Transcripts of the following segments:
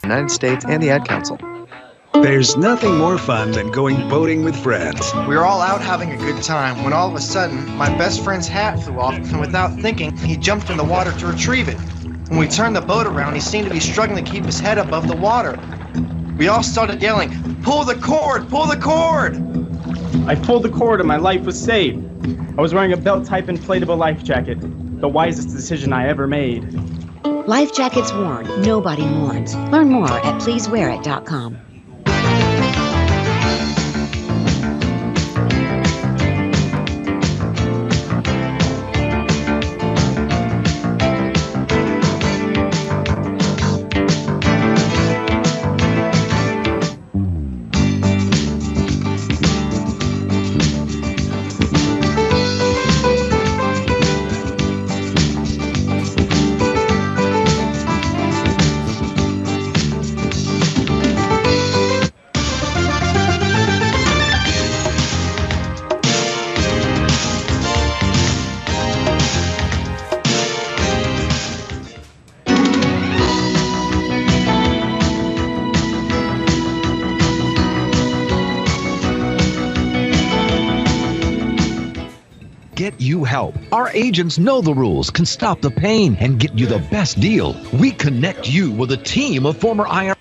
United States and the Ad Council. There's nothing more fun than going boating with friends. We were all out having a good time when all of a sudden, my best friend's hat flew off, and without thinking, he jumped in the water to retrieve it. When we turned the boat around, he seemed to be struggling to keep his head above the water. We all started yelling, "Pull the cord! Pull the cord!" I pulled the cord and my life was saved. I was wearing a belt-type inflatable life jacket. The wisest decision I ever made. Life jackets worn, nobody mourns. Learn more at pleasewearit.com. Get you help. Our agents know the rules, can stop the pain, and get you the best deal. We connect you with a team of former IR.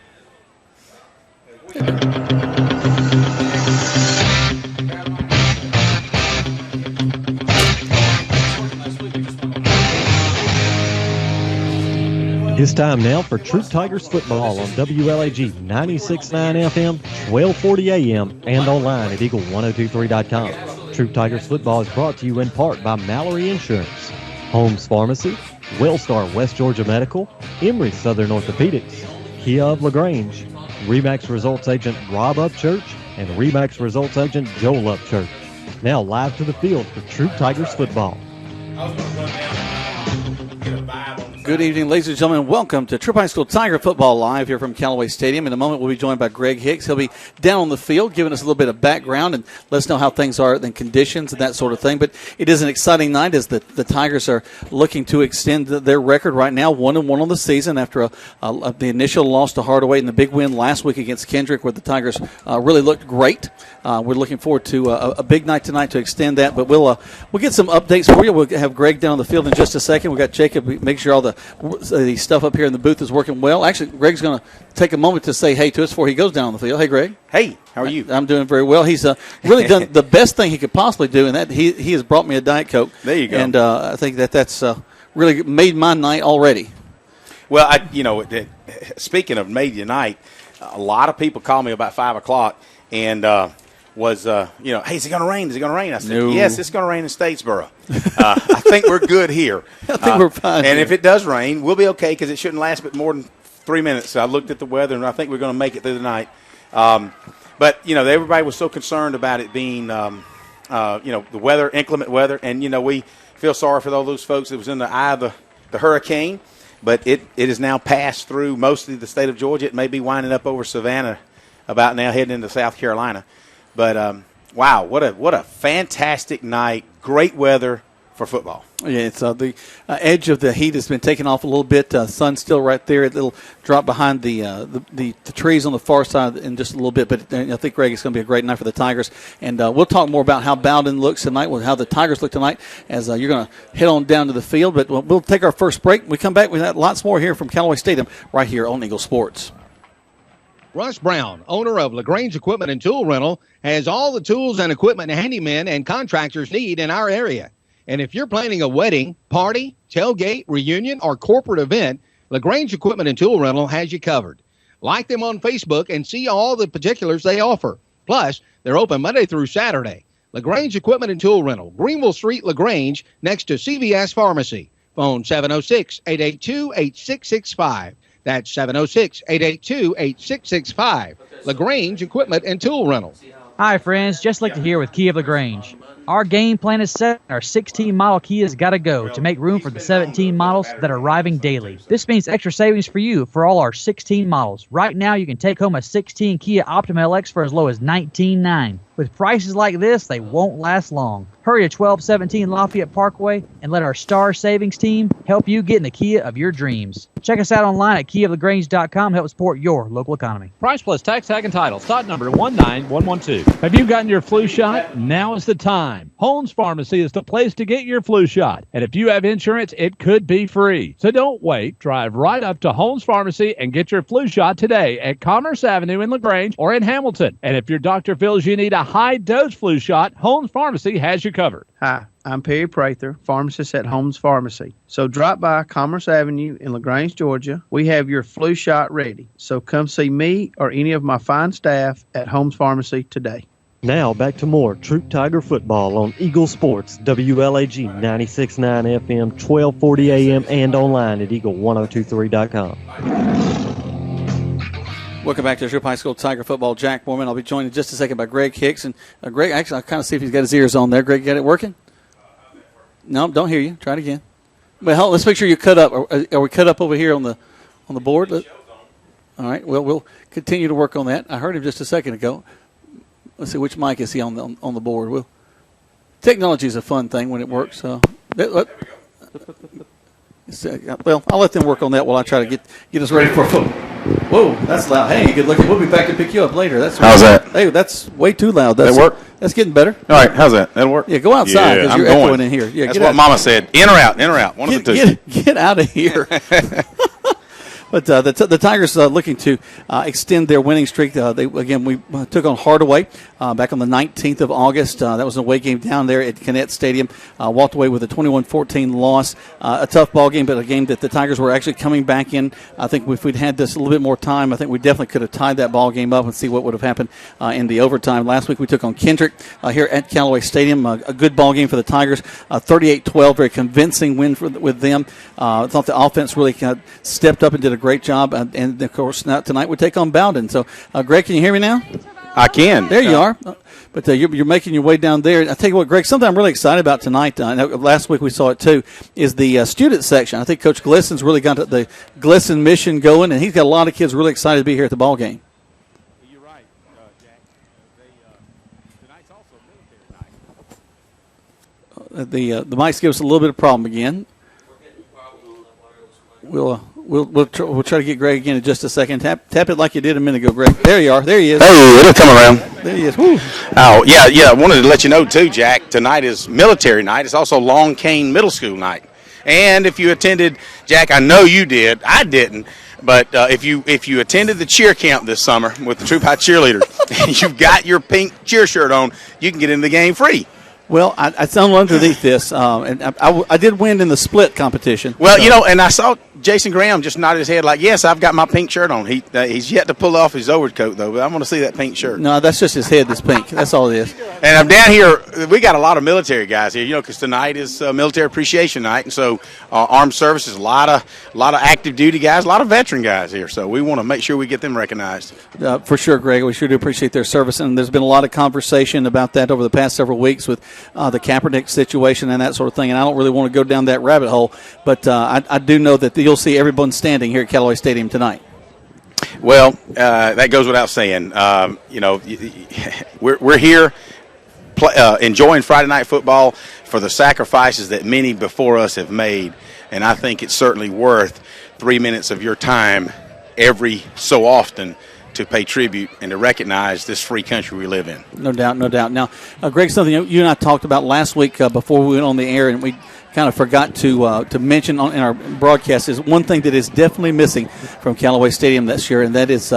It's time now for Troup Tigers football on WLAG 96.9 FM, 1240 AM, and online at eagle1023.com. Troup Tigers football is brought to you in part by Mallory Insurance, Holmes Pharmacy, Wellstar West Georgia Medical, Emory Southern Orthopedics, Kia of LaGrange, Remax Results Agent Rob Upchurch, and Remax Results Agent Joel Upchurch. Now live to the field for Troup Tigers football. Good evening, ladies and gentlemen. Welcome to Troup High School Tiger Football Live here from Callaway Stadium. In a moment, we'll be joined by Greg Hicks. He'll be down on the field giving us a little bit of background and let us know how things are and conditions and that sort of thing. But it is an exciting night as the Tigers are looking to extend their record right now, 1-1 on the season after the initial loss to Hardaway and the big win last week against Kendrick where the Tigers really looked great. We're looking forward to a big night tonight to extend that. But we'll get some updates for you. We'll have Greg down on the field in just a second. We've got Jacob make sure all the stuff up here in the booth is working well. Actually, Greg's going to take a moment to say hey to us before he goes down on the field. Hey, Greg. Hey, how are you? I'm doing very well. He's really done the best thing he could possibly do, and that he has brought me a Diet Coke. There you go. And I think that's really made my night already. Well, speaking of made your night, a lot of people call me about 5 o'clock and hey, is it going to rain? Is it going to rain? I said, No. Yes, it's going to rain in Statesboro. I think we're good here. I think we're fine. And here. if it does rain, we'll be okay because it shouldn't last but more than 3 minutes. So I looked at the weather, and I think we're going to make it through the night. But everybody was so concerned about it being, the weather, inclement weather. And, we feel sorry for all those folks that was in the eye of the hurricane. But it has now passed through mostly the state of Georgia. It may be winding up over Savannah about now heading into South Carolina. But, wow, what a fantastic night. Great weather for football. Yeah, it's the edge of the heat has been taken off a little bit. Sun's still right there. It'll drop behind the trees on the far side in just a little bit. But I think, Greg, it's going to be a great night for the Tigers. And we'll talk more about how Bowdon looks tonight, how the Tigers look tonight, as you're going to head on down to the field. But we'll take our first break. When we come back, we've got lots more here from Callaway Stadium right here on Eagle Sports. Russ Brown, owner of LaGrange Equipment and Tool Rental, has all the tools and equipment handymen and contractors need in our area. And if you're planning a wedding, party, tailgate, reunion, or corporate event, LaGrange Equipment and Tool Rental has you covered. Like them on Facebook and see all the particulars they offer. Plus, they're open Monday through Saturday. LaGrange Equipment and Tool Rental, Greenville Street, LaGrange, next to CVS Pharmacy. Phone 706-882-8665. That's 706-882-8665. LaGrange Equipment and Tool Rental. Hi, friends. Just like to hear with Key of LaGrange. Our game plan is set. Our 16 model Kia's got to go to make room for the 17 models that are arriving daily. This means extra savings for you for all our 16 models. Right now, you can take home a 16 Kia Optima LX for as low as $19,900. With prices like this, they won't last long. Hurry to 1217 Lafayette Parkway and let our Star Savings team help you get in the Kia of your dreams. Check us out online at KiaLaGrange.com. Help support your local economy. Price plus tax, tag, and title. Stock number 19112. Have you gotten your flu shot? Now is the time. Holmes Pharmacy is the place to get your flu shot. And if you have insurance, it could be free. So don't wait. Drive right up to Holmes Pharmacy and get your flu shot today at Commerce Avenue in LaGrange or in Hamilton. And if your doctor feels you need a high-dose flu shot, Holmes Pharmacy has you covered. Hi, I'm Perry Prather, pharmacist at Holmes Pharmacy. So drop by Commerce Avenue in LaGrange, Georgia. We have your flu shot ready. So come see me or any of my fine staff at Holmes Pharmacy today. Now back to more Troup Tiger football on Eagle Sports, WLAG 96.9 FM, 1240 AM, and online at eagle1023.com. Welcome back to Troup High School Tiger football. Jack Mormon. I'll be joined in just a second by Greg Hicks. And Greg, actually, I'll kind of see if he's got his ears on there. Greg, got it working? No, don't hear you. Try it again. But let's make sure you cut up. Are we cut up over here on the board? All right. Well, we'll continue to work on that. I heard him just a second ago. Let's see, which mic is he on the board? Technology is a fun thing when it works. Well, I'll let them work on that while I try to get us ready for football. Whoa, that's loud. Hey, good looking. We'll be back to pick you up later. How's that? Hey, that's way too loud. That work? That's getting better. All right, how's that? That'll work? Yeah, go outside because you're echoing in here. Yeah, that's what Mama said. In or out, in or out. One of the two. Get out of here. But the Tigers looking to extend their winning streak. We took on Hardaway back on the 19th of August. That was an away game down there at Kinnett Stadium. Walked away with a 21-14 loss. A tough ball game, but a game that the Tigers were actually coming back in. I think if we'd had this a little bit more time, I think we definitely could have tied that ball game up and see what would have happened in the overtime. Last week we took on Kendrick here at Callaway Stadium. A good ball game for the Tigers. 38-12, very convincing win with them. I thought the offense really stepped up and did a great job, and of course tonight we take on Bowdon. So, Greg, can you hear me now? I can. There you are. But you're making your way down there. I tell you what, Greg, something I'm really excited about tonight, last week we saw it too, is the student section. I think Coach Glisson's really got the Glisson mission going, and he's got a lot of kids really excited to be here at the ball game. You're right, Jack. Tonight's also military night. The mics give us a little bit of problem again. We'll try to get Greg again in just a second. Tap it like you did a minute ago, Greg. There you are. There he is. Hey, it'll come around. There he is. Woo. Oh, yeah. I wanted to let you know, too, Jack, tonight is military night. It's also Long Cane Middle School night. And if you attended, Jack, I know you did. I didn't. But if you attended the cheer camp this summer with the Troup High cheerleaders and you've got your pink cheer shirt on, you can get into the game free. Well, I sound underneath this, and I did win in the split competition. Well, so. And I saw Jason Graham just nodded his head like, yes, I've got my pink shirt on. He's yet to pull off his overcoat, though, but I want to see that pink shirt. No, that's just his head that's pink. That's all it is. And I'm down here. We got a lot of military guys here, because tonight is Military Appreciation Night, and so Armed Services, a lot of active duty guys, a lot of veteran guys here, so we want to make sure we get them recognized. For sure, Greg. We sure do appreciate their service, and there's been a lot of conversation about that over the past several weeks with the Kaepernick situation and that sort of thing, and I don't really want to go down that rabbit hole, but I do know that you'll see everyone standing here at Callaway Stadium tonight. Well, that goes without saying. We're here enjoying Friday night football for the sacrifices that many before us have made, and I think it's certainly worth 3 minutes of your time every so often to pay tribute and to recognize this free country we live in. No doubt, no doubt. Now, Greg, something you and I talked about last week before we went on the air, and we kind of forgot to mention in our broadcast, is one thing that is definitely missing from Callaway Stadium this year, and that is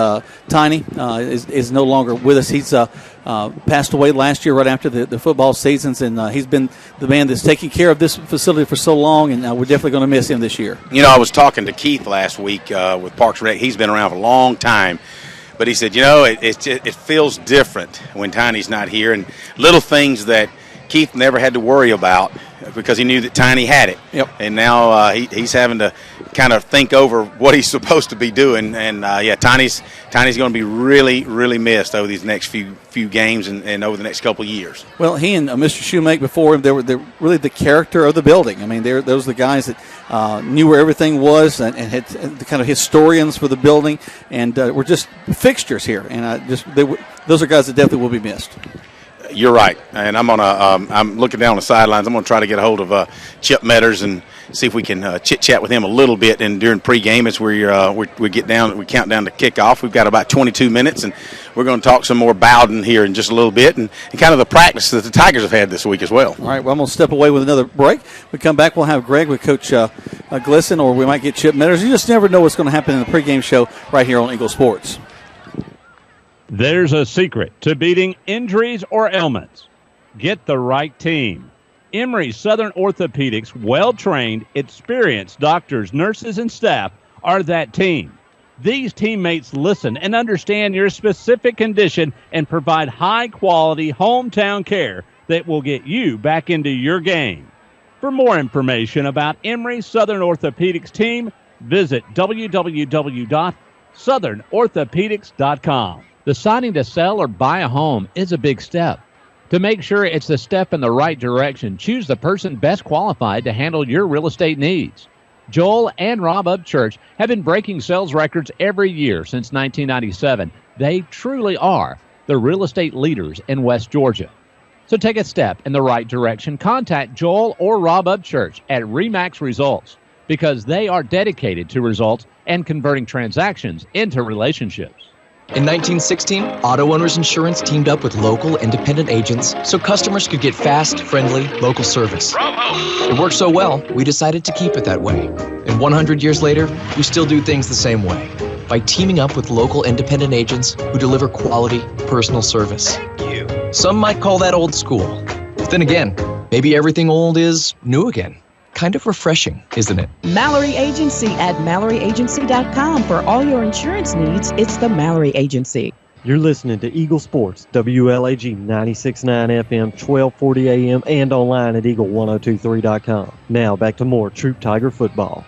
Tiny is no longer with us. He's passed away last year right after the football seasons, and he's been the man that's taking care of this facility for so long, and we're definitely going to miss him this year. I was talking to Keith last week with Parks Rec. He's been around for a long time. But he said, it feels different when Tiny's not here, and little things that Keith never had to worry about because he knew that Tiny had it. Yep. And now he's having to kind of think over what he's supposed to be doing. And, Tiny's going to be really, really missed over these next few games and over the next couple of years. Well, he and Mr. Shoemake before him, they were really the character of the building. I mean, those were the guys that knew where everything was and had the kind of historians for the building, and were just fixtures here. And those are guys that definitely will be missed. You're right, and I'm looking down the sidelines. I'm gonna try to get a hold of Chip Metters and see if we can chit chat with him a little bit. And during pregame, it's where we count down to kickoff. We've got about 22 minutes, and we're going to talk some more Bowdon here in just a little bit, and kind of the practice that the Tigers have had this week as well. All right, well, I'm going to step away with another break. We come back, we'll have Greg with Coach Glisson, or we might get Chip Metters. You just never know what's going to happen in the pregame show right here on Eagle Sports. There's a secret to beating injuries or ailments. Get the right team. Emory Southern Orthopedics, well-trained, experienced doctors, nurses, and staff are that team. These teammates listen and understand your specific condition and provide high-quality hometown care that will get you back into your game. For more information about Emory Southern Orthopedics team, visit www.southernorthopedics.com. Deciding to sell or buy a home is a big step. To make sure it's the step in the right direction, choose the person best qualified to handle your real estate needs. Joel and Rob Upchurch have been breaking sales records every year since 1997. They truly are the real estate leaders in West Georgia. So take a step in the right direction. Contact Joel or Rob Upchurch at RE/MAX Results because they are dedicated to results and converting transactions into relationships. In 1916, Auto Owners Insurance teamed up with local independent agents so customers could get fast, friendly, local service. Bravo! It worked so well, we decided to keep it that way. And 100 years later, we still do things the same way, by teaming up with local independent agents who deliver quality, personal service. Some might call that old school. But then again, maybe everything old is new again. Kind of refreshing, isn't it? Mallory Agency at MalloryAgency.com. For all your insurance needs, it's the Mallory Agency. You're listening to Eagle Sports, WLAG 96.9 FM, 1240 AM, and online at Eagle1023.com. Now back to more Troup Tiger football.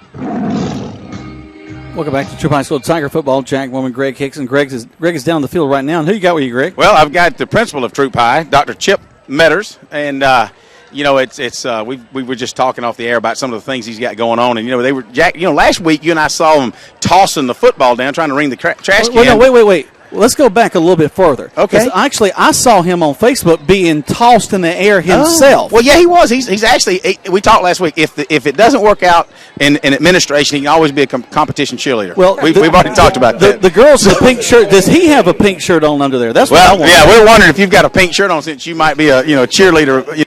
Welcome back to Troup High School Tiger football. Jack Woman, Greg Hicks, and Greg is down the field right now. And who you got with you, Greg? Well, I've got the principal of Troup High, Dr. Chip Metters, and we were just talking off the air about some of the things he's got going on, and they were Jack. Last week you and I saw him tossing the football down, trying to ring the trash can. Wait. Let's go back a little bit further. Okay. Actually, I saw him on Facebook being tossed in the air himself. Well, yeah, he was. He's actually. We talked last week. If it doesn't work out in administration, he can always be a competition cheerleader. Well, we've already talked about that. The girls in the pink shirt. Does he have a pink shirt on under there? That's what I want. Yeah, we're wondering if you've got a pink shirt on, since you might be a cheerleader.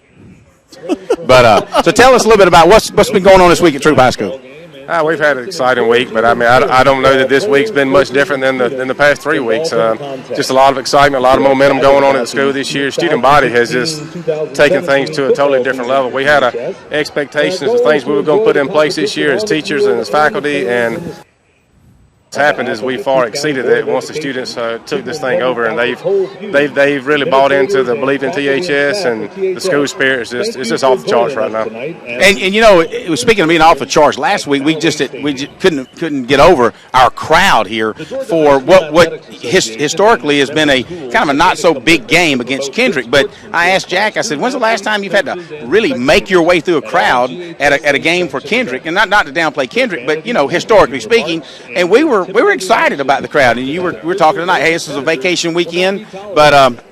But so tell us a little bit about what's been going on this week at Troup High School. We've had an exciting week, but I don't know that this week's been much different than the past 3 weeks. Just a lot of excitement, a lot of momentum going on at the school this year. Student body has just taken things to a totally different level. We had expectations of things we were going to put in place this year as teachers and as faculty, and what's happened is we far exceeded it once the students took this thing over, and they've really bought into the belief in THS, and the school spirit is just off the charts right now. And it was, speaking of being off the charts, last week we just couldn't get over our crowd here for what historically has been a kind of a not so big game against Kendrick. But I asked Jack, I said, when's the last time you've had to really make your way through a crowd at a game for Kendrick? And not to downplay Kendrick, but historically speaking, and we were excited about the crowd, and we were talking tonight. Hey, this is a vacation weekend, but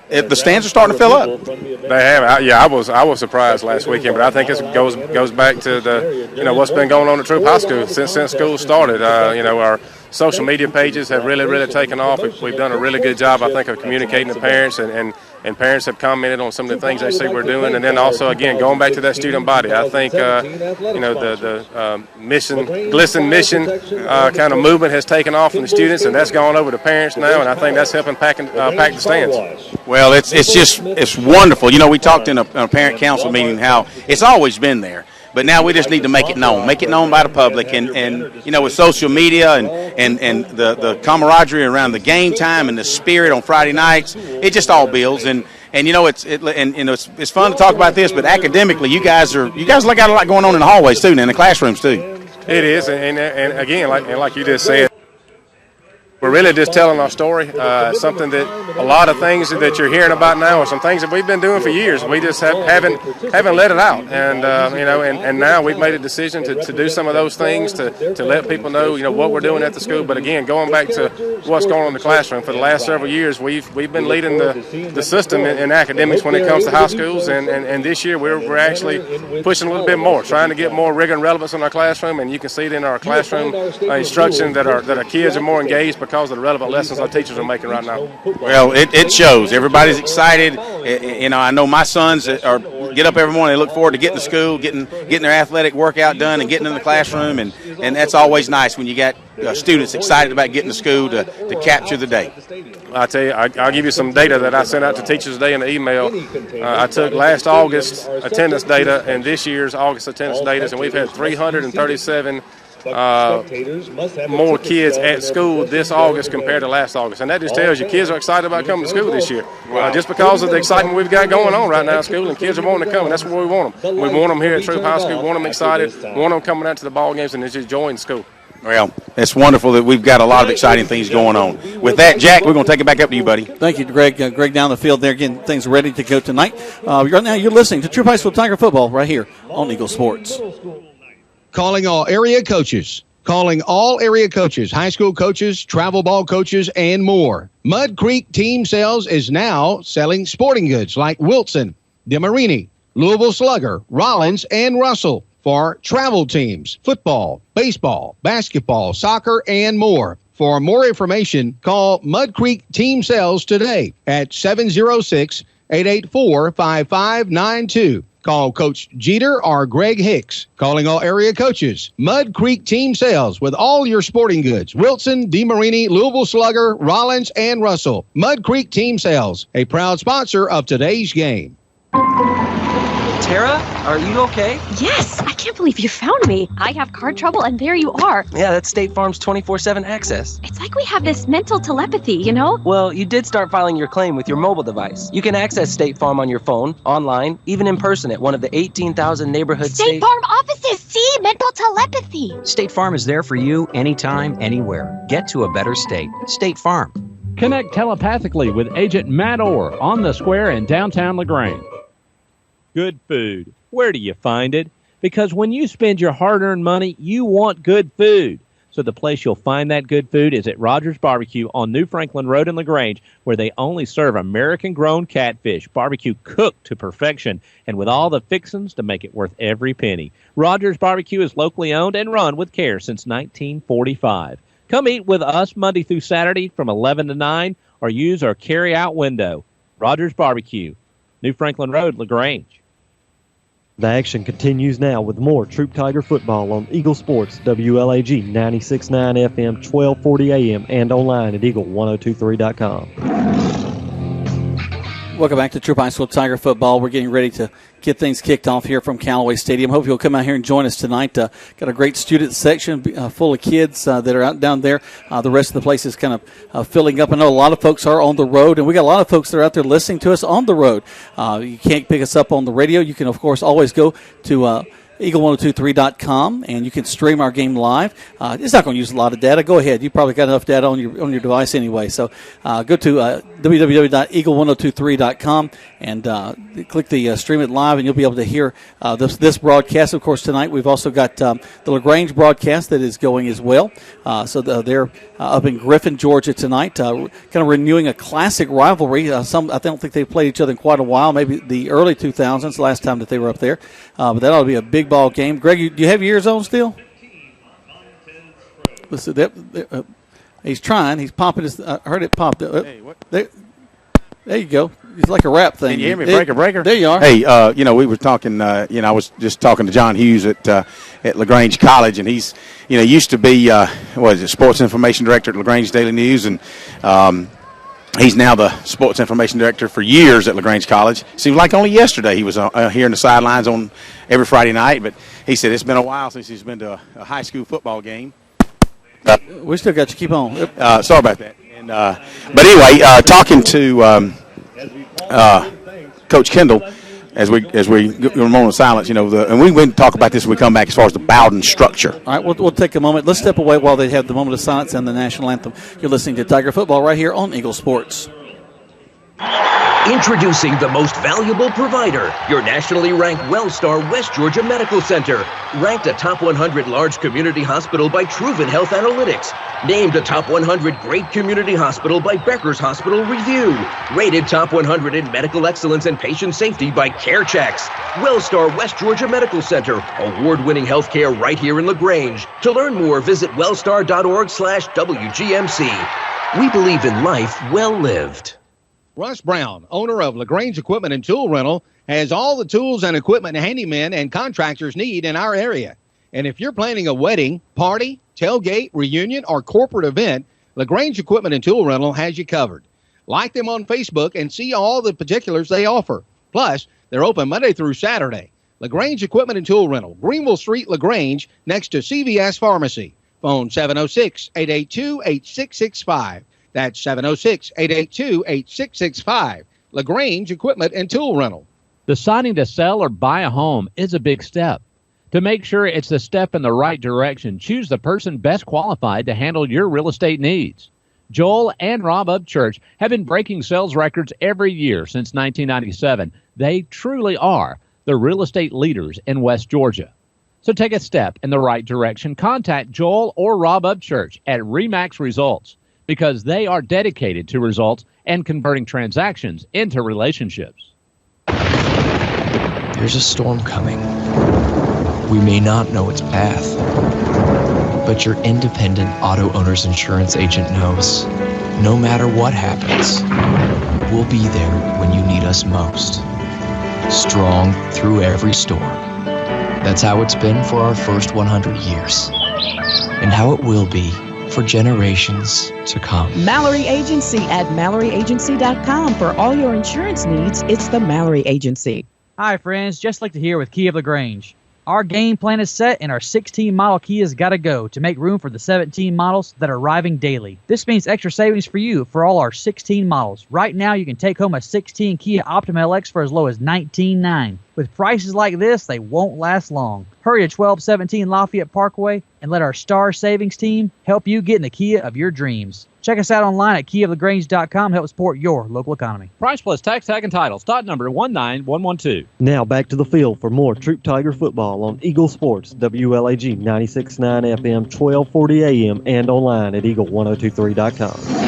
the stands are starting to fill up. They have. I was surprised last weekend, but I think it goes back to the what's been going on at Troup High School since school started. Our social media pages have really taken off. We've done a really good job, I think, of communicating to parents, and parents have commented on some of the things they see we're doing. And then also, again, going back to that student body, I think the Glisson mission kind of movement has taken off from the students, and that's gone over to parents now, and I think that's helping pack the stands. Well, it's wonderful. We talked in a parent council meeting how it's always been there. But now we just need to make it known by the public, and with social media and the camaraderie around the game time and the spirit on Friday nights, it just all builds. And And it's fun to talk about this, but academically, you guys got a lot going on in the hallways too, and in the classrooms too. It is, and again, like you just said, we're really just telling our story. Something that a lot of things that you're hearing about now are some things that we've been doing for years. We just haven't let it out, and and now we've made a decision to do some of those things to let people know what we're doing at the school. But again, going back to what's going on in the classroom for the last several years, we've been leading the system in academics when it comes to high schools, and this year we're actually pushing a little bit more, trying to get more rigor and relevance in our classroom, and you can see it in our classroom instruction that our kids are more engaged because of the relevant lessons our teachers are making right now. Well, it shows. Everybody's excited. I know my sons get up every morning. They look forward to getting to school, getting their athletic workout done, and getting in the classroom, and that's always nice when you got students excited about getting to school to capture the day. I'll tell you, I'll give you some data that I sent out to teachers today in the email. I took last August attendance data and this year's August attendance data, and we've had 337 more kids at school this August compared to last August, and that just tells you kids are excited about coming to school this year. Just because of the excitement we've got going on right now at school, and kids are wanting to come, and that's where we want them. We want them here at Troup High School, want them excited, want them coming out to the ball games and just enjoying school. Well, it's wonderful that we've got a lot of exciting things going on. With that, Jack, we're going to take it back up to you, buddy. Thank you, Greg. Greg down the field there, getting things ready to go tonight. Right now, you're listening to Troup High School Tiger Football right here on Eagle Sports. Calling all area coaches, high school coaches, travel ball coaches, and more. Mud Creek Team Sales is now selling sporting goods like Wilson, DeMarini, Louisville Slugger, Rollins, and Russell for travel teams, football, baseball, basketball, soccer, and more. For more information, call Mud Creek Team Sales today at 706-884-5592. Call Coach Jeter or Greg Hicks. Calling all area coaches. Mud Creek Team Sales with all your sporting goods. Wilson, DeMarini, Louisville Slugger, Rollins, and Russell. Mud Creek Team Sales, a proud sponsor of today's game. Tara, are you okay? Yes, I can't believe you found me. I have car trouble and there you are. Yeah, that's State Farm's 24/7 access. It's like we have this mental telepathy, you know? Well, you did start filing your claim with your mobile device. You can access State Farm on your phone, online, even in person at one of the 18,000 neighborhood State Farm offices. See, mental telepathy. State Farm is there for you anytime, anywhere. Get to a better state. State Farm. Connect telepathically with Agent Matt Orr on the square in downtown LaGrange. Good food. Where do you find it? Because when you spend your hard-earned money, you want good food. So the place you'll find that good food is at Rogers Barbecue on New Franklin Road in LaGrange, where they only serve American-grown catfish, barbecue cooked to perfection, and with all the fixings to make it worth every penny. Rogers Barbecue is locally owned and run with care since 1945. Come eat with us Monday through Saturday from 11 to 9, or use our carry-out window. Rogers Barbecue, New Franklin Road, LaGrange. The action continues now with more Troup Tiger football on Eagle Sports, WLAG 96.9 FM, 1240 AM, and online at eagle1023.com. Welcome back to Troup High School Tiger Football. We're getting ready to get things kicked off here from Callaway Stadium. Hope you'll come out here and join us tonight. Got a great student section full of kids that are out down there. The rest of the place is kind of filling up. I know a lot of folks are on the road, and we got a lot of folks that are out there listening to us on the road. You can't pick us up on the radio. You can, of course, always go to eagle1023.com, and you can stream our game live. It's not going to use a lot of data. Go ahead. You probably got enough data on your device anyway. So go to www.eagle1023.com and click the stream it live, and you'll be able to hear this broadcast. Of course, tonight we've also got the LaGrange broadcast that is going as well. So they're up in Griffin, Georgia tonight, kind of renewing a classic rivalry. I don't think they've played each other in quite a while, maybe the early 2000s, last time that they were up there. But that ought to be a big ball game. Greg, do you have your ears on still? Listen, he's trying. He's popping his. I heard it popped. Hey, what? There you go. It's like a rap thing. Can you hear me? Breaker. There you are. Hey, we were talking. I was just talking to John Hughes at LaGrange College, and he's, used to be sports information director at LaGrange Daily News, and he's now the sports information director for years at LaGrange College. Seems like only yesterday he was here in the sidelines on every Friday night, but he said it's been a while since he's been to a high school football game. We still got you. Keep on. Sorry about that. And but anyway, talking to Coach Kendall, as we go a moment of silence, and we can talk about this when we come back as far as the Bowdon structure. All right, we'll take a moment. Let's step away while they have the moment of silence and the national anthem. You're listening to Tiger Football right here on Eagle Sports. Introducing the most valuable provider, your nationally ranked WellStar West Georgia Medical Center. Ranked a top 100 large community hospital by Troup Health Analytics. Named a top 100 great community hospital by Becker's Hospital Review. Rated top 100 in medical excellence and patient safety by CareChecks. WellStar West Georgia Medical Center. Award-winning healthcare right here in LaGrange. To learn more, visit wellstar.org/WGMC. We believe in life well lived. Russ Brown, owner of LaGrange Equipment and Tool Rental, has all the tools and equipment handymen and contractors need in our area. And if you're planning a wedding, party, tailgate, reunion, or corporate event, LaGrange Equipment and Tool Rental has you covered. Like them on Facebook and see all the particulars they offer. Plus, they're open Monday through Saturday. LaGrange Equipment and Tool Rental, Greenville Street, LaGrange, next to CVS Pharmacy. Phone 706-882-8665. That's 706-882-8665. LaGrange Equipment and Tool Rental. Deciding to sell or buy a home is a big step. To make sure it's a step in the right direction, choose the person best qualified to handle your real estate needs. Joel and Rob Upchurch have been breaking sales records every year since 1997. They truly are the real estate leaders in West Georgia. So take a step in the right direction. Contact Joel or Rob Upchurch at RE/MAX Results, because they are dedicated to results and converting transactions into relationships. There's a storm coming. We may not know its path, but your independent auto owner's insurance agent knows. No matter what happens, we'll be there when you need us most. Strong through every storm. That's how it's been for our first 100 years, and how it will be for generations to come. Mallory Agency at MalloryAgency.com. For all your insurance needs, it's the Mallory Agency. Hi, friends. Just like to hear with Kia of LaGrange. Our game plan is set, and our 16-model Kia's got to go to make room for the 17 models that are arriving daily. This means extra savings for you for all our 16 models. Right now, you can take home a 16 Kia Optima LX for as low as $19,900. With prices like this, they won't last long. Hurry to 1217 Lafayette Parkway and let our Star Savings team help you get in the Kia of your dreams. Check us out online at KiaofLaGrange.com to help support your local economy. Price plus tax, tag, and title. Stock number 19112. Now back to the field for more Troup Tiger football on Eagle Sports, WLAG 96.9 FM, 1240 AM, and online at Eagle1023.com.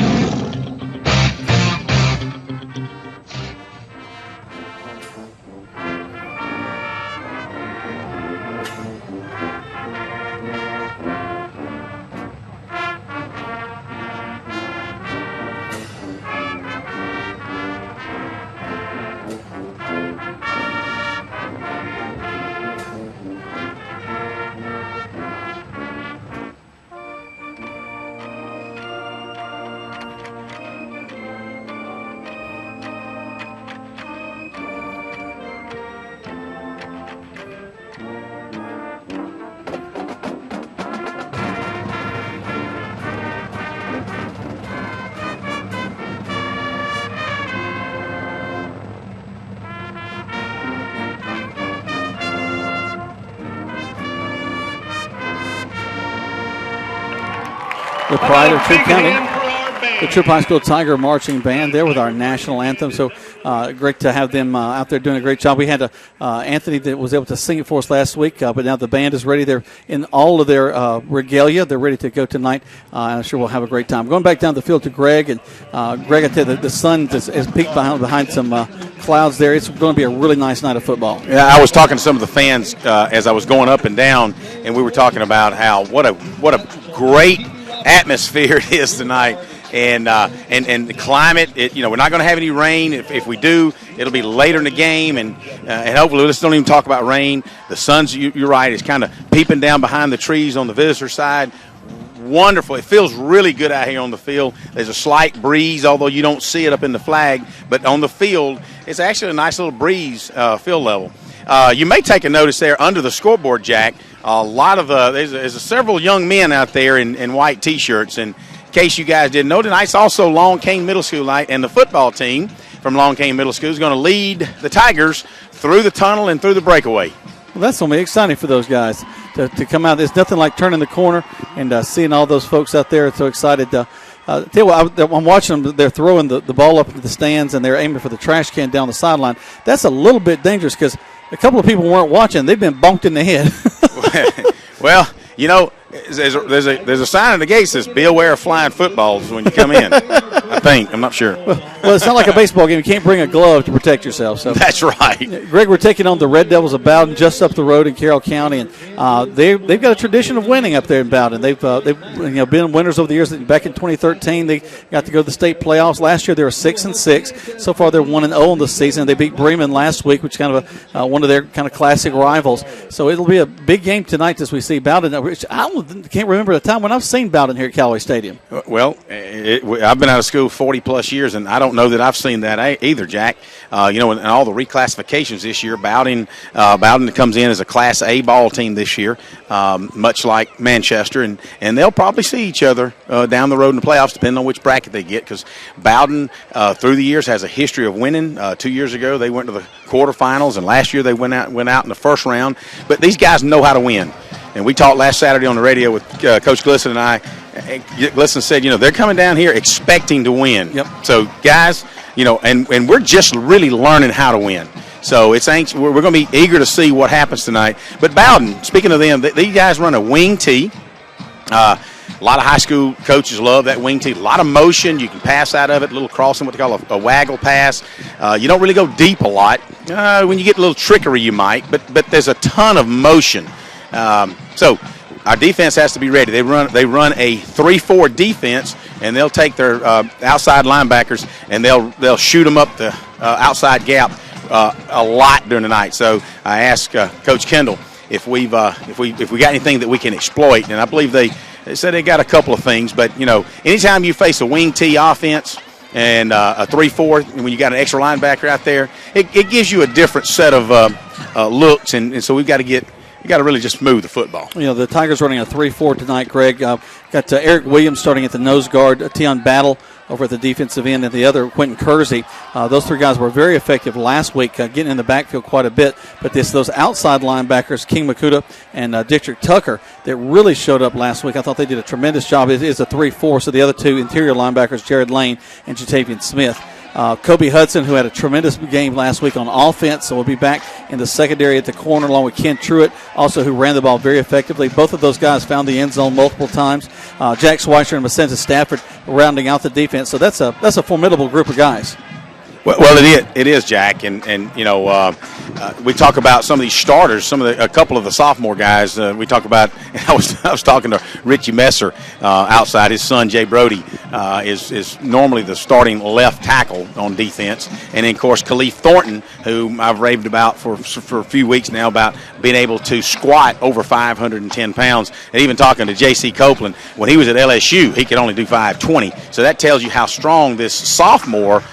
The pride of Troup County, the Troup High School Tiger Marching Band there with our national anthem. So great to have them out there doing a great job. We had Anthony that was able to sing it for us last week, but now the band is ready. They're in all of their regalia. They're ready to go tonight. I'm sure we'll have a great time. Going back down the field to Greg, and Greg, I tell you, the sun has peeked behind some clouds there. It's going to be a really nice night of football. Yeah, I was talking to some of the fans as I was going up and down, and we were talking about how what a great atmosphere it is tonight, and the climate. We're not going to have any rain. If we do, it'll be later in the game, and hopefully let's don't even talk about rain. The sun's, you're right, is kind of peeping down behind the trees on the visitor side. Wonderful. It feels really good out here on the field. There's a slight breeze, although you don't see it up in the flag, but on the field, it's actually a nice little breeze field level. You may take a notice there under the scoreboard, Jack. A lot of there's several young men out there in white T-shirts, and case you guys didn't know, tonight's also Long Cane Middle School night, and the football team from Long Cane Middle School is going to lead the Tigers through the tunnel and through the breakaway. Well, that's going to be exciting for those guys to come out. There's nothing like turning the corner and seeing all those folks out there so excited. Tell you what, I'm watching them. They're throwing the ball up into the stands, and they're aiming for the trash can down the sideline. That's a little bit dangerous because a couple of people weren't watching. They've been bonked in the head. Well, you know, there's a sign at the gate that says, "Be aware of flying footballs when you come in." I think. I'm not sure. Well, it's not like a baseball game. You can't bring a glove to protect yourself. So that's right. Greg, we're taking on the Red Devils of Bowdon just up the road in Carroll County, and they've got a tradition of winning up there in Bowdon. They've been winners over the years. Back in 2013, they got to go to the state playoffs. Last year, they were 6-6. So far, they're 1-0 in the season. They beat Bremen last week, which is kind of one of their kind of classic rivals. So it'll be a big game tonight as we see Bowdon. Which I can't remember the time when I've seen Bowdon here at Callaway Stadium. Well, I've been out of school 40-plus years, and I don't know that I've seen that either, Jack. In all the reclassifications this year, Bowdon comes in as a Class A ball team this year, much like Manchester, and they'll probably see each other down the road in the playoffs, depending on which bracket they get, because Bowdon, through the years, has a history of winning. 2 years ago, they went to the quarterfinals, and last year they went out in the first round. But these guys know how to win. And we talked last Saturday on the radio with Coach Glisson and I. Glisson said, they're coming down here expecting to win. Yep. So, guys, and we're just really learning how to win. So it's anxious. We're going to be eager to see what happens tonight. But Bowdon, speaking of them, these guys run a wing tee. A lot of high school coaches love that wing tee. A lot of motion. You can pass out of it, a little crossing, what they call a waggle pass. You don't really go deep a lot. When you get a little trickery, you might. But there's a ton of motion. So our defense has to be ready. They run a 3-4 defense, and they'll take their outside linebackers and they'll shoot them up the outside gap a lot during the night. So I asked Coach Kendall if we got anything that we can exploit, and I believe they said they got a couple of things. But anytime you face a wing tee offense and a 3-4, and when you got an extra linebacker out there, it gives you a different set of looks, and so we've got to you got to really just move the football. The Tigers running a 3-4 tonight, Greg. Got Eric Williams starting at the nose guard, Tion Battle over at the defensive end, and the other, Quentin Kersey. Those three guys were very effective last week, getting in the backfield quite a bit. But those outside linebackers, King Makuta and Dietrich Tucker, that really showed up last week. I thought they did a tremendous job. It is a 3-4, so the other two interior linebackers, Jared Lane and Jatavian Smith. Kobe Hudson, who had a tremendous game last week on offense, so we'll be back in the secondary at the corner along with Ken Truitt, also who ran the ball very effectively. Both of those guys found the end zone multiple times. Jack Schweitzer and Macenta Stafford rounding out the defense. So that's a formidable group of guys. Well, it is, Jack, and we talk about some of these starters, a couple of the sophomore guys. We talk about. I was talking to Richie Messer outside. His son Jay Brody is normally the starting left tackle on defense, and then of course Khalif Thornton, who I've raved about for a few weeks now about being able to squat over 510 pounds, and even talking to J.C. Copeland when he was at LSU, he could only do 520. So that tells you how strong this sophomore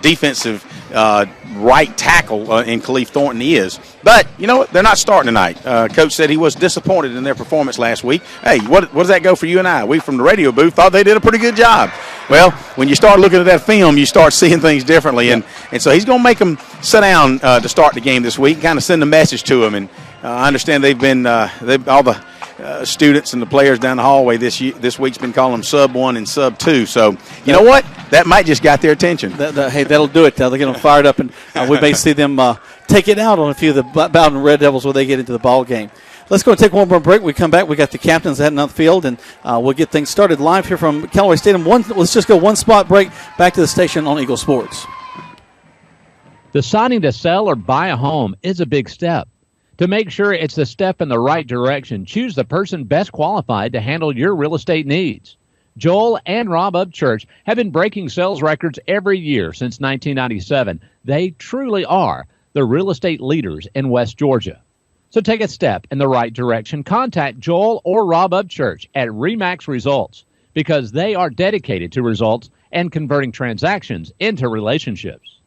defensive right tackle in Khalif Thornton is. But you know what? They're not starting tonight. Coach said he was disappointed in their performance last week. Hey, what does that go for you and I? We from the radio booth thought they did a pretty good job. Well, when you start looking at that film, you start seeing things differently. And so he's going to make them sit down to start the game this week, kind of send a message to them. And I understand all the students and the players down the hallway this week's been calling them sub 1 and sub 2. So you know what? That might just got their attention. Hey, that'll do it. They'll get them fired up, and we may see them take it out on a few of the Bowdon Red Devils when they get into the ball game. Let's go and take one more break. We come back. We got the captains heading out the field, and we'll get things started live here from Callaway Stadium. Let's just go one spot break back to the station on Eagle Sports. Deciding to sell or buy a home is a big step. To make sure it's a step in the right direction, choose the person best qualified to handle your real estate needs. Joel and Rob Upchurch have been breaking sales records every year since 1997. They truly are the real estate leaders in West Georgia. So take a step in the right direction. Contact Joel or Rob Upchurch at RE/MAX Results because they are dedicated to results and converting transactions into relationships.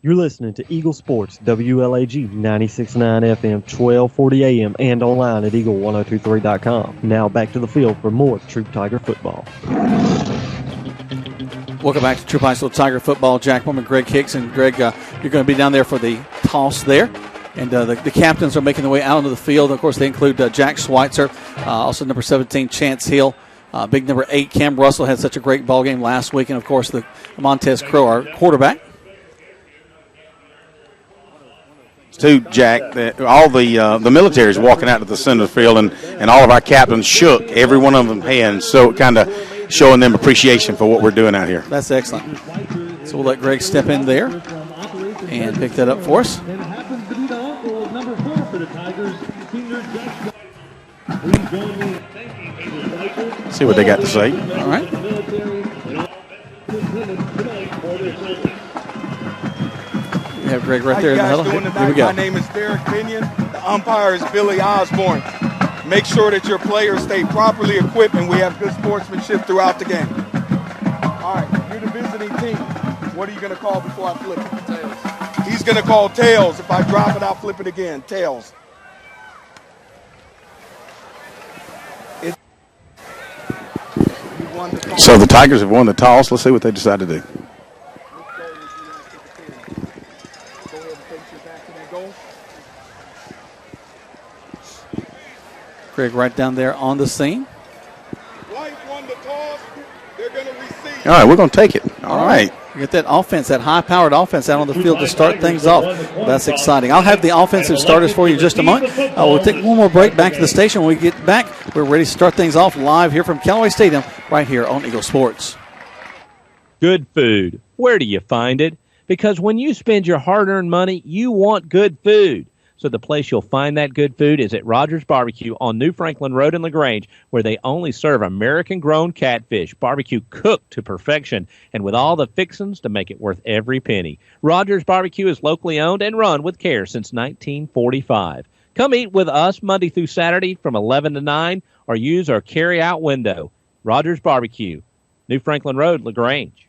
You're listening to Eagle Sports, WLAG 96.9 FM, 1240 AM, and online at eagle1023.com. Now back to the field for more Troup Tiger football. Welcome back to Troup High School Tiger football. Jack Mormon, Greg Hicks, and Greg, you're going to be down there for the toss there. And the captains are making their way out onto the field. Of course, they include Jack Schweitzer, also number 17, Chance Hill. Big number 8, Cam Russell had such a great ball game last week. And, of course, the Montez Crow, our quarterback. Too, Jack, all the military is walking out to the center of the field, and all of our captains shook, every one of them hands, so kind of showing them appreciation for what we're doing out here. That's excellent. So we'll let Greg step in there and pick that up for us. See what they got to say. All right. We have Greg right there in the huddle. Here we go. My name is Derek Binion. The umpire is Billy Osborne. Make sure that your players stay properly equipped and we have good sportsmanship throughout the game. All right, you're the visiting team. What are you going to call before I flip it? Tails. He's going to call tails. If I drop it, I'll flip it again. Tails. So the Tigers have won the toss. Let's see what they decide to do. Greg right down there on the scene. All right, we're going to take it. All right. Get that offense, that high-powered offense out on the field to start things off. That's exciting. I'll have the offensive starters for you in just a moment. We'll take one more break back to the station. When we get back, we're ready to start things off live here from Callaway Stadium right here on Eagle Sports. Good food. Where do you find it? Because when you spend your hard-earned money, you want good food. So the place you'll find that good food is at Rogers Barbecue on New Franklin Road in LaGrange, where they only serve American-grown catfish, barbecue cooked to perfection, and with all the fixings to make it worth every penny. Rogers Barbecue is locally owned and run with care since 1945. Come eat with us Monday through Saturday from 11 to 9, or use our carry-out window. Rogers Barbecue, New Franklin Road, LaGrange.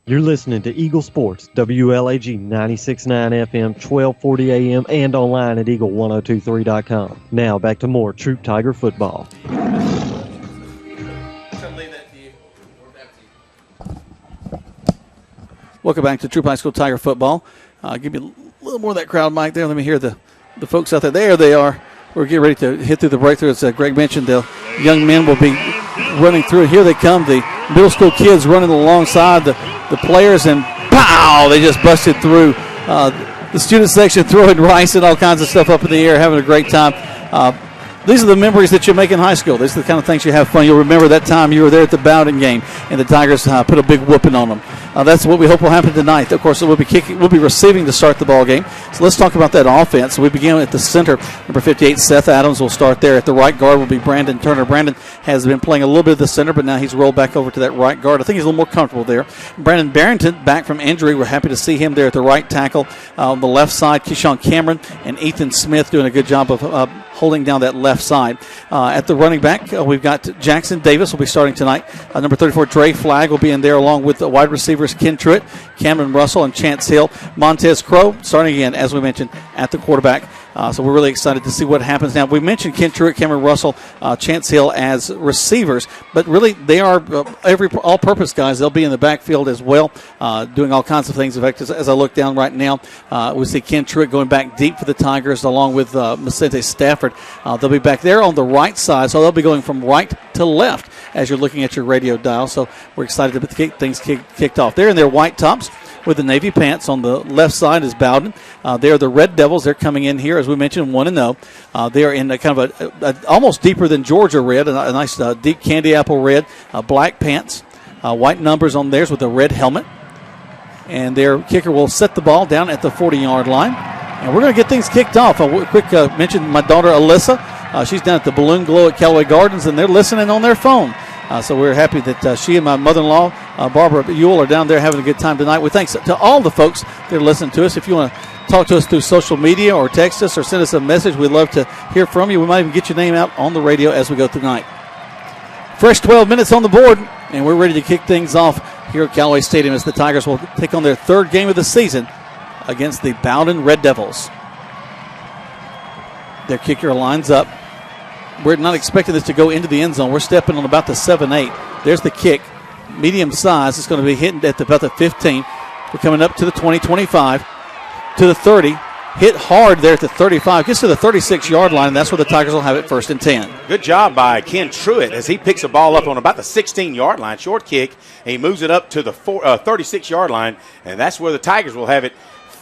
You're listening to Eagle Sports, WLAG 96.9 FM, 1240 AM, and online at eagle1023.com. Now back to more Troup Tiger football. Welcome back to Troup High School Tiger football. Give me a little more of that crowd mic there. Let me hear the folks out there. There they are. We're getting ready to hit through the breakthrough. As Greg mentioned, the young men will be running through. Here they come, the middle school kids running alongside the players, and pow! They just busted through the student section, throwing rice and all kinds of stuff up in the air, having a great time. These are the memories that you make in high school. These are the kind of things you have fun. You'll remember that time you were there at the Bowdon game, and the Tigers put a big whooping on them. That's what we hope will happen tonight. Of course, we'll be receiving to start the ball game. So let's talk about that offense. So we begin at the center. Number 58, Seth Adams, will start there. At the right guard will be Brandon Turner. Brandon has been playing a little bit of the center, but now he's rolled back over to that right guard. I think he's a little more comfortable there. Brandon Barrington, back from injury. We're happy to see him there at the right tackle. On the left side, Keyshawn Cameron and Ethan Smith doing a good job of holding down that left side. At the running back, we've got Jackson Davis will be starting tonight. Number 34, Dre Flagg will be in there along with the wide receivers Ken Truitt, Cameron Russell, and Chance Hill. Montez Crow starting again, as we mentioned, at the quarterback. So we're really excited to see what happens now. We mentioned Ken Truitt, Cameron Russell, Chance Hill as receivers, but really they are all-purpose guys. They'll be in the backfield as well, doing all kinds of things. In fact, as I look down right now, we see Ken Truitt going back deep for the Tigers along with Vicente Stafford. They'll be back there on the right side, so they'll be going from right to left as you're looking at your radio dial. So we're excited to get things kicked off. They're in their white tops with the navy pants. On the left side is Bowdon. They're the Red Devils. They're coming in here, as we mentioned, 1-0. They are in a kind of a almost deeper than Georgia red, a nice deep candy apple red, black pants, white numbers on theirs with a red helmet. And their kicker will set the ball down at the 40-yard line. And we're going to get things kicked off. A quick mention, my daughter Alyssa. She's down at the Balloon Glow at Callaway Gardens, and they're listening on their phone. So we're happy that she and my mother-in-law, Barbara Ewell, are down there having a good time tonight. We thanks to all the folks that are listening to us. If you want to talk to us through social media or text us or send us a message, we'd love to hear from you. We might even get your name out on the radio as we go through tonight. Fresh 12 minutes on the board, and we're ready to kick things off here at Callaway Stadium as the Tigers will take on their third game of the season against the Bowdon Red Devils. Their kicker lines up. We're not expecting this to go into the end zone. We're stepping on about the 7-8. There's the kick. Medium size. It's going to be hitting at about the 15. We're coming up to the 20, 25, to the 30. Hit hard there at the 35. Gets to the 36-yard line, and that's where the Tigers will have it 1st and 10. Good job by Ken Truitt as he picks the ball up on about the 16-yard line. Short kick, and he moves it up to the 36-yard line, and that's where the Tigers will have it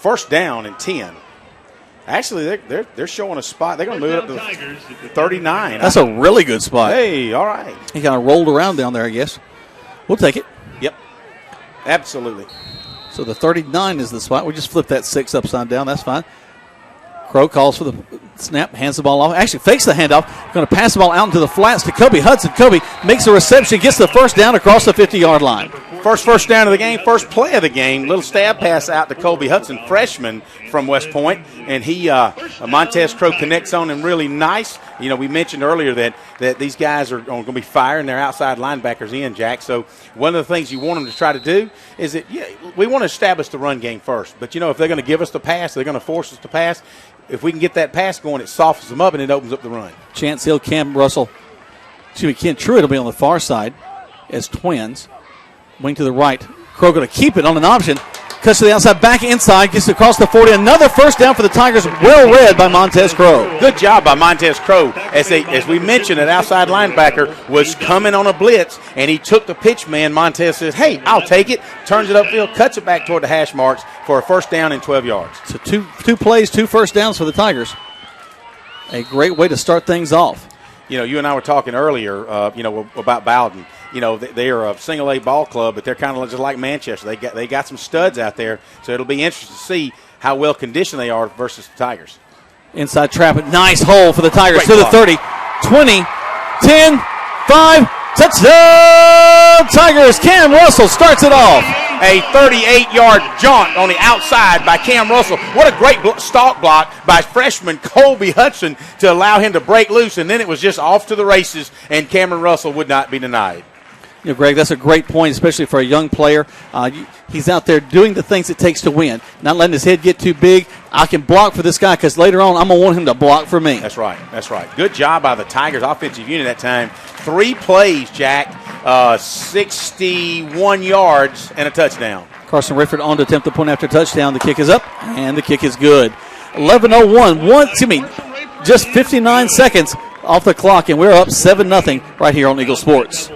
1st down and 10. Actually, they're showing a spot. They're going to move it up to the 39. That's a really good spot. Hey, all right. He kind of rolled around down there, I guess. We'll take it. Yep, absolutely. So the 39 is the spot. We just flipped that 6 upside down. That's fine. Crow calls for the snap, hands the ball off. Actually fakes the handoff. Going to pass the ball out into the flats to Kobe Hudson. Kobe makes a reception, gets the 1st down across the 50-yard line. First down of the game, first play of the game. Little stab pass out to Kobe Hudson, freshman from West Point. And he, Montez Crow connects on him really nice. You know, we mentioned earlier that these guys are going to be firing their outside linebackers in, Jack. So one of the things you want them to try to do is that we want to establish the run game first. But, you know, if they're going to give us the pass, they're going to force us to pass. If we can get that pass going, it softens them up and it opens up the run. Chance Hill, Ken Truitt will be on the far side as twins. Wing to the right. Crow going to keep it on an option. Cuts to the outside, back inside, gets across the 40. Another 1st down for the Tigers. Well read by Montez Crow. Good job by Montez Crow. As we mentioned, that outside linebacker was coming on a blitz, and he took the pitch man. Montez says, hey, I'll take it. Turns it upfield, cuts it back toward the hash marks for a 1st down and 12 yards. So two plays, 2 1st downs for the Tigers. A great way to start things off. You know, you and I were talking earlier, about Bowdon. You know, they are a single-A ball club, but they're kind of just like Manchester. They got some studs out there, so it'll be interesting to see how well conditioned they are versus the Tigers. Inside trap, nice hole for the Tigers. Great to block. The 30, 20, 10, 5, touchdown Tigers. Cam Russell starts it off. A 38-yard jaunt on the outside by Cam Russell. What a great stalk block by freshman Colby Hudson to allow him to break loose, and then it was just off to the races, and Cameron Russell would not be denied. You know, Greg, that's a great point, especially for a young player. He's out there doing the things it takes to win, not letting his head get too big. I can block for this guy because later on I'm going to want him to block for me. That's right. Good job by the Tigers offensive unit that time. 3 plays, Jack, 61 yards and a touchdown. Carson Rifford on to attempt the point after touchdown. The kick is up, and the kick is good. 11:01, just 59 seconds off the clock, and we're up 7-0 right here on Eagle Sports.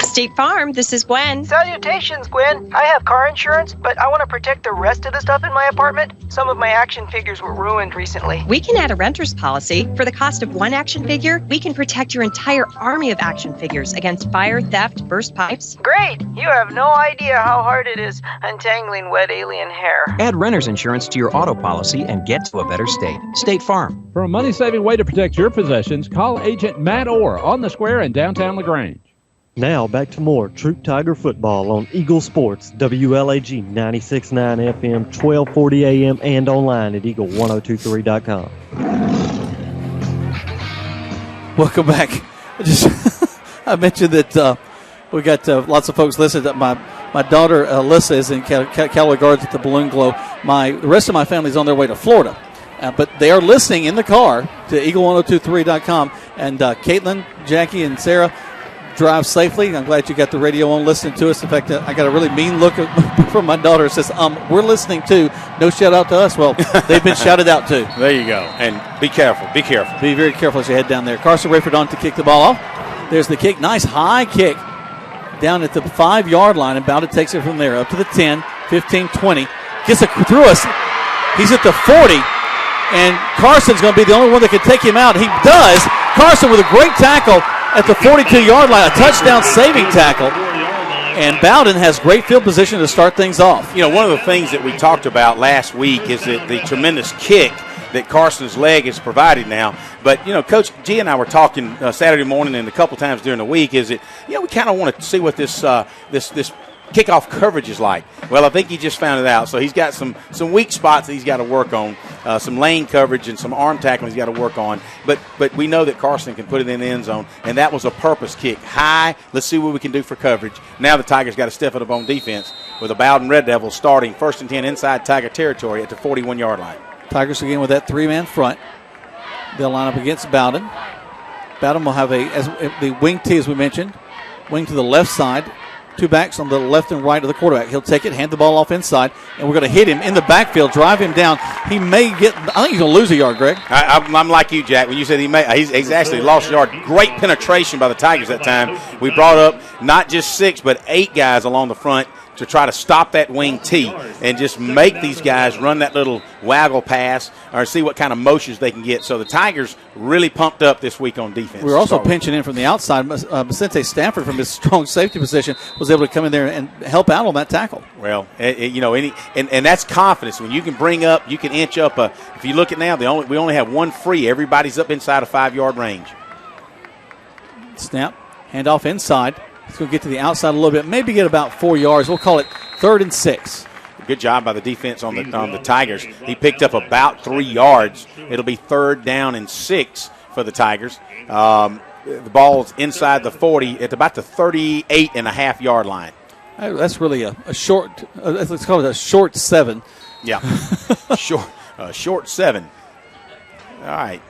State Farm, this is Gwen. Salutations, Gwen. I have car insurance, but I want to protect the rest of the stuff in my apartment. Some of my action figures were ruined recently. We can add a renter's policy. For the cost of one action figure, we can protect your entire army of action figures against fire, theft, burst pipes. Great! You have no idea how hard it is untangling wet alien hair. Add renter's insurance to your auto policy and get to a better state. State Farm. For a money-saving way to protect your possessions, call Agent Matt Orr on the square in downtown LaGrange. Now back to more Troup Tiger football on Eagle Sports, WLAG 96.9 FM, 1240 AM, and online at eagle1023.com. Welcome back. I mentioned that we got lots of folks listening. My daughter Alyssa is in Callaway Gardens at the Balloon Glow. The rest of my family's on their way to Florida. But they are listening in the car to eagle1023.com. And Caitlin, Jackie, and Sarah drive safely. I'm glad you got the radio on listening to us. In fact, I got a really mean look from my daughter. It says, we're listening too. No shout out to us. Well, they've been shouted out too. There you go. And be careful. Be careful. Be very careful as you head down there. Carson Rayford on to kick the ball off. There's the kick. Nice high kick down at the 5-yard line. And Bowdon takes it from there up to the 10, 15, 20. Gets it through us. He's at the 40. And Carson's going to be the only one that can take him out. He does. Carson with a great tackle at the 42-yard line, a touchdown saving tackle. And Bowdon has great field position to start things off. You know, one of the things that we talked about last week is that the tremendous kick that Carson's leg has provided now. But, you know, Coach G and I were talking Saturday morning and a couple times during the week is that, you know, we kind of want to see what this kickoff coverage is like. Well, I think he just found it out. So he's got some weak spots that he's got to work on. some lane coverage and some arm tackling he's got to work on. But we know that Carson can put it in the end zone, and that was a purpose kick. High, let's see what we can do for coverage. Now the Tigers got to step it up on defense with the Bowdon Red Devils starting 1st and 10 inside Tiger territory at the 41-yard line. Tigers again with that 3-man front. They'll line up against Bowdon. Bowdon will have the wing T, as we mentioned, wing to the left side. 2 backs on the left and right of the quarterback. He'll take it, hand the ball off inside, and we're going to hit him in the backfield, drive him down. He may get – I think he's going to lose a yard, Greg. I'm like you, Jack. When you said he's actually lost a yard. Great penetration by the Tigers that time. We brought up not just 6 but 8 guys along the front to try to stop that wing T and just make these guys run that little waggle pass or see what kind of motions they can get. So the Tigers really pumped up this week on defense. We were also pinching in from the outside. Vicente Stanford from his strong safety position was able to come in there and help out on that tackle. Well, and that's confidence. When you can bring up, you can inch up. If you look at now, we only have 1 free. Everybody's up inside a 5-yard range. Snap, handoff inside. He's going to get to the outside a little bit, maybe get about 4 yards. We'll call it 3rd and 6. Good job by the defense on the Tigers. He picked up about 3 yards. It'll be 3rd down and 6 for the Tigers. The ball's inside the 40 at about the 38.5-yard line. That's really a short, let's call it a short 7. Yeah, short 7. All right.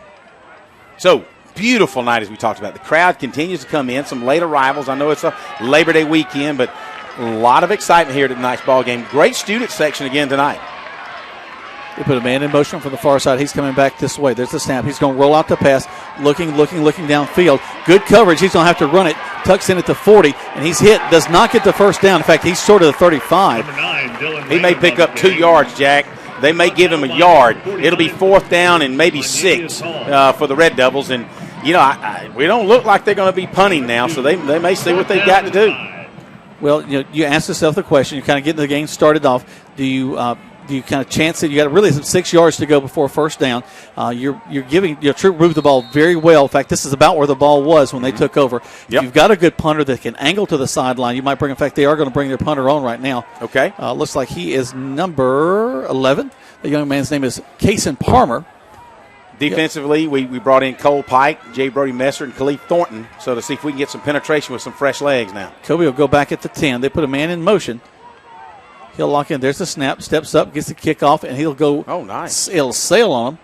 So, beautiful night as we talked about. The crowd continues to come in. Some late arrivals. I know it's a Labor Day weekend, but a lot of excitement here at tonight's ball game. Great student section again tonight. They put a man in motion from the far side. He's coming back this way. There's the snap. He's going to roll out the pass, looking downfield. Good coverage. He's going to have to run it. Tucks in at the 40, and he's hit. Does not get the first down. In fact, he's short of the 35. He may pick up 2 yards, Jack. They may give him a yard. It'll be 4th down and maybe 6 for the Red Devils. And, we don't look like they're going to be punting now, so they may see what they've got to do. Well, you ask yourself the question. You're kind of getting the game started off. Do you kind of chance it? You got really 6 yards to go before 1st down. You're giving your Troup moved the ball very well. In fact, this is about where the ball was when they took over. Yep. If you've got a good punter that can angle to the sideline, you might bring. In fact, they are going to bring their punter on right now. Okay. Looks like he is number 11. The young man's name is Kason Palmer. Defensively, we brought in Cole Pike, Jay Brody Messer, and Khalif Thornton, so to see if we can get some penetration with some fresh legs now. Kobe will go back at the 10. They put a man in motion. He'll lock in. There's the snap. Steps up, gets the kickoff, and he'll go. Oh, nice. It'll sail on him.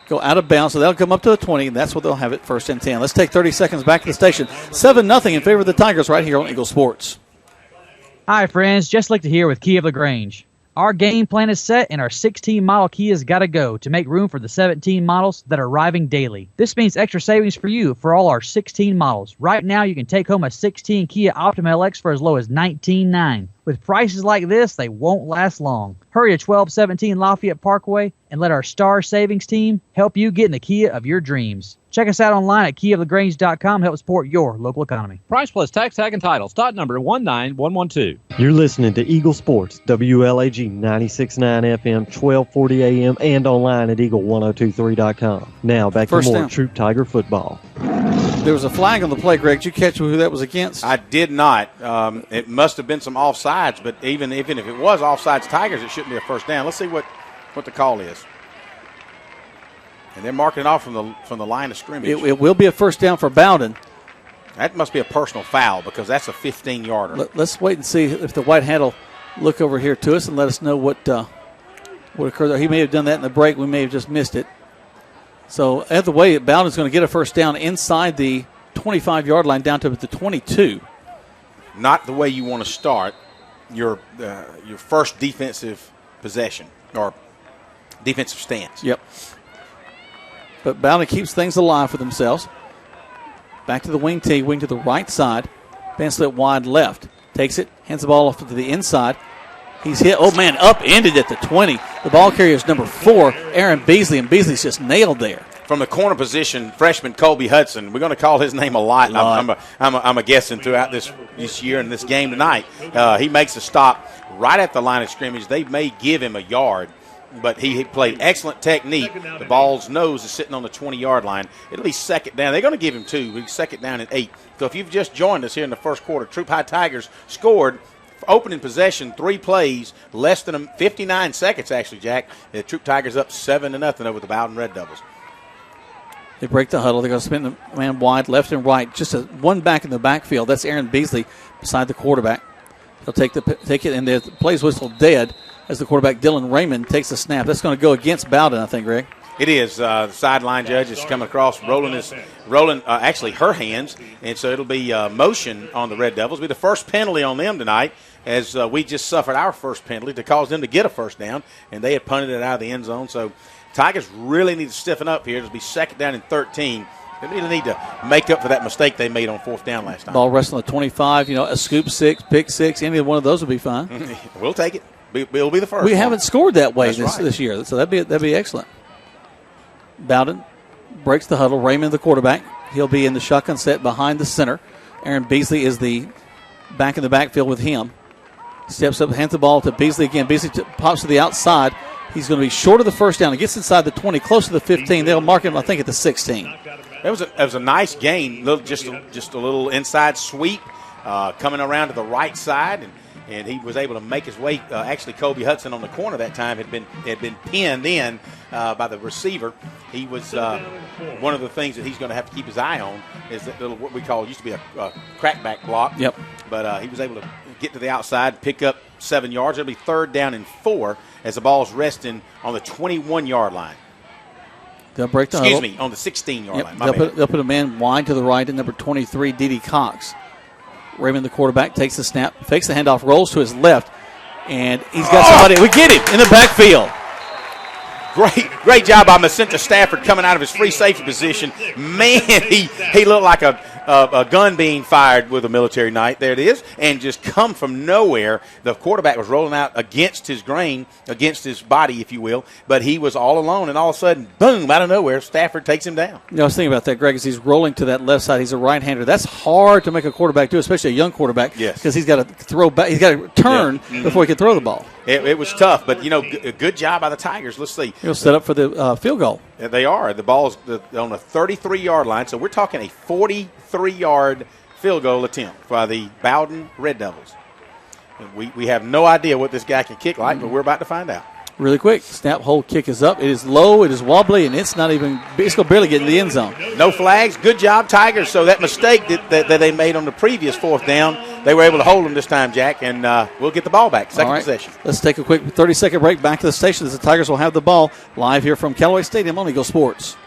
Go out of bounds, so they'll come up to the 20, and that's what they'll have it 1st and 10. Let's take 30 seconds back to the station. 7-0 in favor of the Tigers right here on Eagle Sports. Hi, friends. Just like to hear with Kia of LaGrange. Our game plan is set, and our 16-model Kia's got to go to make room for the 17 models that are arriving daily. This means extra savings for you for all our 16 models. Right now, you can take home a 16 Kia Optima LX for as low as $19,900. With prices like this, they won't last long. Hurry to 1217 Lafayette Parkway and let our Star Savings team help you get in the Kia of your dreams. Check us out online at KiaofLaGrange.com to help support your local economy. Price plus tax, tag, and title. Stock number 19112. You're listening to Eagle Sports, WLAG 96.9 FM, 1240 AM, and online at Eagle1023.com. Now back to more Troup Tiger football. There was a flag on the play, Greg. Did you catch who that was against? I did not. It must have been some offsides, but even if it was offsides Tigers, it shouldn't be a 1st down. Let's see what the call is. And they're marking it off from the line of scrimmage. It will be a 1st down for Bowdon. That must be a personal foul because that's a 15-yarder. Let's wait and see if the white hat will look over here to us and let us know what occurred there. He may have done that in the break. We may have just missed it. So either way, Bowdon's going to get a 1st down inside the 25-yard line down to the 22. Not the way you want to start your first defensive possession or defensive stance. Yep. But Bowdon keeps things alive for themselves. Back to the wing T, wing to the right side. Band split wide left. Takes it, hands the ball off to the inside. He's hit. Oh, man, upended at the 20. The ball carrier is number 4, Aaron Beasley, and Beasley's just nailed there. From the corner position, freshman Colby Hudson. We're going to call his name a lot. I'm a guessing throughout this year and this game tonight. He makes a stop right at the line of scrimmage. They may give him a yard, but he played excellent technique. The ball's nose is sitting on the 20-yard line. It'll be 2nd down. They're going to give him 2. We'll 2nd down and 8. So if you've just joined us here in the first quarter, Troup High Tigers scored opening possession, 3 plays, less than 59 seconds, actually, Jack. The Troup Tigers up 7-0 over the Bowdon Red Devils. They break the huddle. They're going to spin the man wide, left and right. Just one back in the backfield. That's Aaron Beasley beside the quarterback. He'll take it, and the play's whistle dead as the quarterback, Dylan Raymond, takes the snap. That's going to go against Bowdon, I think, Greg. It is. The sideline judge is coming across, rolling actually her hands, and so it'll be motion on the Red Devils. It'll be the first penalty on them tonight, as we just suffered our first penalty to cause them to get a first down, and they had punted it out of the end zone. So Tigers really need to stiffen up here. It'll be 2nd down and 13. They really need to make up for that mistake they made on 4th down last time. Ball resting on the 25. A scoop 6, pick 6, any one of those would be fine. We'll take it. It'll be the first. We haven't scored that way That's this year, so that'd be excellent. Bowdon breaks the huddle. Raymond, the quarterback. He'll be in the shotgun set behind the center. Aaron Beasley is the back in the backfield with him. Steps up, hands the ball to Beasley again. Beasley pops to the outside. He's going to be short of the first down. He gets inside the 20, close to the 15. They'll mark him, I think, at the 16. It was a nice gain. Just a little inside sweep coming around to the right side, and he was able to make his way. Actually, Kobe Hudson on the corner that time had been pinned in by the receiver. He was one of the things that he's going to have to keep his eye on is that little what we call used to be a crackback block. Yep. But he was able to get to the outside, pick up 7 yards. It'll be 3rd down and 4 as the ball's resting on the 21-yard line. They'll break the Excuse huddle. me, on the 16-yard line. They'll put a man wide to the right at number 23, D.D. Cox. Raymond, the quarterback, takes the snap, fakes the handoff, rolls to his left, and he's got somebody. We get him in the backfield. Great job by Macenta Stafford coming out of his free safety position. Man, he looked like a gun being fired with a military knife. There it is. And just come from nowhere. The quarterback was rolling out against his grain, against his body, if you will. But he was all alone, and all of a sudden, boom, out of nowhere, Stafford takes him down. I was thinking about that, Greg, as he's rolling to that left side. He's a right-hander. That's hard to make a quarterback do, especially a young quarterback. Yes. Because he's got to throw back. He's got to turn before he can throw the ball. It was tough, but, good job by the Tigers. Let's see. He'll set up for the field goal. Yeah, they are. The ball's on a 33-yard line, so we're talking a 43-yard field goal attempt by the Bowdon Red Devils. We have no idea what this guy can kick like, but we're about to find out. Really quick, snap, hold, kick is up. It is low, it is wobbly, and it's going to barely get in the end zone. No flags. Good job, Tigers. So that mistake that they made on the previous 4th down, they were able to hold them this time, Jack, and we'll get the ball back. Second possession. Let's take a quick 30-second break back to the station as the Tigers will have the ball live here from Callaway Stadium on Eagle Sports.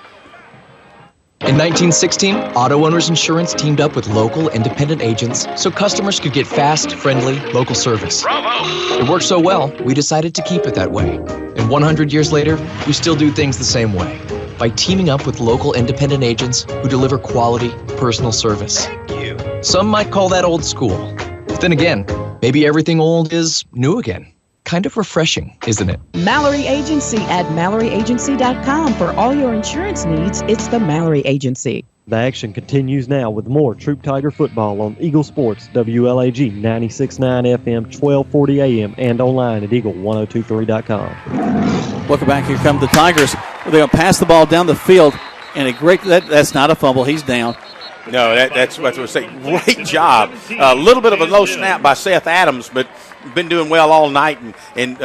In 1916, Auto Owners Insurance teamed up with local independent agents so customers could get fast, friendly, local service. Bravo! It worked so well, we decided to keep it that way. And 100 years later, we still do things the same way, by teaming up with local independent agents who deliver quality, personal service. Some might call that old school. But then again, maybe everything old is new again. Kind of refreshing, isn't it? Mallory Agency at MalloryAgency.com. For all your insurance needs, it's the Mallory Agency. The action continues now with more Troup Tiger football on Eagle Sports, WLAG 96.9 FM, 1240 AM, and online at Eagle1023.com. Welcome back. Here come the Tigers. They're going to pass the ball down the field, and that's not a fumble. He's down. No, that's what I was saying. Great job. A little bit of a low snap by Seth Adams, but been doing well all night, and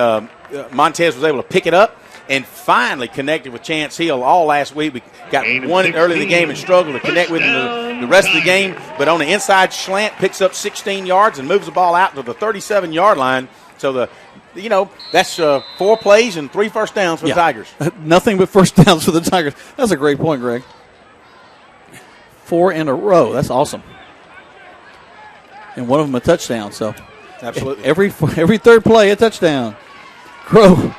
Montez was able to pick it up and finally connected with Chance Hill all last week. We got one early in the game and struggled to connect with him the rest of the game, but on the inside slant, picks up 16 yards and moves the ball out to the 37-yard line. So that's 4 plays and 3 first downs for the Tigers. Nothing but first downs for the Tigers. That's a great point, Greg. 4 in a row. That's awesome. And one of them a touchdown. So absolutely every third play a touchdown. Crow,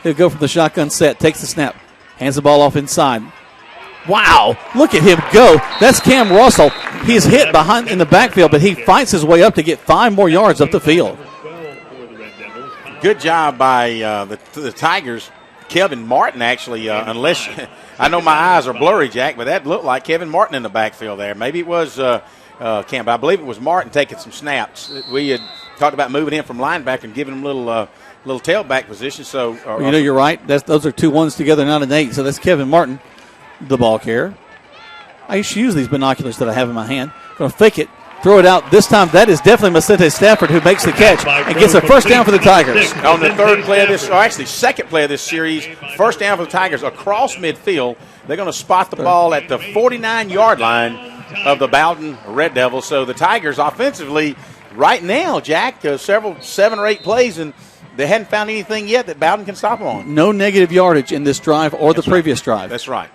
he'll go from the shotgun set, takes the snap, hands the ball off inside. Wow, look at him go. That's Cam Russell. He's hit behind in the backfield, but he fights his way up to get 5 more yards up the field. Good job by the Tigers. Kevin Martin, actually, unless I know my eyes are blurry, Jack, but that looked like Kevin Martin in the backfield there. Maybe it was Cam, but I believe it was Martin taking some snaps. We had talked about moving him from linebacker and giving him a little tailback position. So you're right. Those are 2 1s together, not an 8. So that's Kevin Martin, the ball carrier. I used to use these binoculars that I have in my hand. Going to fake it. throw it out. This time, that is definitely Macente Stafford who makes the catch and gets a first down for the Tigers. On the third play of this, or actually second play of this series, first down for the Tigers across midfield. They're going to spot the ball at the 49-yard line of the Bowdon Red Devils. So the Tigers offensively right now, Jack, 7 or 8 plays, and they hadn't found anything yet that Bowdon can stop them on. No negative yardage in this drive or the previous drive. That's right.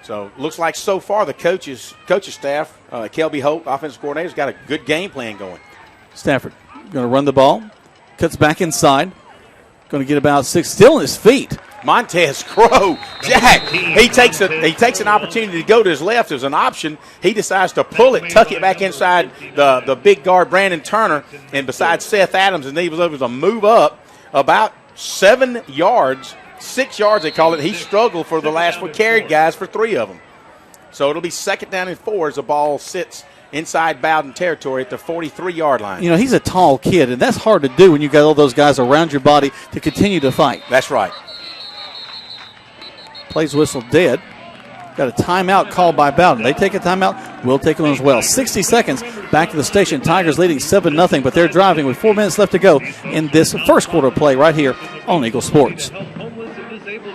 So looks like so far the coaches staff, Kelby Holt, offensive coordinator, has got a good game plan going. Stafford going to run the ball, cuts back inside, going to get about 6, still on his feet. Montez Crow, Jack, he takes an opportunity to go to his left as an option. He decides to pull it, tuck it back inside the big guard Brandon Turner, and besides Seth Adams, and he was able to move up about 7 yards. 6 yards, they call it. He struggled for the last one, carried guys for 3 of them. So it'll be 2nd down and 4 as the ball sits inside Bowdon territory at the 43-yard line. You know, he's a tall kid, and that's hard to do when you got all those guys around your body to continue to fight. That's right. Plays whistle dead. Got a timeout called by Bowdon. They take a timeout. We'll take one as well. 60 seconds back to the station. Tigers leading 7-0, but they're driving with 4 minutes left to go in this first quarter play right here on Eagle Sports.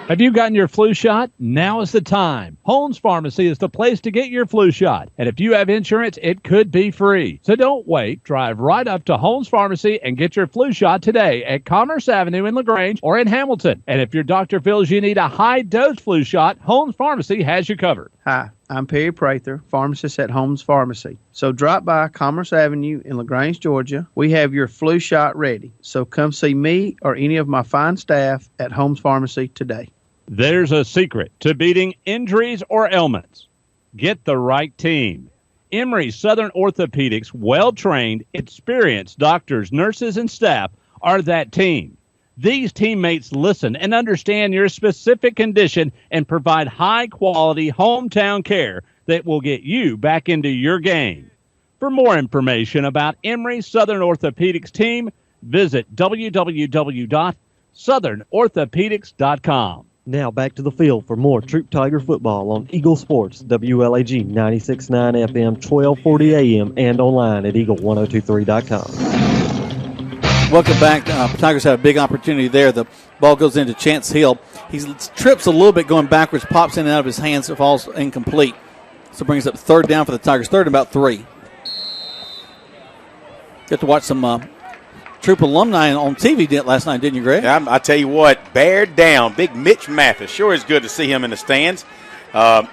Have you gotten your flu shot? Now is the time. Holmes Pharmacy is the place to get your flu shot. And if you have insurance, it could be free. So don't wait. Drive right up to Holmes Pharmacy and get your flu shot today at Commerce Avenue in LaGrange or in Hamilton. And if your doctor feels you need a high-dose flu shot, Holmes Pharmacy has you covered. Hi, I'm Perry Prather, pharmacist at Holmes Pharmacy. So drop by Commerce Avenue in LaGrange, Georgia. We have your flu shot ready. So come see me or any of my fine staff at Holmes Pharmacy today. There's a secret to beating injuries or ailments. Get the right team. Emory Southern Orthopedics, well-trained, experienced doctors, nurses, and staff are that team. These teammates listen and understand your specific condition and provide high-quality hometown care that will get you back into your game. For more information about Emory Southern Orthopedics team, visit www.southernorthopedics.com. Now back to the field for more Troup Tiger football on Eagle Sports, WLAG 96.9 FM, 1240 AM, and online at eagle1023.com. Welcome back. Tigers have a big opportunity there. The ball goes into Chance Hill. He trips a little bit going backwards, pops in and out of his hands, it falls incomplete. So brings up 3rd down for the Tigers, 3rd and about 3. Get to watch some Troup alumni on TV last night, didn't you, Greg? Yeah, I tell you what, bear down. Big Mitch Mathis. Sure is good to see him in the stands. He and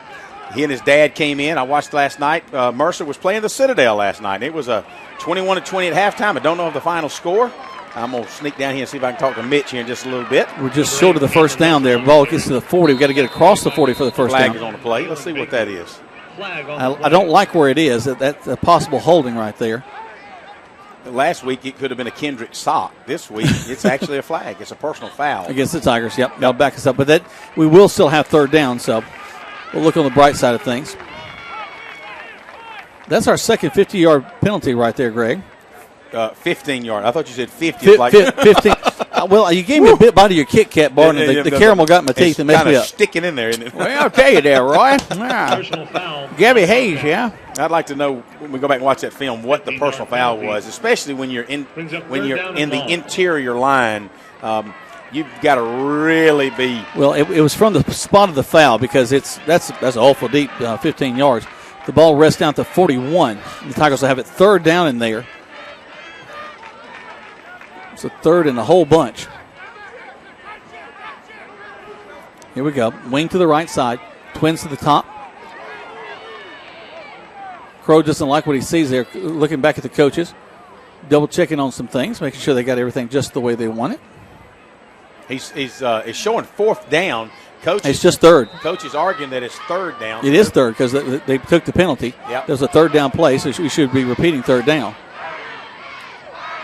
his dad came in. I watched last night. Mercer was playing the Citadel last night. It was a 21-20 at halftime. I don't know of the final score. I'm going to sneak down here and see if I can talk to Mitch here in just a little bit. We're just short of the first down there. Ball gets to the 40. We've got to get across the 40 for the first Flag down. is on the play. Let's see what that is. I don't like where it is. That's a possible holding right there. Last week it could have been a Kendrick sock. This week it's actually a flag. It's a personal foul against the Tigers. Yep, that'll back us up. But that we will still have 3rd down, so we'll look on the bright side of things. That's our second 50-yard penalty right there, Greg. 15-yard. I thought you said 50. 15. Well, you gave me a bit bite of your Kit Kat bar, and the caramel got in my teeth and messed me up. Sticking in there, isn't it? Well, I'll tell you there, Roy. Gabby Hayes, yeah. I'd like to know when we go back and watch that film what the personal foul was, especially when you're in the interior line. You've got to really be. Well, it was from the spot of the foul because that's an awful deep 15 yards. The ball rests down to 41. The Tigers will have it 3rd down in there. It's a 3rd and a whole bunch. Here we go. Wing to the right side. Twins to the top. Crow doesn't like what he sees there. Looking back at the coaches. Double checking on some things. Making sure they got everything just the way they want it. He's showing 4th down. It's just 3rd. Coach is arguing that it's 3rd down. It is 3rd because they took the penalty. Yep. There's a 3rd down play, so we should be repeating 3rd down.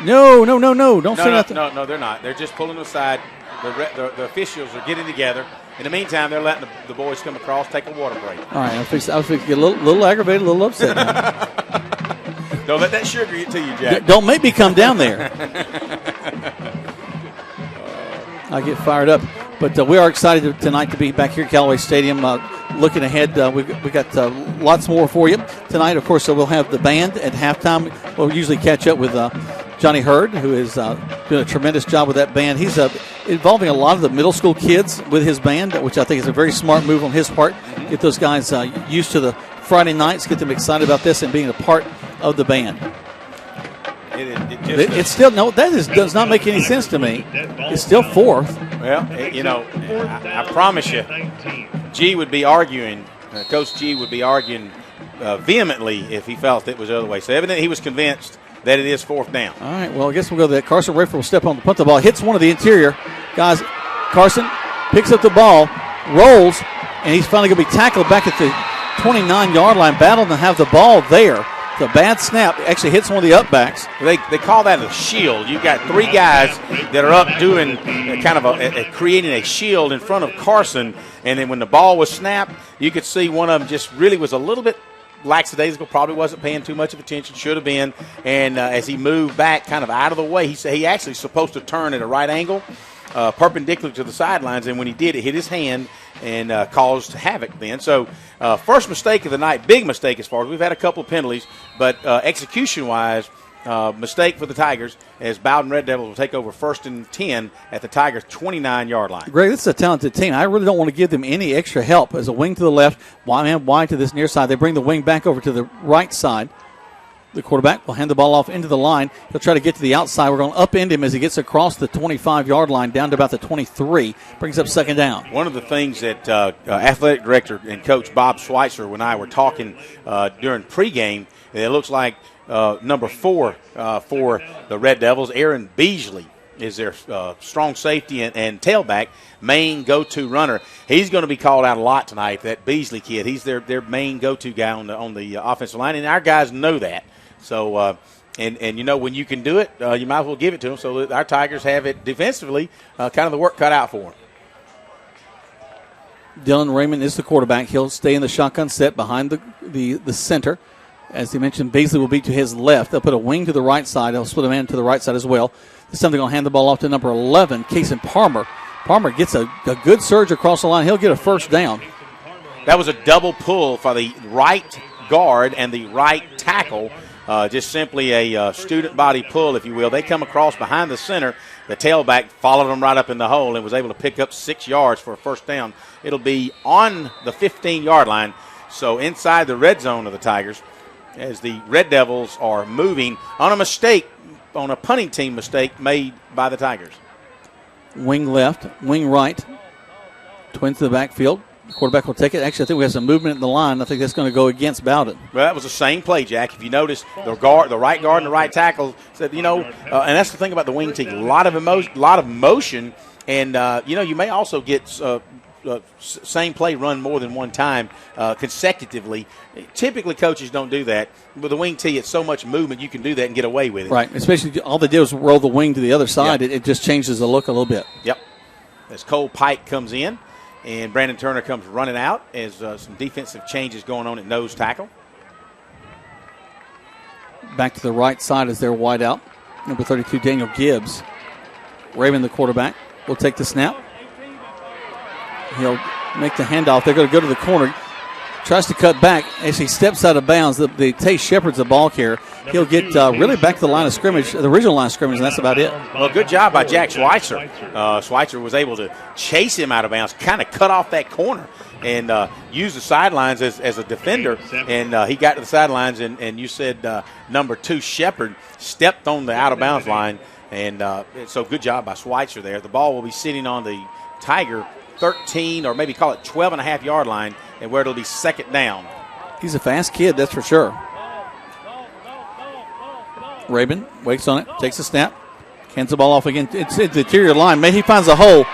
No. Don't say nothing. No, they're not. They're just pulling aside. The officials are getting together. In the meantime, they're letting the boys come across, take a water break. All right, I was fixing to get a little aggravated, a little upset. Don't let that sugar get to you, Jack. Don't make me come down there. I get fired up. But we are excited tonight to be back here at Callaway Stadium. looking ahead, we got lots more for you tonight. Of course, we'll have the band at halftime. We'll usually catch up with Johnny Hurd, who is doing a tremendous job with that band. He's involving a lot of the middle school kids with his band, which I think is a very smart move on his part. Get those guys used to the Friday nights, get them excited about this and being a part of the band. It's still does not make any sense to me. It's still fourth. Well, I promise you, G would be arguing. Coach G would be arguing vehemently if he felt it was the other way. So evidently he was convinced that it is fourth down. All right, well, I guess we'll go to that. Carson Rayford will step on the punt the ball, hits one of the interior guys. Carson picks up the ball, rolls, and he's finally going to be tackled back at the 29-yard line. Battled to have the ball there. It's a bad snap. Actually hits one of the upbacks. They call that a shield. You've got three guys that are up doing kind of creating a shield in front of Carson, and then when the ball was snapped, you could see one of them just really was a little bit lackadaisical, probably wasn't paying too much of attention, should have been, and as he moved back kind of out of the way, he said he actually was supposed to turn at a right angle, perpendicular to the sidelines, and when he did, it hit his hand and caused havoc then. So first mistake of the night, big mistake as far as we've had a couple of penalties, but execution-wise, mistake for the Tigers as Bowdon Red Devils will take over 1st and 10 at the Tigers' 29-yard line. Greg, this is a talented team. I really don't want to give them any extra help. As a wing to the left, wide to this near side. They bring the wing back over to the right side. The quarterback will hand the ball off into the line. He'll try to get to the outside. We're going to upend him as he gets across the 25-yard line down to about the 23. Brings up 2nd down. One of the things that athletic director and coach Bob Schweitzer and I were talking during pregame, it looks like number 4 for the Red Devils, Aaron Beasley, is their strong safety and tailback, main go-to runner. He's going to be called out a lot tonight, that Beasley kid. He's their main go-to guy on the offensive line, and our guys know that. So, and when you can do it, you might as well give it to them so that our Tigers have it defensively, kind of the work cut out for them. Dylan Raymond is the quarterback. He'll stay in the shotgun set behind the center. As he mentioned, Beasley will be to his left. They'll put a wing to the right side. They'll split a man to the right side as well. This time they're going to hand the ball off to number 11, Kason Palmer. Palmer gets a good surge across the line. He'll get a 1st down. That was a double pull for the right guard and the right tackle. Just simply a student body pull, if you will. They come across behind the center. The tailback followed them right up in the hole and was able to pick up 6 yards for a 1st down. It'll be on the 15-yard line, so inside the red zone of the Tigers, as the Red Devils are moving on a mistake, on a punting team mistake made by the Tigers. Wing left, wing right, twins to the backfield. The quarterback will take it. Actually, I think we have some movement in the line. I think that's going to go against Bowdon. Well, that was the same play, Jack. If you notice, the right guard and the right tackle said, and that's the thing about the wing team. A lot of motion, and you may also get same play run more than one time consecutively. Typically, coaches don't do that. With the wing tee, it's so much movement you can do that and get away with it. Right, especially all they did was roll the wing to the other side. Yep. It just changes the look a little bit. Yep. As Cole Pike comes in, and Brandon Turner comes running out as some defensive changes going on at nose tackle. Back to the right side as they're wide out. Number 32, Daniel Gibbs. Raymond, the quarterback, will take the snap. He'll make the handoff. They're going to go to the corner. Tries to cut back. As he steps out of bounds, the Tay Shepard's the ball carrier. He'll get really back to the line of scrimmage, the original line of scrimmage, and that's about it. Well, good job by Jack Schweitzer. Schweitzer was able to chase him out of bounds, kind of cut off that corner, and use the sidelines as a defender. And he got to the sidelines, and you said number 2, Shepard, stepped on the out-of-bounds line. And so good job by Schweitzer there. The ball will be sitting on the Tiger 13, or maybe call it 12.5-yard line, and where it'll be 2nd down. He's a fast kid, that's for sure. Raven waits on it, takes a snap, hands the ball off again. It's the interior line. Maybe he finds a hole.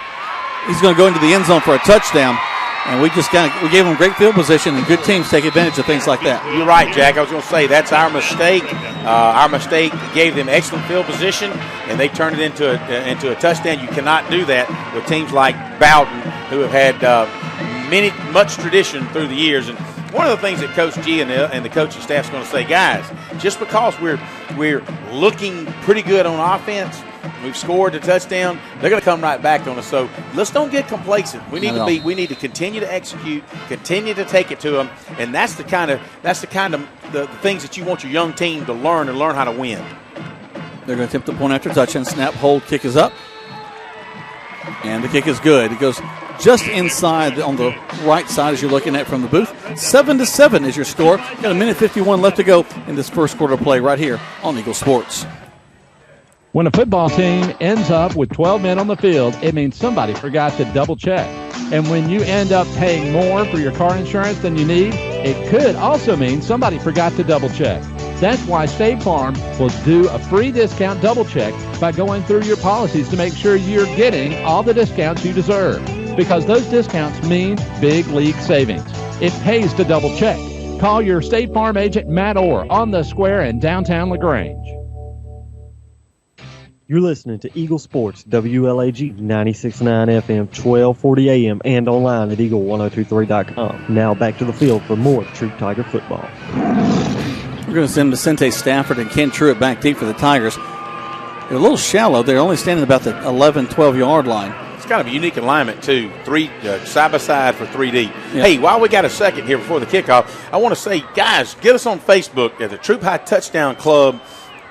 He's going to go into the end zone for a touchdown. And we gave him great field position, and good teams take advantage of things like that. You're right, Jack. I was going to say that's our mistake. Our mistake gave them excellent field position, and they turned it into a touchdown. You cannot do that with teams like Bowdon, who have had much tradition through the years. And one of the things that Coach G and the coaching staff is going to say, guys, just because we're looking pretty good on offense, We've scored the touchdown. They're going to come right back on us. So let's don't get complacent. We need We need to continue to execute, continue to take it to them, and that's the kind of the things that you want your young team to learn and learn how to win. They're going to attempt the point after touchdown. Snap, hold, kick is up. And the kick is good. It goes just inside on the right side as you're looking at from the booth. 7-7 is your score. Got a minute 51 left to go in this first quarter of play right here on Eagle Sports. When a football team ends up with 12 men on the field, it means somebody forgot to double check. And when you end up paying more for your car insurance than you need, it could also mean somebody forgot to double check. That's why State Farm will do a free discount double check by going through your policies to make sure you're getting all the discounts you deserve. Because those discounts mean big league savings. It pays to double check. Call your State Farm agent, Matt Orr, on the square in downtown LaGrange. You're listening to Eagle Sports, WLAG 96.9 FM, 1240 AM, and online at eagle1023.com. Now back to the field for more Troop Tiger football. We're going to send Vicente Stafford and Ken Truitt back deep for the Tigers. They're a little shallow. They're only standing about the 11, 12-yard line. It's kind of a unique alignment, too. Three side by side for 3D. Yep. Hey, while we got a second here before the kickoff, I want to say, guys, get us on Facebook at the Troop High Touchdown Club.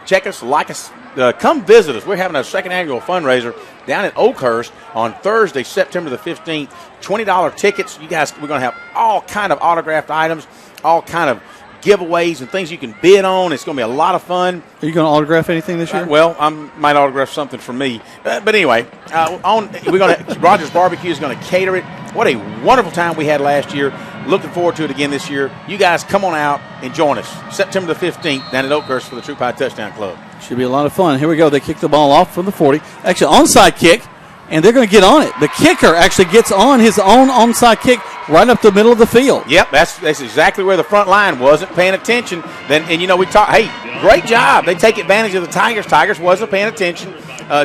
Check us, like us. Come visit us. We're having our second annual fundraiser down at Oakhurst on Thursday, September the 15th. $20 tickets. You guys, we're going to have all kind of autographed items, all kind of giveaways and things you can bid on. It's going to be a lot of fun. Are you going to autograph anything this year? Well, I might autograph something for me. But anyway, Rogers Barbecue is going to cater it. What a wonderful time we had last year. Looking forward to it again this year. You guys come on out and join us September the 15th down at Oakhurst for the Troop High Touchdown Club. Should be a lot of fun. Here we go. They kick the ball off from the 40. Actually, onside kick, and they're going to get on it. The kicker actually gets on his own onside kick right up the middle of the field. Yep, that's exactly where the front line wasn't paying attention. We talk. Hey, great job. They take advantage of the Tigers. Tigers wasn't paying attention.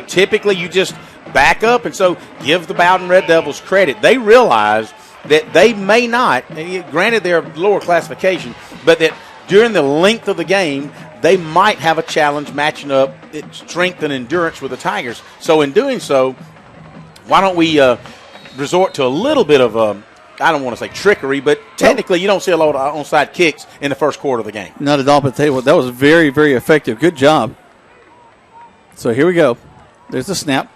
Typically, you just back up, and so give the Bowdon Red Devils credit. They realize that they may not, granted they're lower classification, but that during the length of the game, they might have a challenge matching up strength and endurance with the Tigers. So in doing so, why don't we resort to a little bit of I don't want to say trickery, but technically you don't see a lot of onside kicks in the first quarter of the game. Not at all, but that was very, very effective. Good job. So here we go. There's the snap.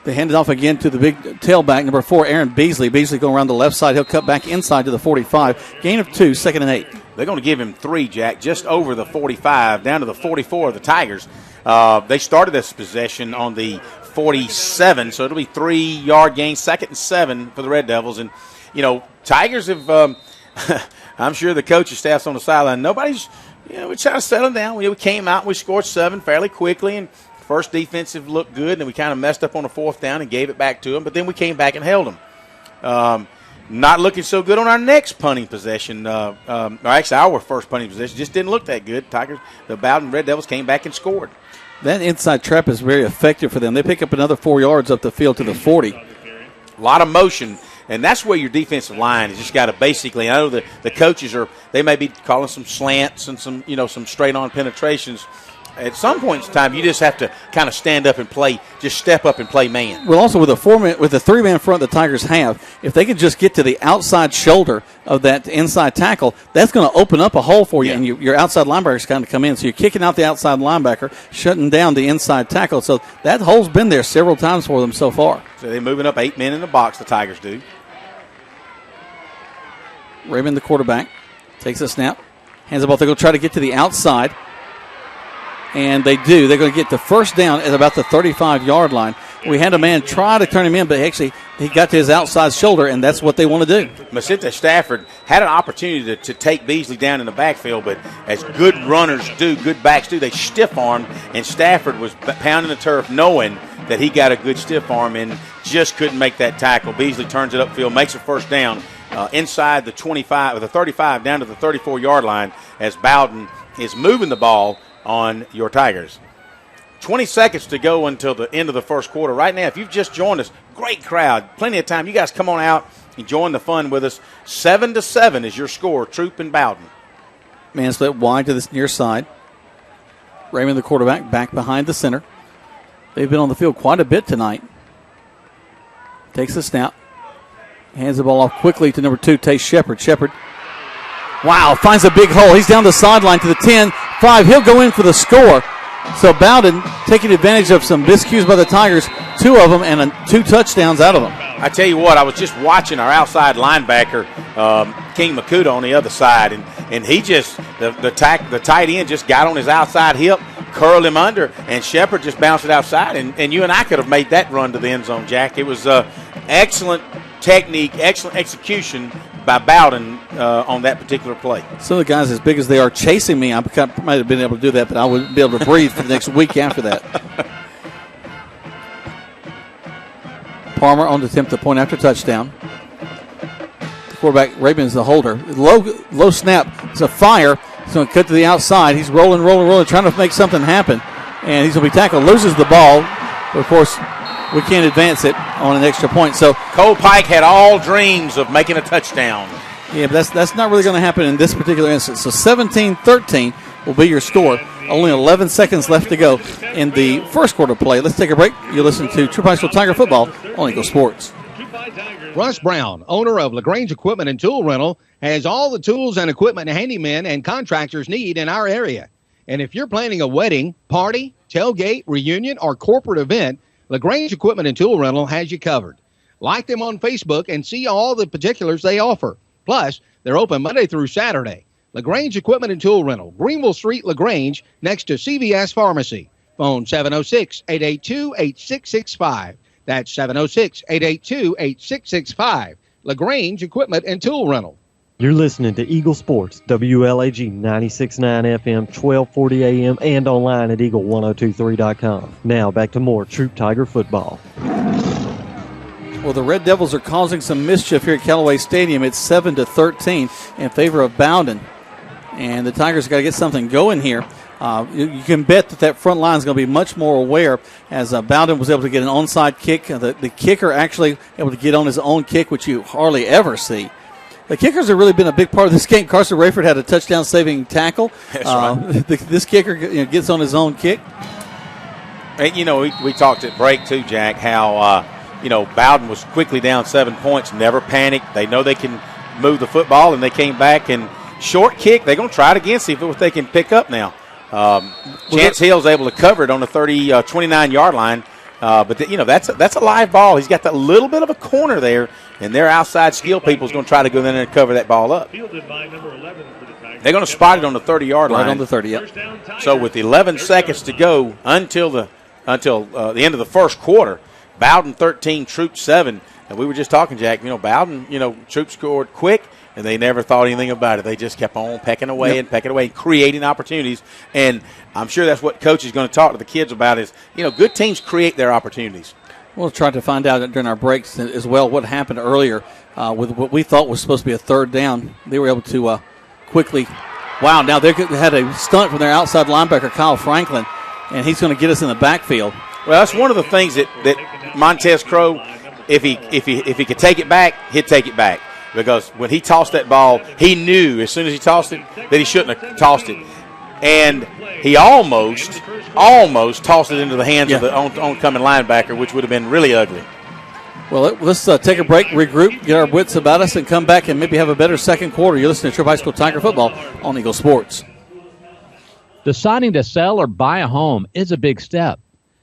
They hand it off again to the big tailback, number 4, Aaron Beasley. Beasley going around the left side. He'll cut back inside to the 45. Gain of 2, 2nd and 8. They're going to give him 3, Jack, just over the 45, down to the 44 of the Tigers. They started this possession on the 47, so it'll be 3-yard gain, 2nd and 7 for the Red Devils. And, Tigers have, I'm sure the coaching staff's on the sideline. Nobody's, we try to settle down. We came out and we scored 7 fairly quickly, and first defensive looked good, and then we kind of messed up on the 4th down and gave it back to them, but then we came back and held them. Not looking so good on our next punting possession. Actually, our first punting possession just didn't look that good. The Bowdon Red Devils came back and scored. That inside trap is very effective for them. They pick up another 4 yards up the field to the 40. A lot of motion, and that's where your defensive line has just got to basically, I know the coaches they may be calling some slants and some straight-on penetrations. At some point in time, you just have to kind of stand up and play, just step up and play man. Well, also with a 3-man front the Tigers have, if they can just get to the outside shoulder of that inside tackle, that's going to open up a hole for you, and your outside linebackers kind of come in. So you're kicking out the outside linebacker, shutting down the inside tackle. So that hole's been there several times for them so far. So they're moving up 8 men in the box, the Tigers do. Raymond, the quarterback, takes a snap, hands the ball. They're going to try to get to the outside. And they do. They're going to get the first down at about the 35-yard line. We had a man try to turn him in, but actually he got to his outside shoulder, and that's what they want to do. Vicente Stafford had an opportunity to take Beasley down in the backfield, but as good runners do, good backs do, they stiff-armed, and Stafford was pounding the turf knowing that he got a good stiff arm and just couldn't make that tackle. Beasley turns it upfield, makes a first down inside the 25 or the 35 down to the 34-yard line as Bowdon is moving the ball on your Tigers. 20 seconds to go until the end of the first quarter. Right now, if you've just joined us, great crowd, plenty of time. You guys come on out and join the fun with us. 7-7 is your score, Troup and Bowdon. Man split wide to this near side. Raymond, the quarterback, back behind the center. They've been on the field quite a bit tonight. Takes the snap. Hands the ball off quickly to number 2, Tay Shepard. Shepard, wow, finds a big hole. He's down the sideline to the 10-5. He'll go in for the score. So Bowdon taking advantage of some miscues by the Tigers, 2 of them, and 2 touchdowns out of them. I tell you what, I was just watching our outside linebacker, King Makuta, on the other side, and he just, the tight end just got on his outside hip, curled him under, and Shepard just bounced it outside, and you and I could have made that run to the end zone, Jack. It was excellent technique, excellent execution by Bowdon on that particular play. Some of the guys, as big as they are, chasing me, I might have been able to do that, but I wouldn't be able to breathe for the next week after that. Palmer on the attempt to point after touchdown. The quarterback, Rabin's the holder. Low snap. It's a fire. He's going to cut to the outside. He's rolling, trying to make something happen. And he's going to be tackled. Loses the ball. But, of course, we can't advance it on an extra point. So Cole Pike had all dreams of making a touchdown. Yeah, but that's not really going to happen in this particular instance. So 17-13 will be your score. Only 11 seconds left to go in the first quarter play. Let's take a break. You listen to Troup High School Tiger Football on Eagle Sports. Russ Brown, owner of LaGrange Equipment and Tool Rental, has all the tools and equipment handymen and contractors need in our area. And if you're planning a wedding, party, tailgate, reunion, or corporate event, LaGrange Equipment and Tool Rental has you covered. Like them on Facebook and see all the particulars they offer. Plus, they're open Monday through Saturday. LaGrange Equipment and Tool Rental, Greenville Street, LaGrange, next to CVS Pharmacy. Phone 706-882-8665. That's 706-882-8665. LaGrange Equipment and Tool Rental. You're listening to Eagle Sports, WLAG 96.9 FM, 1240 AM, and online at eagle1023.com. Now back to more Troup Tiger football. Well, the Red Devils are causing some mischief here at Callaway Stadium. It's 7-13 in favor of Bowdon. And the Tigers got to get something going here. You can bet that front line is going to be much more aware, as Bowdon was able to get an onside kick. The kicker actually able to get on his own kick, which you hardly ever see. The kickers have really been a big part of this game. Carson Rayford had a touchdown-saving tackle. That's right. This kicker gets on his own kick. And, we talked at break, too, Jack, how, Bowdon was quickly down 7 points, never panicked. They know they can move the football, and they came back and short kick. They're going to try it again, see if they can pick up now. Chance Hill's able to cover it on the 29-yard line. But that's a live ball. He's got that little bit of a corner there, and their outside skill people is going to try to go in there and cover that ball up. They're going to spot it on the 30-yard line. Right on the 30, yep. So with 11 seconds to go until the end of the first quarter, Bowdon 13, Troup 7. And we were just talking, Jack, Bowdon, Troup scored quick, and they never thought anything about it. They just kept on pecking away and creating opportunities. And I'm sure that's what Coach is going to talk to the kids about is, good teams create their opportunities. We'll try to find out during our breaks as well what happened earlier with what we thought was supposed to be a third down. They were able to quickly – wow, now they had a stunt from their outside linebacker, Kyle Franklin, and he's going to get us in the backfield. Well, that's one of the things that Montez Crow, if he could take it back, he'd take it back. Because when he tossed that ball, he knew as soon as he tossed it that he shouldn't have tossed it. And he almost tossed it into the hands of the oncoming linebacker, which would have been really ugly. Well, let's take a break, regroup, get our wits about us, and come back and maybe have a better second quarter. You're listening to Troup High School Tiger Football on Eagle Sports. Deciding to sell or buy a home is a big step.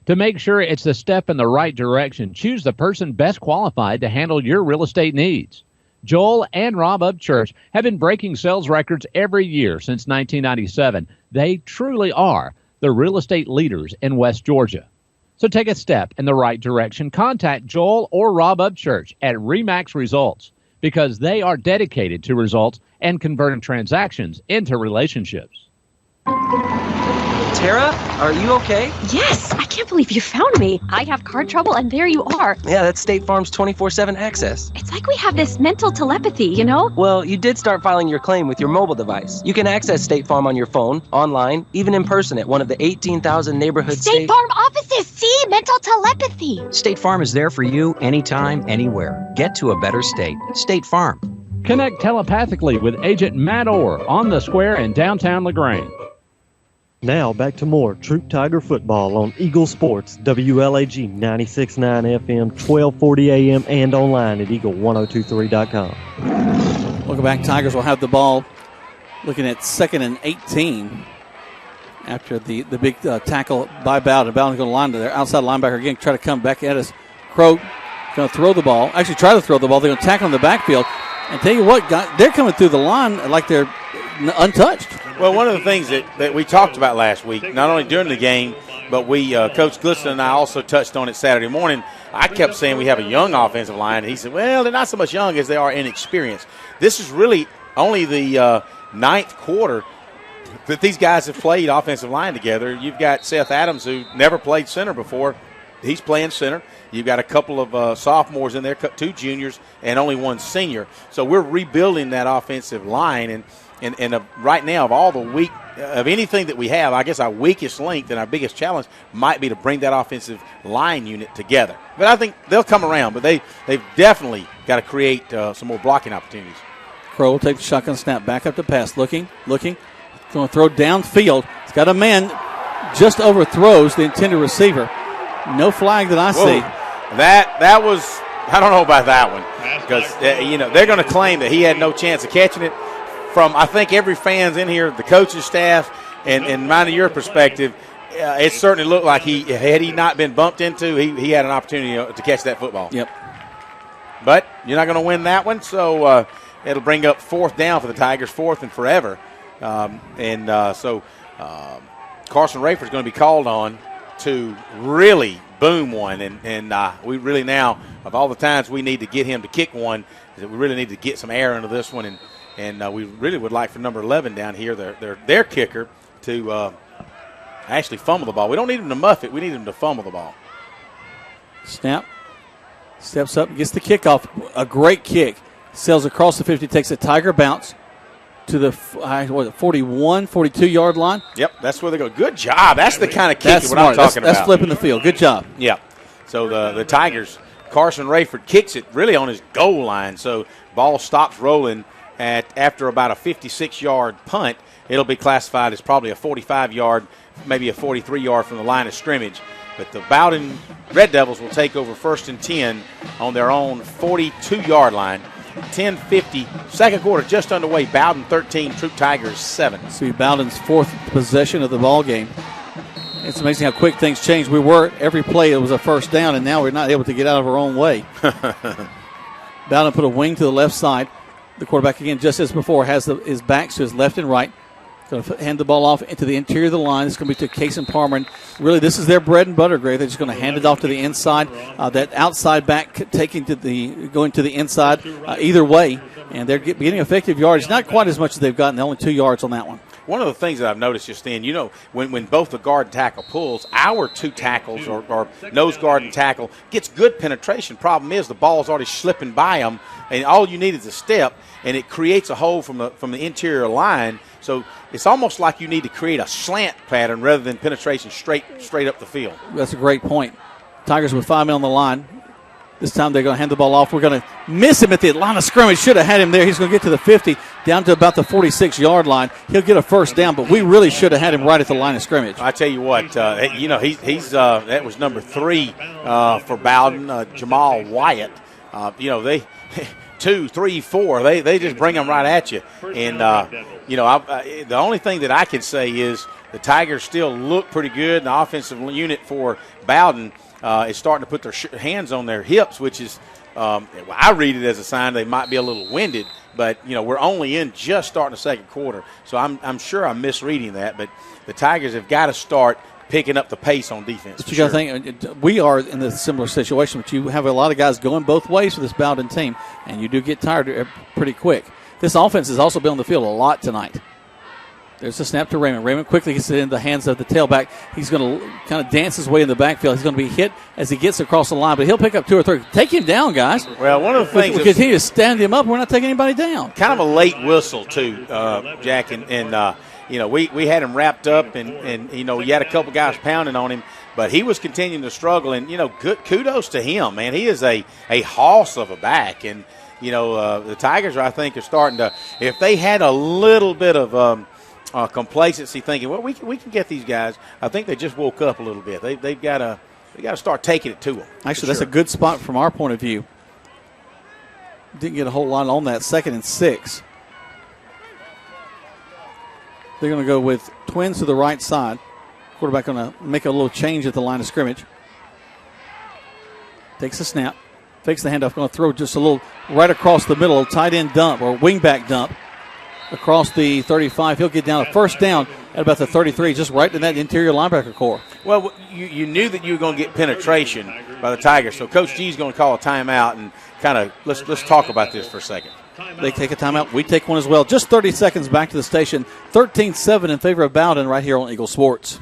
To make sure it's the step in the right direction, choose the person best qualified to handle your real estate needs. Joel and Rob Upchurch have been breaking sales records every year since 1997. They truly are the real estate leaders in West Georgia. So take a step in the right direction. Contact Joel or Rob Upchurch at RE/MAX Results because they are dedicated to results and converting transactions into relationships. Tara, are you okay? Yes, I can't believe you found me. I have car trouble and there you are. Yeah, that's State Farm's 24/7 access. It's like we have this mental telepathy, Well, you did start filing your claim with your mobile device. You can access State Farm on your phone, online, even in person at one of the 18,000 neighborhood State Farm offices. See, mental telepathy. State Farm is there for you anytime, anywhere. Get to a better state. State Farm. Connect telepathically with Agent Matt Orr on the square in downtown LaGrange. Now back to more Troup Tiger football on Eagle Sports, WLAG 96.9 FM, 1240 AM, and online at eagle1023.com. Welcome back. Tigers will have the ball looking at 2nd and 18 after the big tackle by Bowdon. Bowdon's going to line to their outside linebacker again, try to come back at us. Crow going to throw the ball. Actually, try to throw the ball. They're going to tackle in the backfield. And tell you what, they're coming through the line like they're untouched. Well, one of the things that we talked about last week, not only during the game, but Coach Glisson and I also touched on it Saturday morning. I kept saying we have a young offensive line. And he said, well, they're not so much young as they are inexperienced. This is really only the ninth quarter that these guys have played offensive line together. You've got Seth Adams, who never played center before. He's playing center. You've got a couple of sophomores in there, 2 juniors, and only 1 senior. So we're rebuilding that offensive line. And right now, of all the of anything that we have, I guess our weakest link and our biggest challenge might be to bring that offensive line unit together. But I think they'll come around. But they've definitely got to create some more blocking opportunities. Crow will take the shotgun snap, back up to pass, looking, going to throw downfield. He's got a man, just overthrows the intended receiver. No flag that I see. That was, I don't know about that one, because they're going to claim that he had no chance of catching it. From, I think, every fan's in here, the coaching staff, and mind of your perspective, it certainly looked like had he not been bumped into, he had an opportunity to catch that football. Yep. But you're not going to win that one, so it'll bring up 4th down for the Tigers, 4th and forever. So Carson Rayford's going to be called on to really boom one, and we really now, of all the times we need to get him to kick one, we really need to get some air into this one, and we really would like for number 11 down here, their kicker, to actually fumble the ball. We don't need him to muff it. We need him to fumble the ball. Snap. Steps up and gets the kickoff. A great kick. Sails across the 50, takes a Tiger bounce to the 41, 42-yard line. Yep, that's where they go. Good job. That's the kind of kick what I'm talking about. That's flipping the field. Good job. Yeah. So the Tigers, Carson Rayford kicks it really on his goal line. So ball stops rolling after about a 56-yard punt. It'll be classified as probably a 45-yard, maybe a 43-yard from the line of scrimmage. But the Bowdon Red Devils will take over 1st and 10 on their own 42-yard line. 10:50, second quarter just underway. Bowdon 13, Troup Tigers 7. See Bowdon's 4th possession of the ball game. It's amazing how quick things change. Every play it was a first down, and now we're not able to get out of our own way. Bowdon put a wing to the left side. The quarterback, again, just as before, has his backs to his left and right. Going to hand the ball off into the interior of the line. It's going to be to Kason Palmer. And really, this is their bread and butter, Greg. They're just going to hand it off to the inside. That outside back going to the inside either way. And they're getting effective yardage. Not quite as much as they've gotten. Only 2 yards on that one. One of the things that I've noticed just then, when both the guard and tackle pulls, our 2 tackles or nose guard and tackle gets good penetration. Problem is the ball's already slipping by them, and all you need is a step, and it creates a hole from the interior line. So it's almost like you need to create a slant pattern rather than penetration straight up the field. That's a great point. Tigers with 5 men on the line. This time they're going to hand the ball off. We're going to miss him at the line of scrimmage. Should have had him there. He's going to get to the 50, down to about the 46-yard line. He'll get a first down, but we really should have had him right at the line of scrimmage. I tell you what, he's that was number 3 for Bowdon, Jamal Wyatt. They 2, 3, 4. They just bring them right at you. And the only thing that I can say is the Tigers still look pretty good. The offensive unit for Bowdon is starting to put their hands on their hips, which is I read it as a sign they might be a little winded. But we're only in just starting the second quarter, so I'm sure I'm misreading that. But the Tigers have got to start picking up the pace on defense. But you got to think, we are in a similar situation, but you have a lot of guys going both ways for this Bowdon team, and you do get tired pretty quick. This offense has also been on the field a lot tonight. There's a snap to Raymond. Raymond quickly gets it in the hands of the tailback. He's going to kind of dance his way in the backfield. He's going to be hit as he gets across the line, but he'll pick up 2 or 3. Take him down, guys. Well, one of the things we continue to stand him up. We're not taking anybody down. Kind of a late whistle too, Jack, and we had him wrapped up, and you had a couple guys pounding on him, but he was continuing to struggle. And good kudos to him, man. He is a hoss of a back, and the Tigers, I think, are starting to. If they had a little bit of complacency, thinking, well, we can get these guys. I think they just woke up a little bit. They've got to start taking it to them. Actually, that's a good spot from our point of view. Didn't get a whole lot on that. 2nd and 6. They're going to go with twins to the right side. Quarterback going to make a little change at the line of scrimmage. Takes the snap. Fakes the handoff. Going to throw just a little right across the middle. Tight end dump or wingback dump across the 35. He'll get down a first down at about the 33, just right in that interior linebacker core. Well, you knew that you were going to get penetration by the Tigers, so Coach G is going to call a timeout and kind of let's talk about this for a second. They take a timeout. We take one as well. Just 30 seconds back to the station. 13-7 in favor of Bowdon right here on Eagle Sports.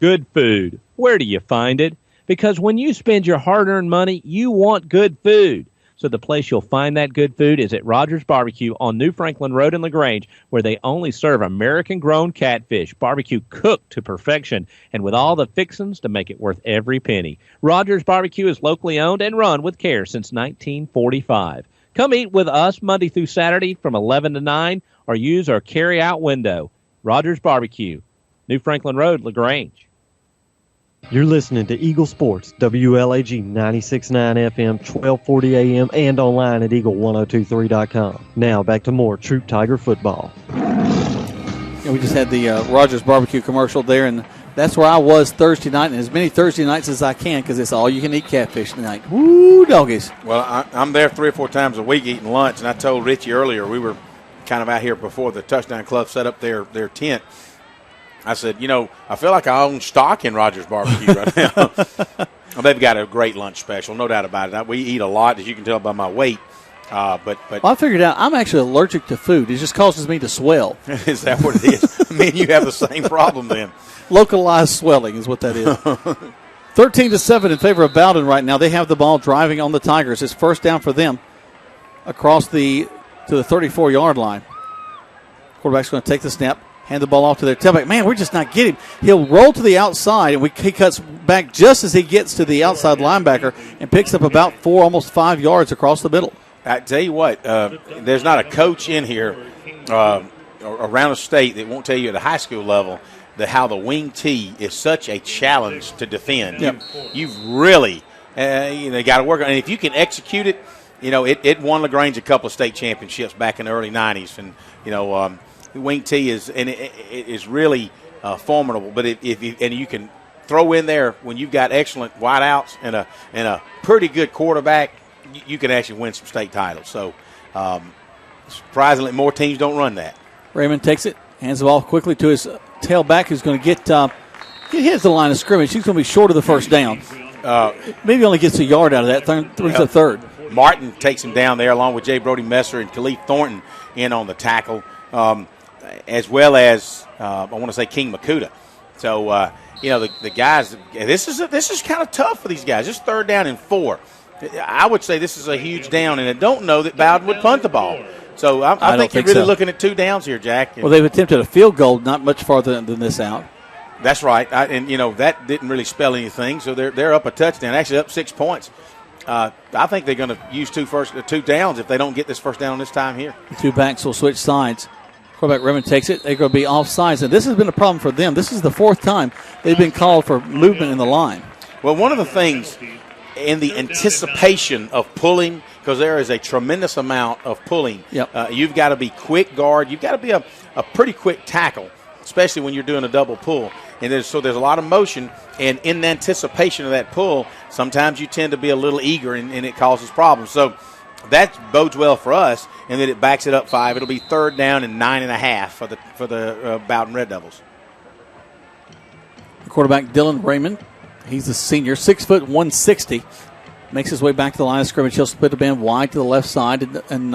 Good food. Where do you find it? Because when you spend your hard-earned money, you want good food. So the place you'll find that good food is at Rogers Barbecue on New Franklin Road in LaGrange, where they only serve American-grown catfish, barbecue cooked to perfection, and with all the fixings to make it worth every penny. Rogers Barbecue is locally owned and run with care since 1945. Come eat with us Monday through Saturday from 11 to 9 or use our carry-out window. Rogers Barbecue, New Franklin Road, LaGrange. You're listening to Eagle Sports, WLAG 96.9 FM, 1240 AM, and online at eagle1023.com. Now back to more Troup Tiger football. Yeah, we just had the Rogers Barbecue commercial there, and that's where I was Thursday night, and as many Thursday nights as I can because it's all-you-can-eat catfish tonight. Woo, doggies. Well, I'm there 3 or 4 times a week eating lunch, and I told Richie earlier, we were kind of out here before the Touchdown Club set up their tent. I said, I feel like I own stock in Rogers Barbecue right now. Well, they've got a great lunch special, no doubt about it. We eat a lot, as you can tell by my weight. But well, I figured out I'm actually allergic to food. It just causes me to swell. Is that what it is? I mean, you have the same problem then. Localized swelling is what that is. 13-7 in favor of Bowdon right now. They have the ball driving on the Tigers. It's first down for them across to the 34-yard line. Quarterback's going to take the snap. Hand the ball off to their tailback. Man, we're just not getting him. He'll roll to the outside, and he cuts back just as he gets to the outside linebacker and picks up about 4, almost 5 yards across the middle. I tell you what, there's not a coach in here around the state that won't tell you at a high school level that how the wing tee is such a challenge to defend. Yep. You've really got to work on it. And if you can execute it, it won LaGrange a couple of state championships back in the early 90s. And, the wing tee is really formidable, but if you can throw in there when you've got excellent wideouts and a pretty good quarterback, you can actually win some state titles. So surprisingly, more teams don't run that. Raymond takes it, hands the ball quickly to his tailback, who's going to get he hits the line of scrimmage. He's going to be short of the first down. Maybe only gets a yard out of that. Throws a third. Martin takes him down there along with J. Brody Messer and Khalif Thornton in on the tackle. As well as I want to say King Makuta. So the guys. This is kind of tough for these guys. Just 3rd down and 4. I would say this is a huge down, and I don't know that Bowdon would punt the ball. So I think you're really looking at 2 downs here, Jack. Well, they've attempted a field goal, not much farther than this out. That's right, that didn't really spell anything. So they're up a touchdown, actually up 6 points. I think they're going to use 2 downs if they don't get this first down this time here. The 2 backs will switch sides. Quarterback Raymond takes it. They're going to be offsides, and this has been a problem for them. This is the 4th time they've been called for movement in the line. Well, one of the things in the anticipation of pulling, because there is a tremendous amount of pulling, you've got to be quick guard. You've got to be a pretty quick tackle, especially when you're doing a double pull. And there's a lot of motion, and in anticipation of that pull, sometimes you tend to be a little eager, and it causes problems. So that bodes well for us, and then it backs it up 5. It'll be 3rd down and 9.5 for the Bowdon Red Devils. The quarterback Dylan Raymond, he's a senior, 6 foot 160, makes his way back to the line of scrimmage. He'll split the band wide to the left side, and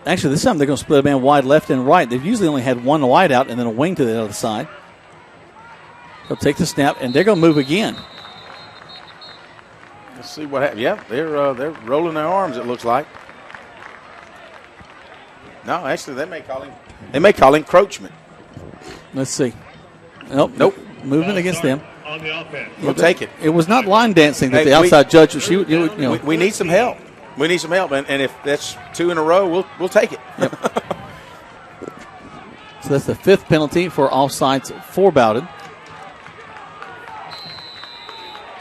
actually this time they're going to split a band wide left and right. They've usually only had one wide out and then a wing to the other side. They'll take the snap, and they're going to move again. Let's see what happens. Yeah, they're rolling their arms, it looks like. No, actually, they may call encroachment. Let's see. Nope. Movement against them. On the offense. We'll take it. It was not line dancing that the outside judge was shooting. We need some help. We need some help, and if that's 2 in a row, we'll take it. Yep. So that's the 5th penalty for offsides for Bowdon.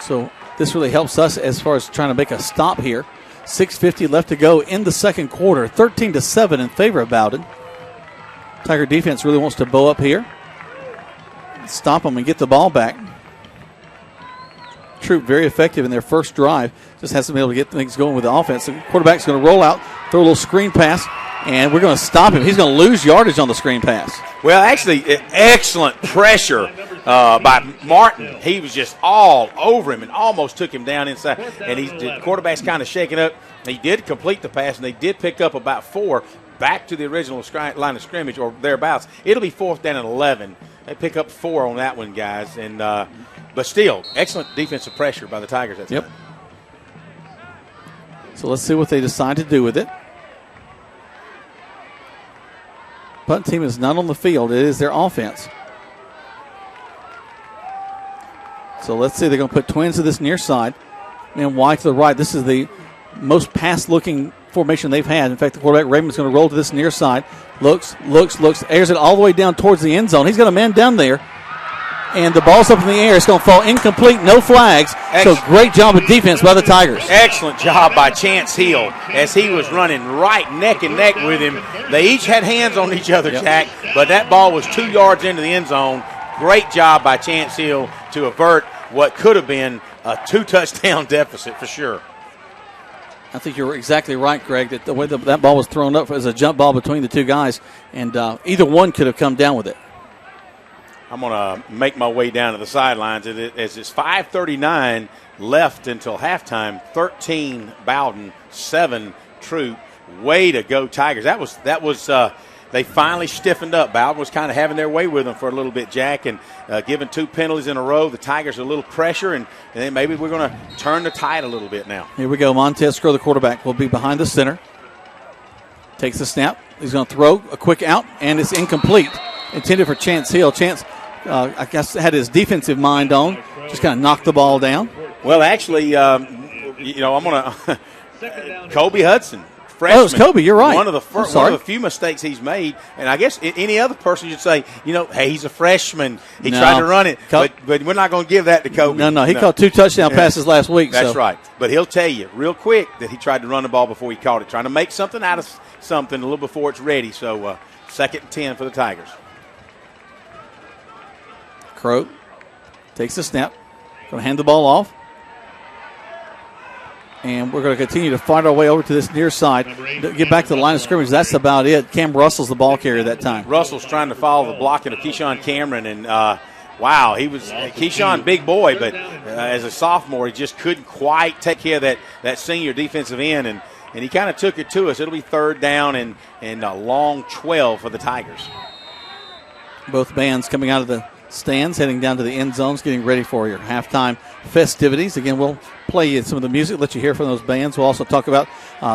So this really helps us as far as trying to make a stop here. 6:50 left to go in the second quarter. 13-7 in favor of Bowdon. Tiger defense really wants to bow up here. Stop them and get the ball back. Troup very effective in their first drive. Just hasn't been able to get things going with the offense. The quarterback's going to roll out, throw a little screen pass, and we're going to stop him. He's going to lose yardage on the screen pass. Well, actually, excellent pressure by Martin. He was just all over him and almost took him down inside. And the quarterback's kind of shaking up. He did complete the pass, and they did pick up about 4 back to the original line of scrimmage or thereabouts. It'll be 4th down and 11. They pick up 4 on that one, guys. And but still, excellent defensive pressure by the Tigers. That's yep. So let's see what they decide to do with it. Punt team is not on the field. It is their offense. So let's see. They're going to put twins to this near side and wide to the right. This is the most pass-looking formation they've had. In fact, the quarterback, Raymond's going to roll to this near side. Looks, airs it all the way down towards the end zone. He's got a man down there. And the ball's up in the air. It's going to fall incomplete, no flags. So great job of defense by the Tigers. Excellent job by Chance Hill as he was running right neck and neck with him. They each had hands on each other, Jack, but that ball was 2 yards into the end zone. Great job by Chance Hill to avert what could have been a 2-touchdown deficit for sure. I think you're exactly right, Greg, that the way that ball was thrown up as a jump ball between the two guys, and either one could have come down with it. I'm going to make my way down to the sidelines as it's 5:39 left until halftime. 13 Bowdon, 7 Troup. Way to go, Tigers. That was they finally stiffened up. Bowdon was kind of having their way with them for a little bit, Jack, and given 2 penalties in a row. The Tigers a little pressure, and then maybe we're going to turn the tide a little bit now. Here we go. Montez Scrow, the quarterback, will be behind the center. Takes the snap. He's going to throw a quick out, and it's incomplete. Intended for Chance Hill. Chance, I guess, had his defensive mind on. Just kind of knocked the ball down. Well, actually, I'm going to Kobe Hudson. Freshman, oh, it's Kobe. You're right. One of the few mistakes he's made, and I guess any other person should say, hey, he's a freshman. He tried to run it, but we're not going to give that to Kobe. No, he caught 2 touchdown passes last week. That's right. But he'll tell you real quick that he tried to run the ball before he caught it, trying to make something out of something a little before it's ready. So 2nd and 10 for the Tigers. Crow takes the snap. Going to hand the ball off. And we're going to continue to fight our way over to this near side. Get back to the line of scrimmage. That's about it. Cam Russell's the ball carrier that time. Russell's trying to follow the blocking of Keyshawn Cameron. And, wow, he was Keyshawn, big boy, but as a sophomore, he just couldn't quite take care of that senior defensive end. And he kind of took it to us. It'll be 3rd down and a long 12 for the Tigers. Both bands coming out of the stands, heading down to the end zones, getting ready for your halftime festivities. Again, we'll play you some of the music, let you hear from those bands. We'll also talk about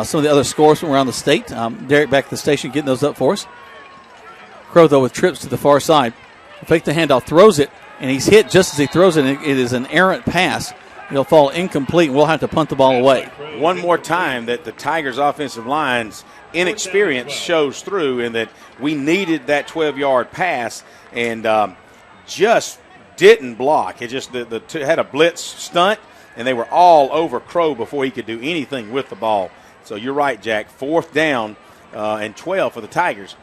some of the other scores from around the state. Derek back at the station getting those up for us. Crow, though, with trips to the far side. Fake the handoff, throws it, and he's hit just as he throws it. It is an errant pass. It'll fall incomplete, and we'll have to punt the ball away. One more time that the Tigers' offensive line's inexperience shows through, in that we needed that 12-yard pass and just didn't block. It just had a blitz stunt, and they were all over Crow before he could do anything with the ball. So you're right, Jack. 4th down and 12 for the Tigers.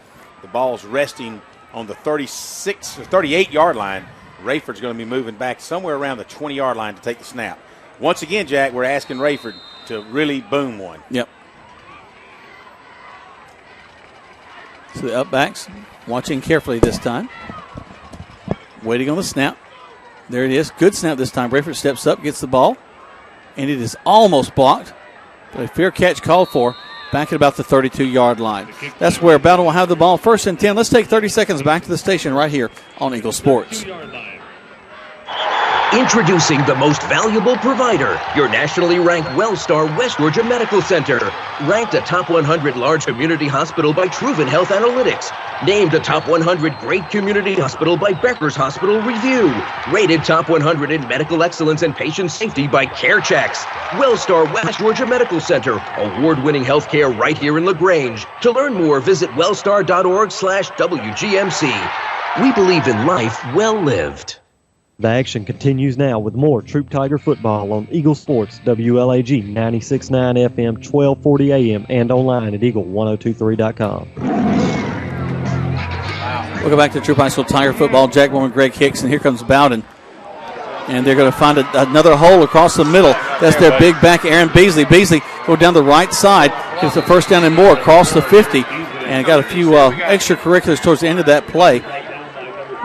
The ball's resting on the 38-yard line. Rayford's going to be moving back somewhere around the 20-yard line to take the snap. Once again, Jack, we're asking Rayford to really boom one. Yep. So the up-backs watching carefully this time. Waiting on the snap. There it is. Good snap this time. Rayford steps up, gets the ball, and it is almost blocked. But a fair catch called for back at about the 32-yard line. That's where Bowdon will have the ball. 1st and 10. Let's take 30 seconds back to the station right here on Eagle Sports. Introducing the most valuable provider, your nationally ranked WellStar West Georgia Medical Center. Ranked a top 100 large community hospital by Troup Health Analytics. Named a top 100 great community hospital by Becker's Hospital Review. Rated top 100 in medical excellence and patient safety by CareChecks. Wellstar West Georgia Medical Center. Award-winning healthcare right here in LaGrange. To learn more, visit wellstar.org/WGMC. We believe in life well lived. The action continues now with more Troup Tiger football on Eagle Sports, WLAG 96.9 FM, 1240 AM, and online at eagle1023.com. Welcome back to Troup High School Tiger football. Jack Moore and Greg Hicks, and here comes Bowdon. And they're going to find another hole across the middle. That's their big back, Aaron Beasley. Beasley go down the right side, gets the first down and more across the 50, and got a few extracurriculars towards the end of that play.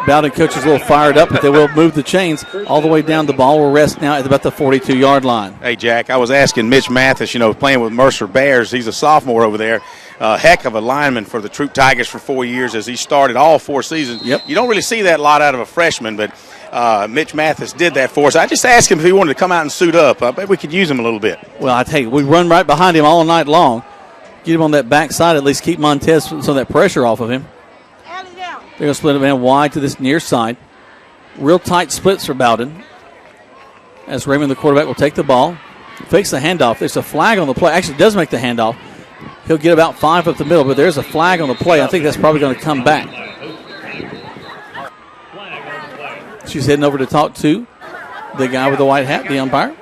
Bowdon coach is a little fired up, but they will move the chains all the way down. The ball will rest now at about the 42-yard line. Hey, Jack, I was asking Mitch Mathis, playing with Mercer Bears. He's a sophomore over there. Heck of a lineman for the Troup Tigers for 4 years as he started all 4 seasons. Yep. You don't really see that a lot out of a freshman, but Mitch Mathis did that for us. I just asked him if he wanted to come out and suit up. I bet we could use him a little bit. Well, I tell you, we run right behind him all night long. Get him on that backside, at least keep Montez some of that pressure off of him. They're going to split a man wide to this near side. Real tight splits for Bowdon. As Raymond, the quarterback, will take the ball. Fakes the handoff. There's a flag on the play. Actually, does make the handoff. He'll get about 5 up the middle, but there's a flag on the play. I think that's probably going to come back. She's heading over to talk to the guy with the white hat, the umpire.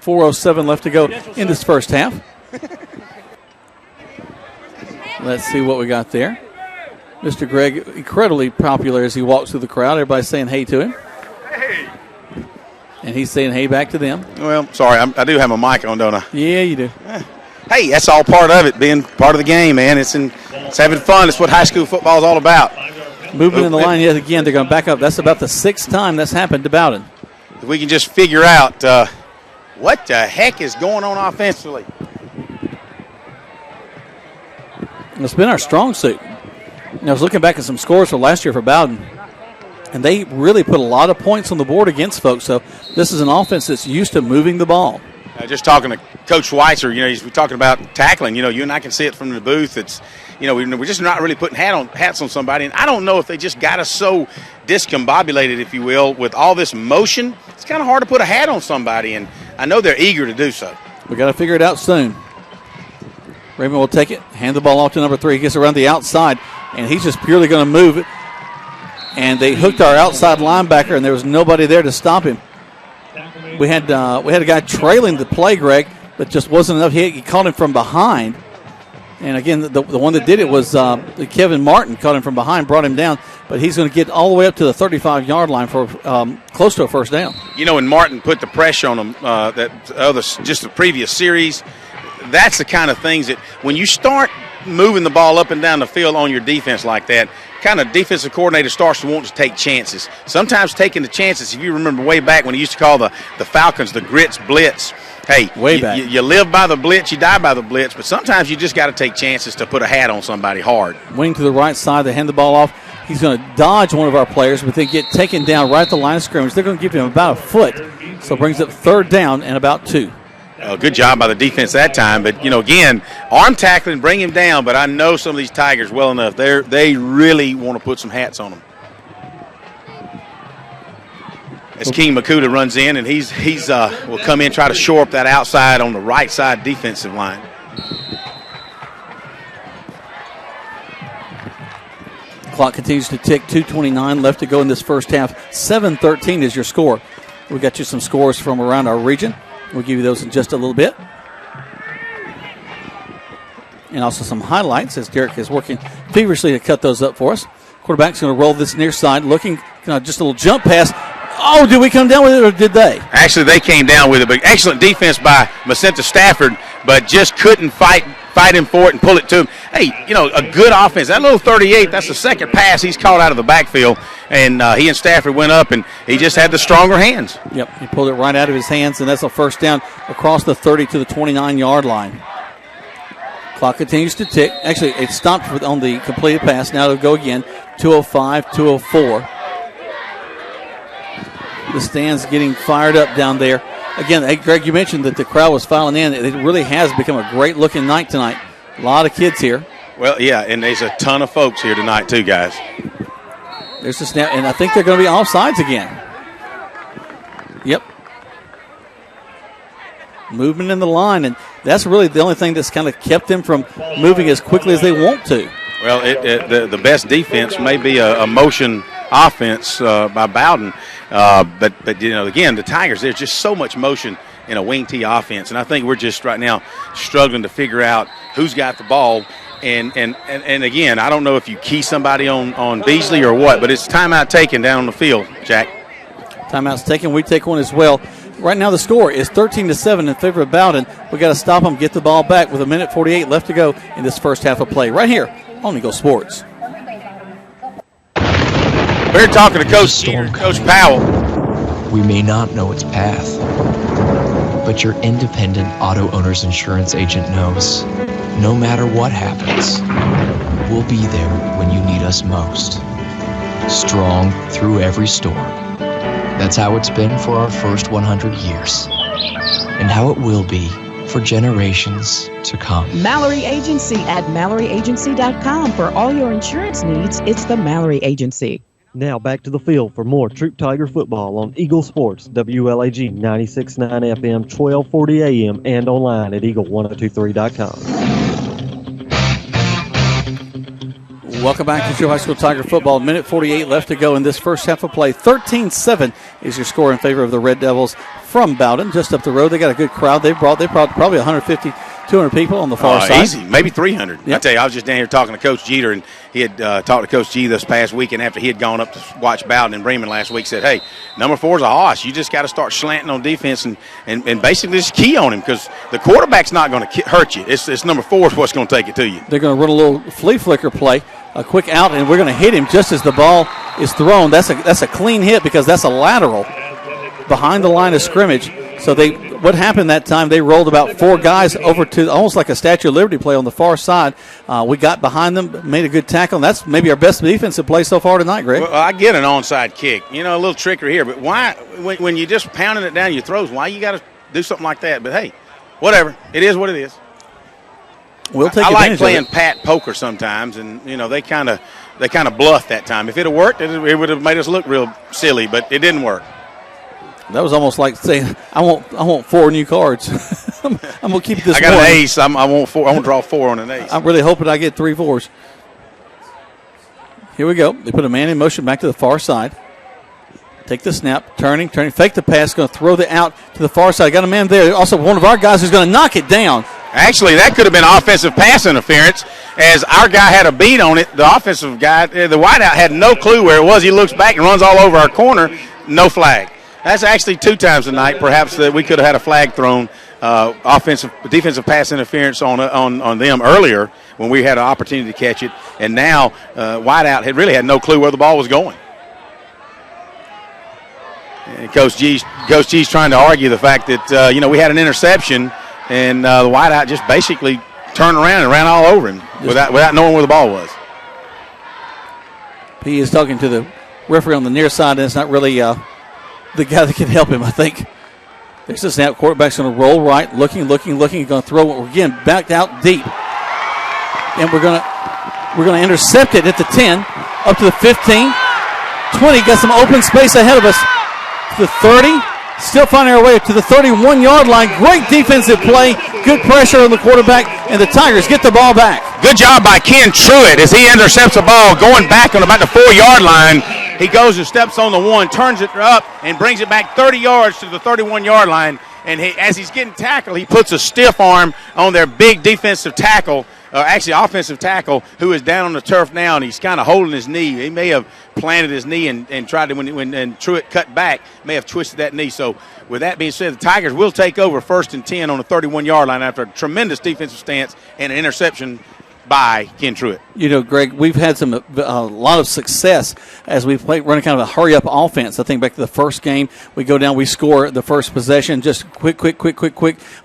4:07 left to go in this first half. Let's see what we got there. Mr. Gregg, incredibly popular as he walks through the crowd. Everybody's saying hey to him. Hey. And he's saying hey back to them. Well, sorry, I do have my mic on, don't I? Yeah, you do. Hey, that's all part of it, being part of the game, man. It's having fun. It's what high school football is all about. Movement in the line yet again. They're going to back up. That's about the 6th time that's happened to Bowdon. If we can just figure out what the heck is going on offensively. It's been our strong suit. I was looking back at some scores from last year for Bowdon, and they really put a lot of points on the board against folks. So this is an offense that's used to moving the ball. Just talking to Coach Schweitzer, he's talking about tackling. You and I can see it from the booth. It's, we're just not really putting hats on somebody. And I don't know if they just got us so discombobulated, if you will, with all this motion. It's kind of hard to put a hat on somebody, and I know they're eager to do so. We got to figure it out soon. Raymond will take it, hand the ball off to number 3. He gets around the outside, and he's just purely going to move it. And they hooked our outside linebacker, and there was nobody there to stop him. We had a guy trailing the play, Greg, but just wasn't enough. He caught him from behind. And, again, the one that did it was Kevin Martin. Caught him from behind, brought him down. But he's going to get all the way up to the 35-yard line for close to a first down. When Martin put the pressure on him, just the previous series, that's the kind of things that when you start moving the ball up and down the field on your defense like that, kind of defensive coordinator starts to want to take chances. Sometimes taking the chances, if you remember way back when he used to call the Falcons the Grits Blitz, hey, you live by the blitz, you die by the blitz, but sometimes you just got to take chances to put a hat on somebody hard. Wing to the right side, they hand the ball off. He's going to dodge one of our players, but they get taken down right at the line of scrimmage. They're going to give him about a foot, so it brings up 3rd down and about 2. Good job by the defense that time. But, again, arm tackling, bring him down. But I know some of these Tigers well enough. They really want to put some hats on them. As King Makuta runs in, and he's will come in, try to shore up that outside on the right side defensive line. Clock continues to tick. 2:29 left to go in this first half. 7-13 is your score. We got you some scores from around our region. We'll give you those in just a little bit. And also some highlights as Derek is working feverishly to cut those up for us. Quarterback's going to roll this near side, looking just a little jump pass. Oh, did we come down with it or did they? Actually, they came down with it, but excellent defense by Macenta Stafford, but just couldn't fight him for it and pull it to him. Hey, a good offense. That little 38, that's the second pass he's caught out of the backfield, and he and Stafford went up, and he just had the stronger hands. Yep, he pulled it right out of his hands, and that's a first down across the 30 to the 29-yard line. Clock continues to tick. Actually, it stopped on the completed pass. Now it'll go again. 2:05, 2:04. The stands getting fired up down there. Again, hey, Greg, you mentioned that the crowd was filing in. It really has become a great-looking night tonight. A lot of kids here. Well, yeah, and there's a ton of folks here tonight too, guys. There's the snap, and I think they're going to be offsides again. Yep. Movement in the line, and that's really the only thing that's kind of kept them from moving as quickly as they want to. Well, the best defense may be a motion offense by Bowdon, but again, the Tigers, there's just so much motion in a wing T offense, and I think we're just right now struggling to figure out who's got the ball. And again, I don't know if you key somebody on Beasley or what, but it's timeout taken down on the field, Jack. Timeout's taken. We take one as well. Right now the score is 13-7 in favor of Bowdon. We got to stop them, get the ball back with 1:48 left to go in this first half of play. Right here on Eagle Sports. We're talking to Coach Powell. We may not know its path, but your independent auto owner's insurance agent knows no matter what happens, we'll be there when you need us most. Strong through every storm. That's how it's been for our first 100 years, and how it will be for generations to come. Mallory Agency at MalloryAgency.com. For all your insurance needs, it's the Mallory Agency. Now back to the field for more Troup Tiger football on Eagle Sports, WLAG 96.9 FM, 1240 AM, and online at Eagle1023.com. Welcome back to Troup High School Tiger football. 1:48 left to go in this first half of play. 13-7 is your score in favor of the Red Devils from Bowdon. Just up the road, they got a good crowd. They brought probably 150, 200 people on the far side. Easy, maybe 300. Yep. I tell you, I was just down here talking to Coach Jeter, and he had talked to Coach G this past weekend after he had gone up to watch Bowdon and Bremen last week. Said, hey, number 4 is a hoss. You just got to start slanting on defense and basically just key on him, because the quarterback's not going to hurt you. It's number 4 is what's going to take it to you. They're going to run a little flea flicker play, a quick out, and we're going to hit him just as the ball is thrown. That's a clean hit because that's a lateral behind the line of scrimmage. So what happened that time, they rolled about 4 guys over to almost like a Statue of Liberty play on the far side. We got behind them, made a good tackle, and that's maybe our best defensive play so far tonight, Greg. Well, I get an onside kick. A little trickery here, but why, when you're just pounding it down your throats, why you got to do something like that? But, hey, whatever. It is what it is. We'll take I like advantage playing of it. pat poker sometimes, and, they kind of bluffed that time. If it had worked, it would have made us look real silly, but it didn't work. That was almost like saying, I want 4 new cards. I'm going to keep this. I got an ace. I want 4. I want to draw 4 on an ace. I'm really hoping I get 3 4s. Here we go. They put a man in motion back to the far side. Take the snap, turning, fake the pass, going to throw the out to the far side. Got a man there. Also, one of our guys who's going to knock it down. Actually, that could have been offensive pass interference, as our guy had a beat on it. The offensive guy, the wideout, had no clue where it was. He looks back and runs all over our corner. No flag. That's actually 2 times tonight. Perhaps that we could have had a flag thrown, defensive pass interference on them earlier when we had an opportunity to catch it, and now wideout had no clue where the ball was going. And Coach G's trying to argue the fact that we had an interception, and the wideout just basically turned around and ran all over him without knowing where the ball was. He is talking to the referee on the near side, and it's not really the guy that can help him, I think. There's the snap. Quarterback's going to roll right, looking. He's going to throw it again, backed out deep. And we're going to intercept it at the 10, up to the 15, 20. Got some open space ahead of us. To the 30, still finding our way to the 31-yard line. Great defensive play, good pressure on the quarterback, and the Tigers get the ball back. Good job by Ken Truitt as he intercepts the ball going back on about the 4-yard line. He goes and steps on the 1, turns it up, and brings it back 30 yards to the 31-yard line. And as he's getting tackled, he puts a stiff arm on their big defensive tackle, offensive tackle, who is down on the turf now, and he's kind of holding his knee. He may have planted his knee and tried to, when Truitt cut back, may have twisted that knee. So with that being said, the Tigers will take over 1st and 10 on the 31-yard line after a tremendous defensive stance and an interception by Ken Truitt. Greg, we've had a lot of success as we've running kind of a hurry-up offense. I think back to the first game, we go down, we score the first possession, just quick.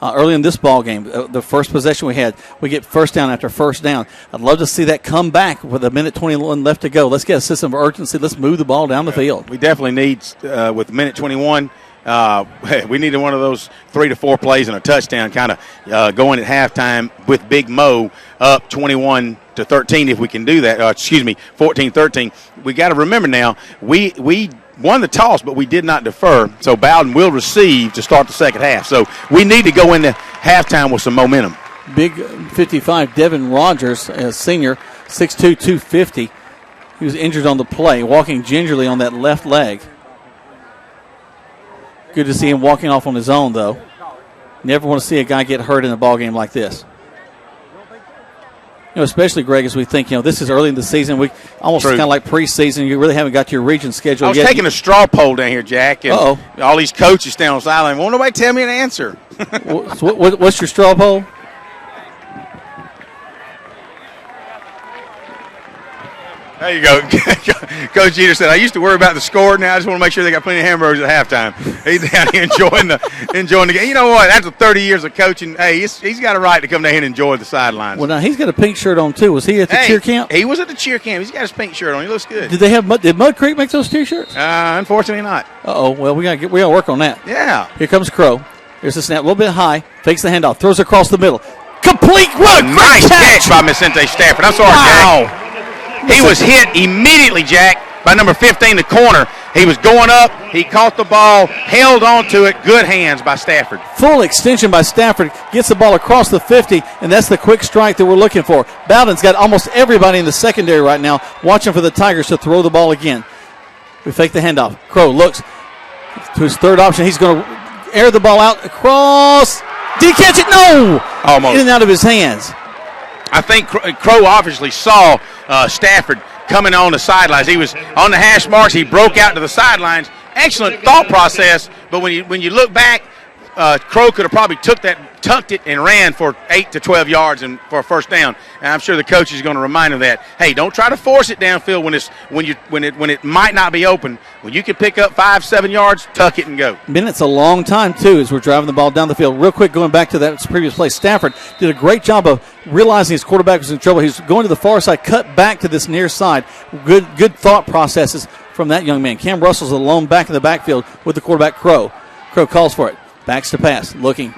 Early in this ball game, the first possession we had, we get first down after first down. I'd love to see that come back with 1:21 left to go. Let's get a system of urgency. Let's move the ball down the field. We definitely need, with 1:21, We needed one of those 3 to 4 plays and a touchdown, kind of going at halftime with Big Mo up 21-13. If we can do that, 14-13. We got to remember now we won the toss, but we did not defer. So Bowdon will receive to start the second half. So we need to go into halftime with some momentum. Big 55, Devin Rogers, a senior, 6'2", 250. He was injured on the play, walking gingerly on that left leg. Good to see him walking off on his own, though. Never want to see a guy get hurt in a ball game like this. Especially, Greg, as we think, this is early in the season. We almost kind of like preseason. You really haven't got your region schedule yet. I was taking a straw poll down here, Jack, and all these coaches stand on the sideline. Won't nobody tell me an answer? What's your straw poll? There you go. Coach Jeter said, I used to worry about the score. Now I just want to make sure they got plenty of hamburgers at halftime. He's down here enjoying the game. You know what? After 30 years of coaching, hey, he's got a right to come down here and enjoy the sidelines. Well, now he's got a pink shirt on, too. Was he at the cheer camp? He was at the cheer camp. He's got his pink shirt on. He looks good. Did Mud Creek make those T-shirts? Unfortunately not. Uh-oh. Well, we got to work on that. Yeah. Here comes Crow. Here's the snap. A little bit high. Fakes the handoff. Throws across the middle. Complete. What a nice catch by Vicente Stafford. I'm sorry, Jack. He was hit immediately, Jack, by number 15, the corner. He was going up. He caught the ball, held on to it. Good hands by Stafford. Full extension by Stafford. Gets the ball across the 50, and that's the quick strike that we're looking for. Bowdon's got almost everybody in the secondary right now watching for the Tigers to throw the ball again. We fake the handoff. Crow looks to his third option. He's going to air the ball out across. Did he catch it? No! Almost. In and out of his hands. I think Crow obviously saw Stafford coming on the sidelines. He was on the hash marks. He broke out to the sidelines. Excellent thought process, but when you look back, Crow could have probably tucked it and ran for 8 to 12 yards and for a first down. And I'm sure the coach is going to remind him that, hey, don't try to force it downfield when it might not be open. When you can pick up 5-7 yards, tuck it and go. Minutes a long time too as we're driving the ball down the field. Real quick, going back to that previous play, Stafford did a great job of realizing his quarterback was in trouble. He's going to the far side, cut back to this near side. Good thought processes from that young man. Cam Russell's alone back in the backfield with the quarterback Crow. Crow calls for it. Backs to pass. Looking.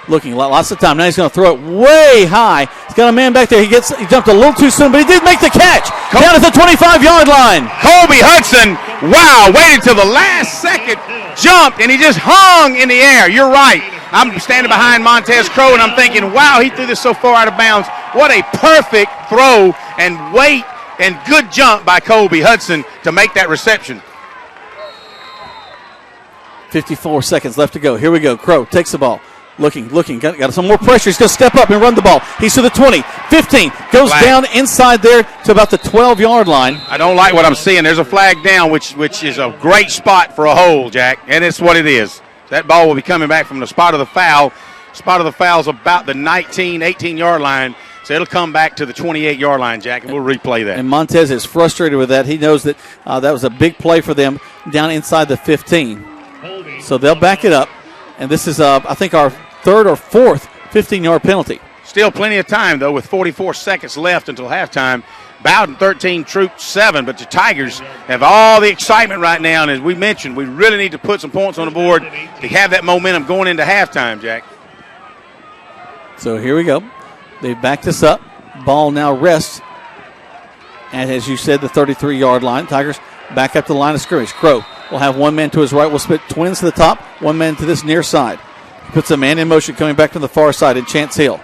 Lots of time. Now he's going to throw it way high. He's got a man back there. He jumped a little too soon, but he did make the catch. Down at the 25-yard line. Colby Hudson, wow, waited till the last second, jumped, and he just hung in the air. You're right. I'm standing behind Montez Crow, and I'm thinking, wow, he threw this so far out of bounds. What a perfect throw and weight and good jump by Colby Hudson to make that reception. 54 seconds left to go. Here we go. Crow takes the ball. Looking. Got some more pressure. He's going to step up and run the ball. He's to the 20, 15. Goes down inside there to about the 12-yard line. I don't like what I'm seeing. There's a flag down, which is a great spot for a hole, Jack, and it's what it is. That ball will be coming back from the spot of the foul. Spot of the foul is about the 19, 18-yard line. So it'll come back to the 28-yard line, Jack, and we'll replay that. And Montez is frustrated with that. He knows that that was a big play for them down inside the 15. So they'll back it up. And this is, I think, our third or fourth 15-yard penalty. Still plenty of time, though, with 44 seconds left until halftime. Bowdon 13, Troup 7, but the Tigers have all the excitement right now. And as we mentioned, we really need to put some points on the board to have that momentum going into halftime, Jack. So here we go. They've backed us up. Ball now rests. And as you said, the 33-yard line. Tigers back up to the line of scrimmage. Crow will have one man to his right. We'll split twins to the top, one man to this near side. He puts a man in motion coming back from the far side, and Chance Hill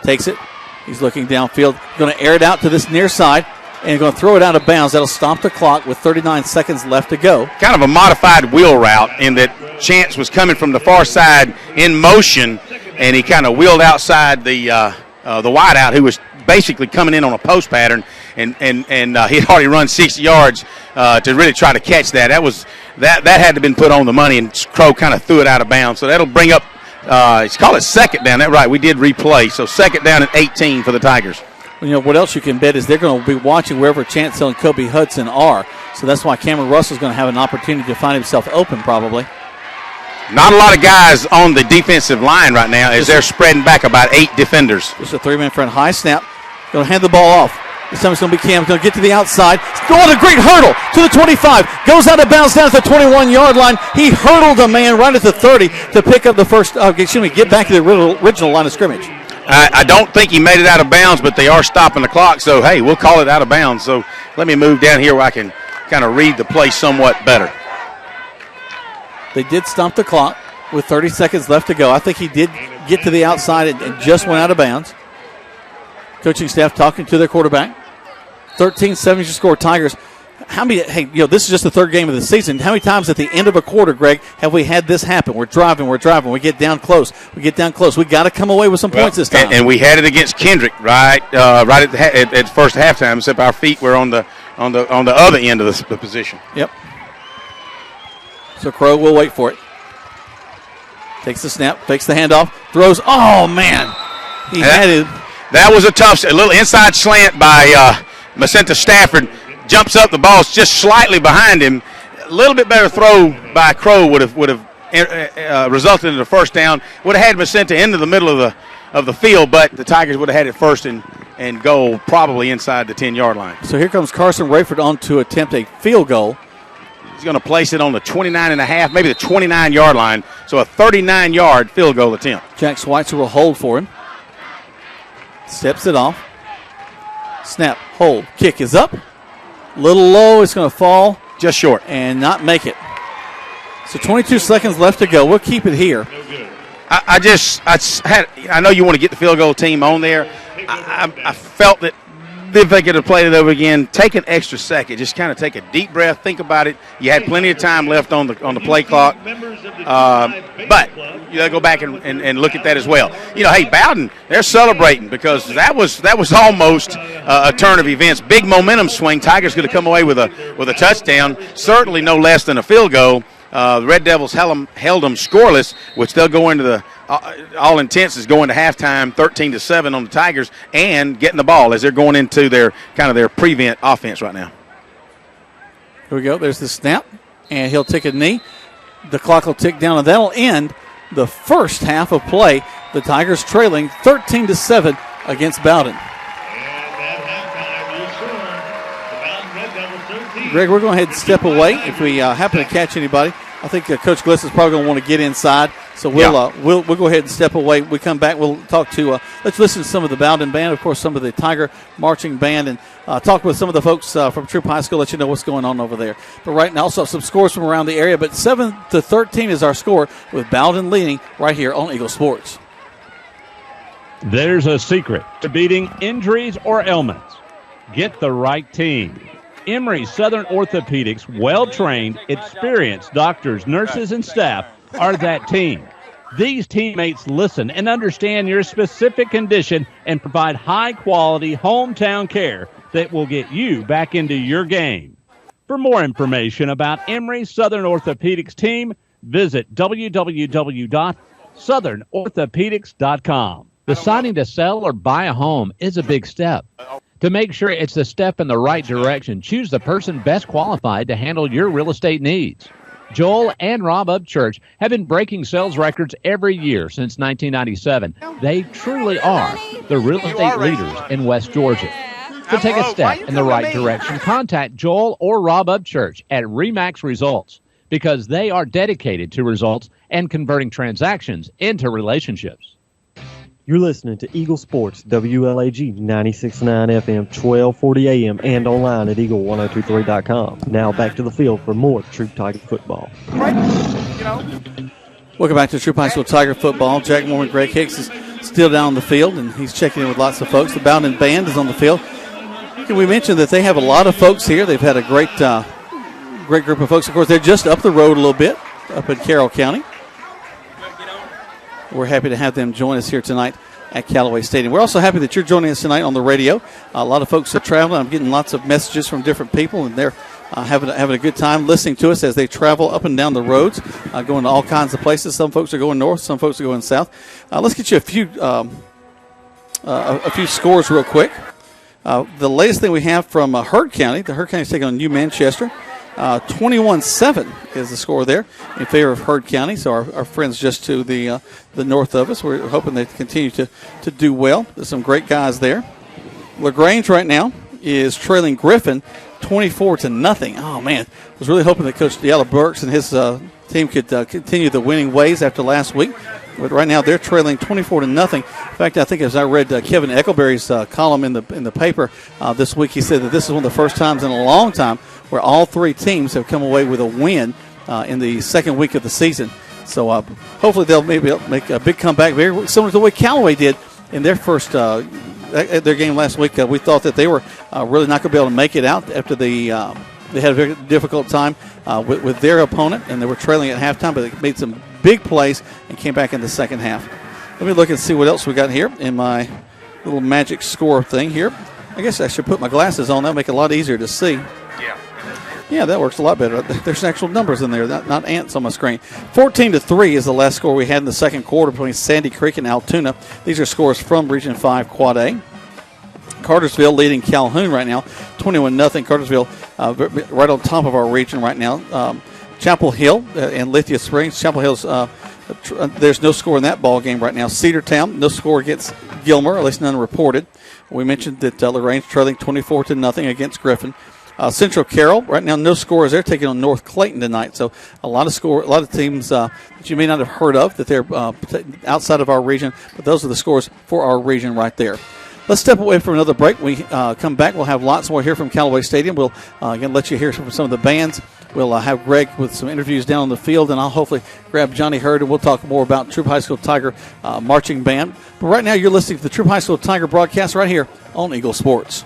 takes it. He's looking downfield. Going to air it out to this near side and going to throw it out of bounds. That'll stop the clock with 39 seconds left to go. Kind of a modified wheel route in that Chance was coming from the far side in motion, and he kind of wheeled outside the wideout, who was basically coming in on a post pattern, and he had already run 60 yards to really try to catch that. That had to have been put on the money, and Crow kind of threw it out of bounds. So that'll bring up, it's called it second down. That's right, we did replay. So second down at 18 for the Tigers. Well, you know, what else you can bet is they're going to be watching wherever Chance Hill and Kobe Hudson are. So that's why Cameron Russell's going to have an opportunity to find himself open probably. Not a lot of guys on the defensive line right now as they're spreading back about 8 defenders. Just a 3-man front. High snap. Going to hand the ball off. This time it's going to be Cam. Going to get to the outside. Going a great hurdle to the 25. Goes out of bounds down at the 21-yard line. He hurdled a man right at the 30 to pick up the first, get back to the original line of scrimmage. I don't think he made it out of bounds, but they are stopping the clock. So, hey, we'll call it out of bounds. So let me move down here where I can kind of read the play somewhat better. They did stop the clock with 30 seconds left to go. I think he did get to the outside and just went out of bounds. Coaching staff talking to their quarterback. 13-7 your score, Tigers. This is just the third game of the season. How many times at the end of a quarter, Greg, have we had this happen? We're driving. We get down close. We got to come away with some points this time. And we had it against Kendrick right at the first halftime, except our feet were on the other end of the position. Yep. So Crow will wait for it. Takes the snap, takes the handoff, throws. Oh, man. That was a little inside slant by Macenta Stafford. Jumps up, the ball's just slightly behind him. A little bit better throw by Crow would have resulted in a first down. Would have had Macenta into the middle of the field, but the Tigers would have had it first and goal, probably inside the 10-yard line. So here comes Carson Rayford on to attempt a field goal. He's going to place it on the 29.5, maybe the 29-yard line. So a 39-yard field goal attempt. Jack Schweitzer will hold for him. Steps it off. Snap, hold, kick is up. Little low, it's going to fall. Just short. And not make it. So 22 seconds left to go. We'll keep it here. I know you want to get the field goal team on there. I felt that if they could have played it over again, take an extra second. Just kind of take a deep breath, think about it. You had plenty of time left on the play clock. But you got to go back and look at that as well. Hey, Bowdon, they're celebrating because that was almost a turn of events. Big momentum swing. Tigers could have come away with a touchdown. Certainly no less than a field goal. The Red Devils held them scoreless, which they'll go into the all intents is going to halftime 13-7 on the Tigers and getting the ball as they're going into their prevent offense right now. Here we go. There's the snap, and he'll take a knee. The clock will tick down, and that'll end the first half of play. The Tigers trailing 13-7 against Bowdon. Greg, we're going to go ahead and step away. If we happen to catch anybody, I think Coach Gliss is probably going to want to get inside. So we'll go ahead and step away. We come back. We'll talk to. Let's listen to some of the Bowdon band, of course, some of the Tiger marching band, and talk with some of the folks from Troup High School. Let you know what's going on over there. But right now, also some scores from around the area. But 7-13 is our score, with Bowdon leading right here on Eagle Sports. There's a secret to beating injuries or ailments. Get the right team. Emory Southern Orthopedics, well-trained, experienced doctors, nurses, and staff are that team. These teammates listen and understand your specific condition and provide high-quality hometown care that will get you back into your game. For more information about Emory Southern Orthopedics team, visit www.southernorthopedics.com. Deciding to sell or buy a home is a big step. To make sure it's the step in the right direction, choose the person best qualified to handle your real estate needs. Joel and Rob Upchurch have been breaking sales records every year since 1997. They truly are the real estate leaders in West Georgia. To take a step in the right direction, contact Joel or Rob Upchurch at RE/MAX Results, because they are dedicated to results and converting transactions into relationships. You're listening to Eagle Sports, WLAG 96.9 FM, 1240 AM, and online at eagle1023.com. Now back to the field for more Troup Tiger football. Welcome back to Troup High School Tiger football. Jack Moore and Greg Hicks is still down on the field, and he's checking in with lots of folks. The Bowdon Band is on the field. Can we mention that they have a lot of folks here? They've had a great group of folks. Of course, they're just up the road a little bit, up in Carroll County. We're happy to have them join us here tonight at Callaway Stadium. We're also happy that you're joining us tonight on the radio. A lot of folks are traveling. I'm getting lots of messages from different people, and they're having a good time listening to us as they travel up and down the roads, going to all kinds of places. Some folks are going north, some folks are going south. Let's get you a few scores real quick. The latest thing we have from Heard County. The Heard County is taking on New Manchester. 21-7 is the score there in favor of Heard County. So our friends just to the north of us, we're hoping they continue to do well. There's some great guys there. LaGrange right now is trailing Griffin 24-0. Oh, man. I was really hoping that Coach Deala Burks and his team could continue the winning ways after last week. But right now they're trailing 24-0. In fact, I think as I read Kevin Eckleberry's column in the paper this week, he said that this is one of the first times in a long time where all three teams have come away with a win in the second week of the season. So hopefully they'll maybe make a big comeback, very similar to the way Callaway did in their first their game last week. We thought that they were really not going to be able to make it out after they had a very difficult time with their opponent, and they were trailing at halftime, but they made some big plays and came back in the second half. Let me look and see what else we got here in my little magic score thing here. I guess I should put my glasses on. That'll make it a lot easier to see. Yeah, that works a lot better. There's actual numbers in there, not ants on my screen. 14-3 is the last score we had in the second quarter between Sandy Creek and Altoona. These are scores from Region 5 Quad A. Cartersville leading Calhoun right now, 21-0. Cartersville right on top of our region right now. Chapel Hill and Lithia Springs. Chapel Hill's there's no score in that ball game right now. Cedartown, no score against Gilmer, at least none reported. We mentioned that LaGrange trailing 24-0 against Griffin. Central Carroll right now, no scores. They're taking on North Clayton tonight. So a lot of teams that you may not have heard of that they're outside of our region, but those are the scores for our region right there. Let's step away for another break. We come back. We'll have lots more here from Callaway Stadium. We'll again let you hear from some of the bands. We'll have Greg with some interviews down on the field, and I'll hopefully grab Johnny Hurd, and we'll talk more about Troup High School Tiger marching band. But right now, you're listening to the Troup High School Tiger broadcast right here on Eagle Sports.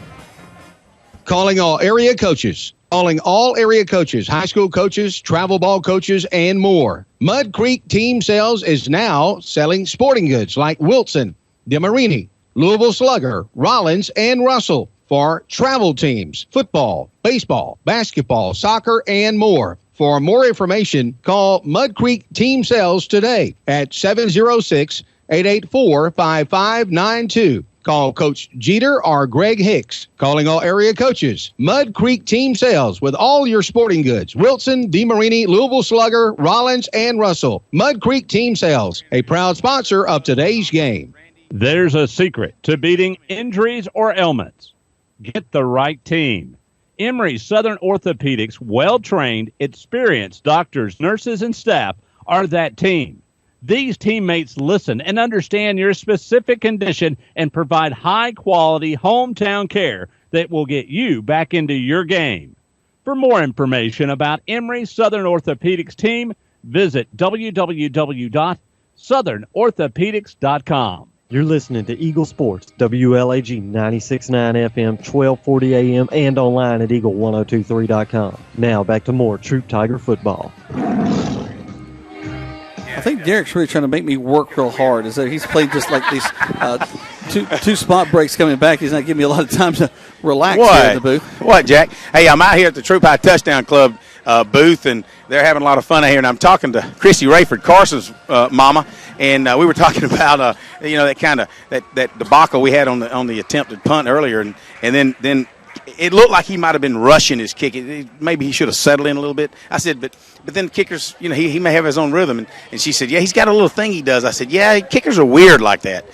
Calling all area coaches. Calling all area coaches, high school coaches, travel ball coaches, and more. Mud Creek Team Sales is now selling sporting goods like Wilson, DeMarini, Louisville Slugger, Rollins, and Russell for travel teams, football, baseball, basketball, soccer, and more. For more information, call Mud Creek Team Sales today at 706-884-5592. Call Coach Jeter or Greg Hicks. Calling all area coaches. Mud Creek Team Sales with all your sporting goods. Wilson, DeMarini, Louisville Slugger, Rollins, and Russell. Mud Creek Team Sales, a proud sponsor of today's game. There's a secret to beating injuries or ailments. Get the right team. Emory Southern Orthopedics, well-trained, experienced doctors, nurses, and staff are that team. These teammates listen and understand your specific condition and provide high-quality hometown care that will get you back into your game. For more information about Emory Southern Orthopedics team, visit www.southernorthopedics.com. You're listening to Eagle Sports, WLAG 96.9 FM, 1240 AM, and online at eagle1023.com. Now back to more Troup Tiger football. I think Derek's really trying to make me work real hard. Is that he's played just like these two spot breaks coming back. He's not giving me a lot of time to relax here in the booth. What, Jack? Hey, I'm out here at the Troup High Touchdown Club booth, and they're having a lot of fun out here. And I'm talking to Christy Rayford, Carson's mama, and we were talking about that debacle we had on the attempted punt earlier, and then it looked like he might have been rushing his kick. Maybe he should have settled in a little bit. I said, but then kickers, he may have his own rhythm. And she said, yeah, he's got a little thing he does. I said, yeah, kickers are weird like that.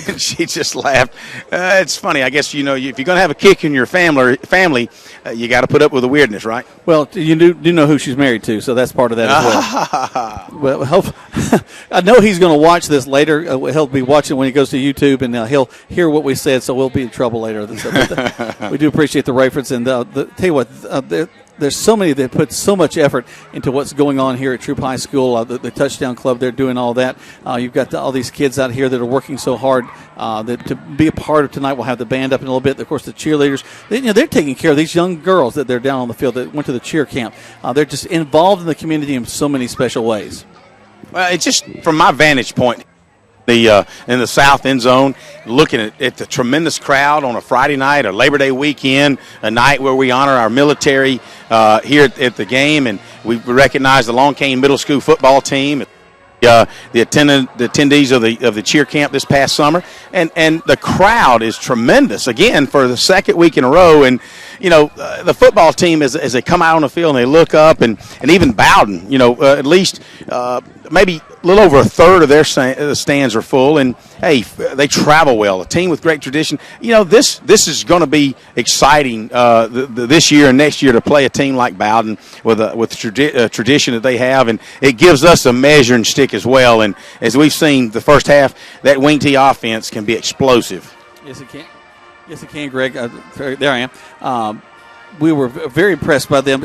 And she just laughed. It's funny. I guess, if you're going to have a kick in your family, you got to put up with the weirdness, right? Well, you do know who she's married to, so that's part of that as well. Well, I know he's going to watch this later. He'll be watching when he goes to YouTube, and he'll hear what we said, so we'll be in trouble later. We do appreciate the reference, and tell you what, there's so many that put so much effort into what's going on here at Troup High School. The Touchdown Club, they're doing all that. You've got all these kids out here that are working so hard to be a part of tonight. We'll have the band up in a little bit. Of course, the cheerleaders, they're taking care of these young girls that they're down on the field that went to the cheer camp. They're just involved in the community in so many special ways. Well, it's just from my vantage point, in the south end zone, looking at the tremendous crowd on a Friday night, a Labor Day weekend, a night where we honor our military here at the game, and we recognize the Long Cane Middle School football team, the attendees of the cheer camp this past summer, and the crowd is tremendous again for the second week in a row, and the football team, as they come out on the field and they look up, and even Bowdon, at least maybe a little over a third of their stands are full, and hey, they travel well. A team with great tradition. This is going to be exciting this year and next year to play a team like Bowdon with the tradition that they have, and it gives us a measuring stick as well. And as we've seen the first half, that wing tee offense can be explosive. Yes, it can. Yes, it can, Greg. There I am. We were very impressed by them.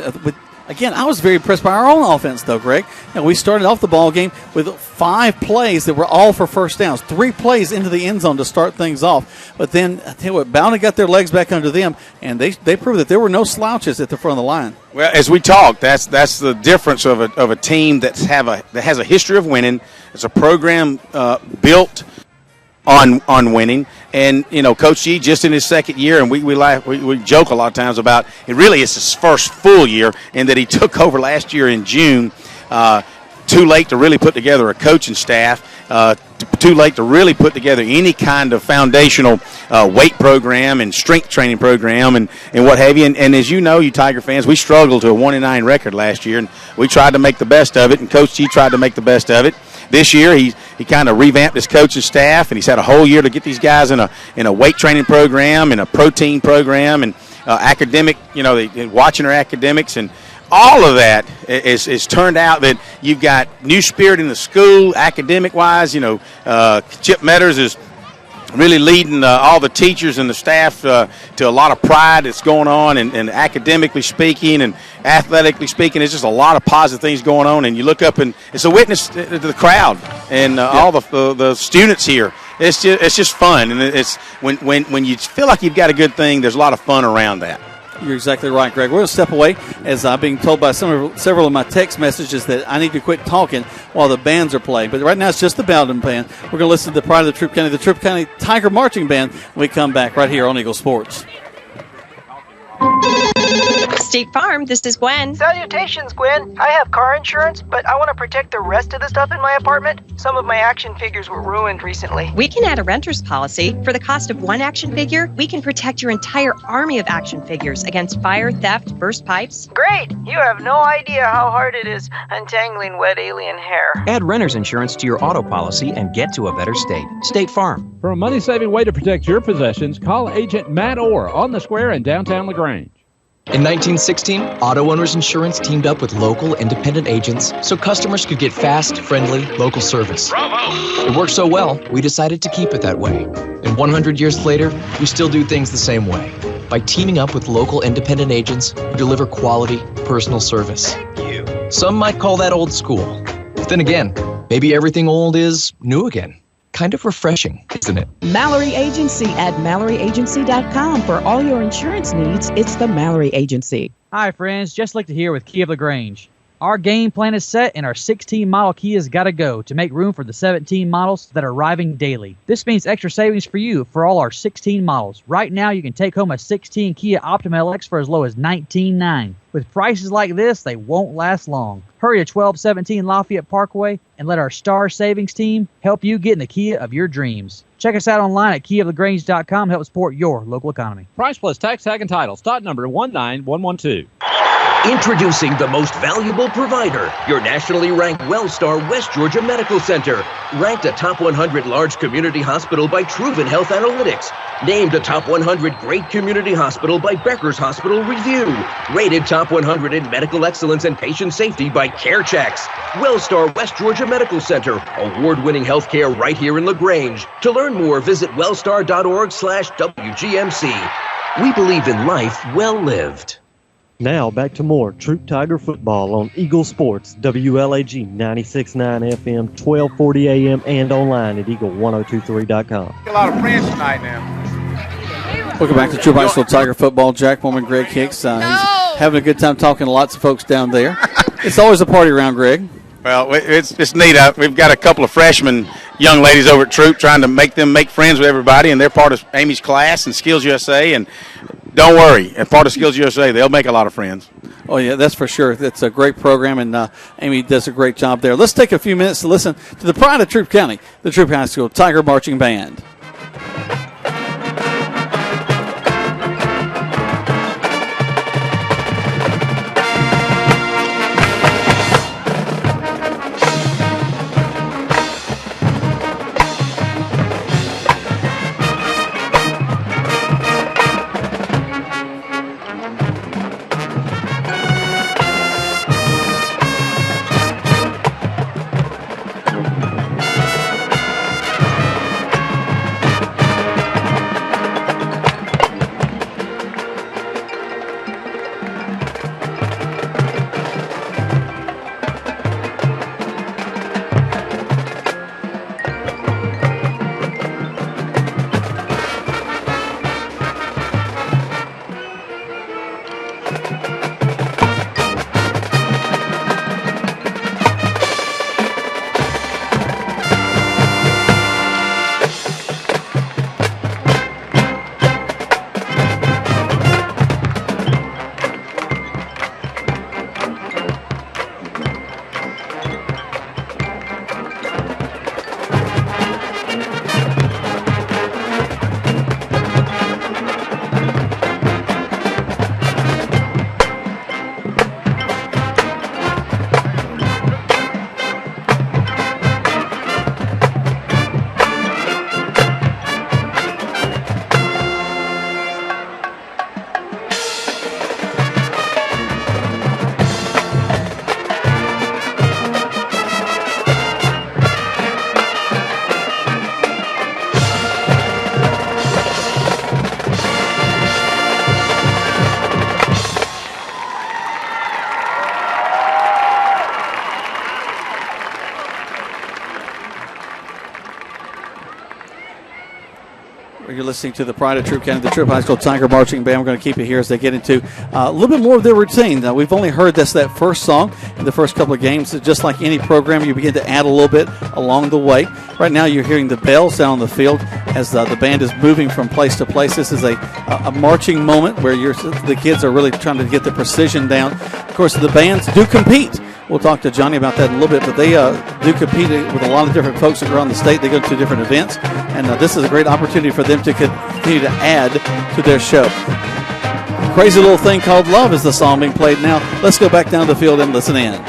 Again, I was very impressed by our own offense, though, Greg. We started off the ball game with 5 plays that were all for first downs, 3 plays into the end zone to start things off. But then, I tell you what, Bowdon got their legs back under them, and they proved that there were no slouches at the front of the line. Well, as we talked, that's the difference of a team that has a history of winning. It's a program built on winning. And, Coach G, just in his second year, and we joke a lot of times about it really is his first full year, and that he took over last year in June. Too late to really put together a coaching staff. Too late to really put together any kind of foundational weight program and strength training program and what have you. And as you know, you Tiger fans, we struggled to a 1-9 record last year, and we tried to make the best of it, and Coach G tried to make the best of it. This year, he kind of revamped his coaching staff, and he's had a whole year to get these guys in a weight training program and a protein program and academic, watching their academics, and all of that is turned out that you've got new spirit in the school, academic-wise. Chip Metters is really leading all the teachers and the staff to a lot of pride that's going on, and academically speaking and athletically speaking, there's just a lot of positive things going on. And you look up, and it's a witness to the crowd and all the students here. It's just fun, and it's when you feel like you've got a good thing, there's a lot of fun around that. You're exactly right, Greg. We're going to step away, as I'm being told by several of my text messages that I need to quit talking while the bands are playing. But right now it's just the Bowdon Band. We're going to listen to the pride of the Troup County Tiger Marching Band when we come back right here on Eagle Sports. State Farm, this is Gwen. Salutations, Gwen. I have car insurance, but I want to protect the rest of the stuff in my apartment. Some of my action figures were ruined recently. We can add a renter's policy. For the cost of 1 action figure, we can protect your entire army of action figures against fire, theft, burst pipes. Great! You have no idea how hard it is untangling wet alien hair. Add renter's insurance to your auto policy and get to a better state. State Farm. For a money-saving way to protect your possessions, call Agent Matt Orr on the square in downtown LaGrange. In 1916, Auto Owners Insurance teamed up with local independent agents so customers could get fast, friendly, local service. Bravo! It worked so well, we decided to keep it that way. And 100 years later, we still do things the same way, by teaming up with local independent agents who deliver quality, personal service. Some might call that old school. But then again, maybe everything old is new again. Kind of refreshing, isn't it? Mallory Agency at MalloryAgency.com. For all your insurance needs, it's the Mallory Agency. Hi, friends. Just like to hear with Kia of LaGrange. Our game plan is set, and our 16-model Kia's got to go to make room for the 17 models that are arriving daily. This means extra savings for you for all our 16 models. Right now, you can take home a 16 Kia Optima LX for as low as $19,900. With prices like this, they won't last long. Hurry to 1217 Lafayette Parkway and let our Star Savings team help you get in the Kia of your dreams. Check us out online at KiaofLaGrange.com to help support your local economy. Price plus tax, tag, and title. Stock number 19112. Introducing the most valuable provider, your nationally ranked WellStar West Georgia Medical Center. Ranked a top 100 large community hospital by Troup Health Analytics. Named a top 100 great community hospital by Becker's Hospital Review. Rated top 100 in medical excellence and patient safety by CareChecks. WellStar West Georgia Medical Center. Award-winning healthcare right here in LaGrange. To learn more, visit wellstar.org/WGMC. We believe in life well lived. Now back to more Troup Tiger football on Eagle Sports, WLAG 96.9 FM, 1240 AM, and online at eagle1023.com. A lot of friends tonight now. Welcome back to Troup High School Tiger football. Jack Woman, Greg Hicks. He's having a good time talking to lots of folks down there. It's always a party around, Greg. Well, it's neat. We've got a couple of freshman young ladies over at Troup trying to make friends with everybody, and they're part of Amy's class and Skills USA. And don't worry, as part of Skills USA, they'll make a lot of friends. Oh, yeah, that's for sure. It's a great program, and Amy does a great job there. Let's take a few minutes to listen to the pride of Troup County, the Troup High School Tiger Marching Band. You're listening to the Pride of Troup County, the Troup High School Tiger Marching Band. We're going to keep it here as they get into a little bit more of their routine. Now, we've only heard that first song in the first couple of games. Just like any program, you begin to add a little bit along the way. Right now, you're hearing the bells down on the field as the band is moving from place to place. This is a marching moment where the kids are really trying to get the precision down. Of course, the bands do compete. We'll talk to Johnny about that in a little bit, but they do compete with a lot of different folks around the state. They go to different events, and this is a great opportunity for them to continue to add to their show. Crazy Little Thing Called Love is the song being played now. Let's go back down the field and listen in.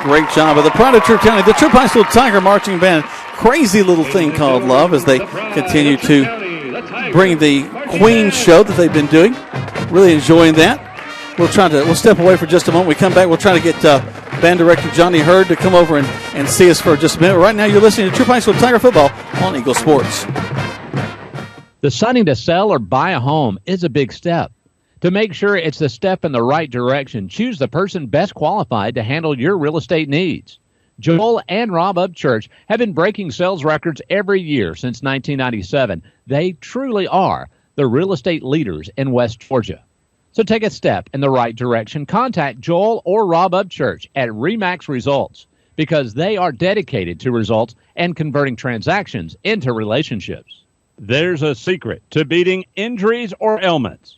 Great job of the Pride of Troup County, the Troup High School Tiger Marching Band. Crazy Little Thing Called Love as they continue to bring the Queen show that they've been doing. Really enjoying that. We'll step away for just a moment. We come back, we'll try to get band director Johnny Hurd to come over and see us for just a minute. Right now you're listening to Troup High School Tiger Football on Eagle Sports. Deciding to sell or buy a home is a big step. To make sure it's the step in the right direction, choose the person best qualified to handle your real estate needs. Joel and Rob Upchurch have been breaking sales records every year since 1997. They truly are the real estate leaders in West Georgia. So take a step in the right direction. Contact Joel or Rob Upchurch at RE/MAX Results because they are dedicated to results and converting transactions into relationships. There's a secret to beating injuries or ailments.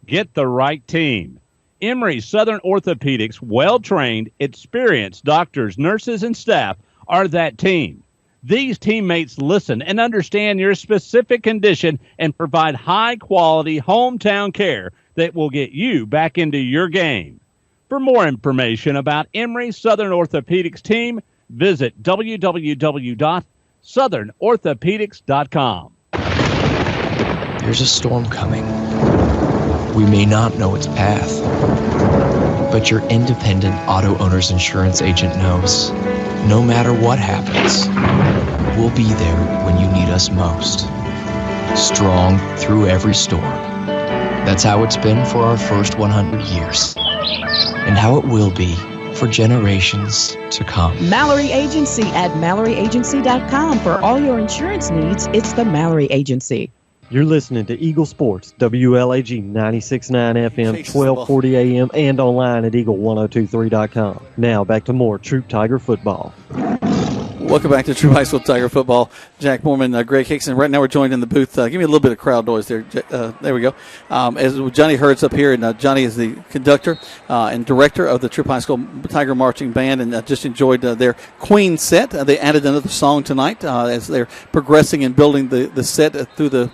Get the right team. Emory Southern Orthopedics' well-trained, experienced doctors, nurses, and staff are that team. These teammates listen and understand your specific condition and provide high-quality hometown care that will get you back into your game. For more information about Emory Southern Orthopedics team, visit www.southernorthopedics.com. There's a storm coming. We may not know its path, but your independent auto owner's insurance agent knows. No matter what happens, we'll be there when you need us most. Strong through every storm. That's how it's been for our first 100 years, and how it will be for generations to come. Mallory Agency at MalloryAgency.com. For all your insurance needs, it's the Mallory Agency. You're listening to Eagle Sports, WLAG 96.9 FM, 1240 AM, and online at eagle1023.com. Now, back to more Troup Tiger football. Welcome back to Troup High School Tiger Football. Jack Moorman, Greg Hickson. Right now we're joined in the booth. Give me a little bit of crowd noise there. There we go. As Johnny Hurd's up here, and Johnny is the conductor and director of the Troup High School Tiger Marching Band, and just enjoyed their Queen set. They added another song tonight as they're progressing and building the set through the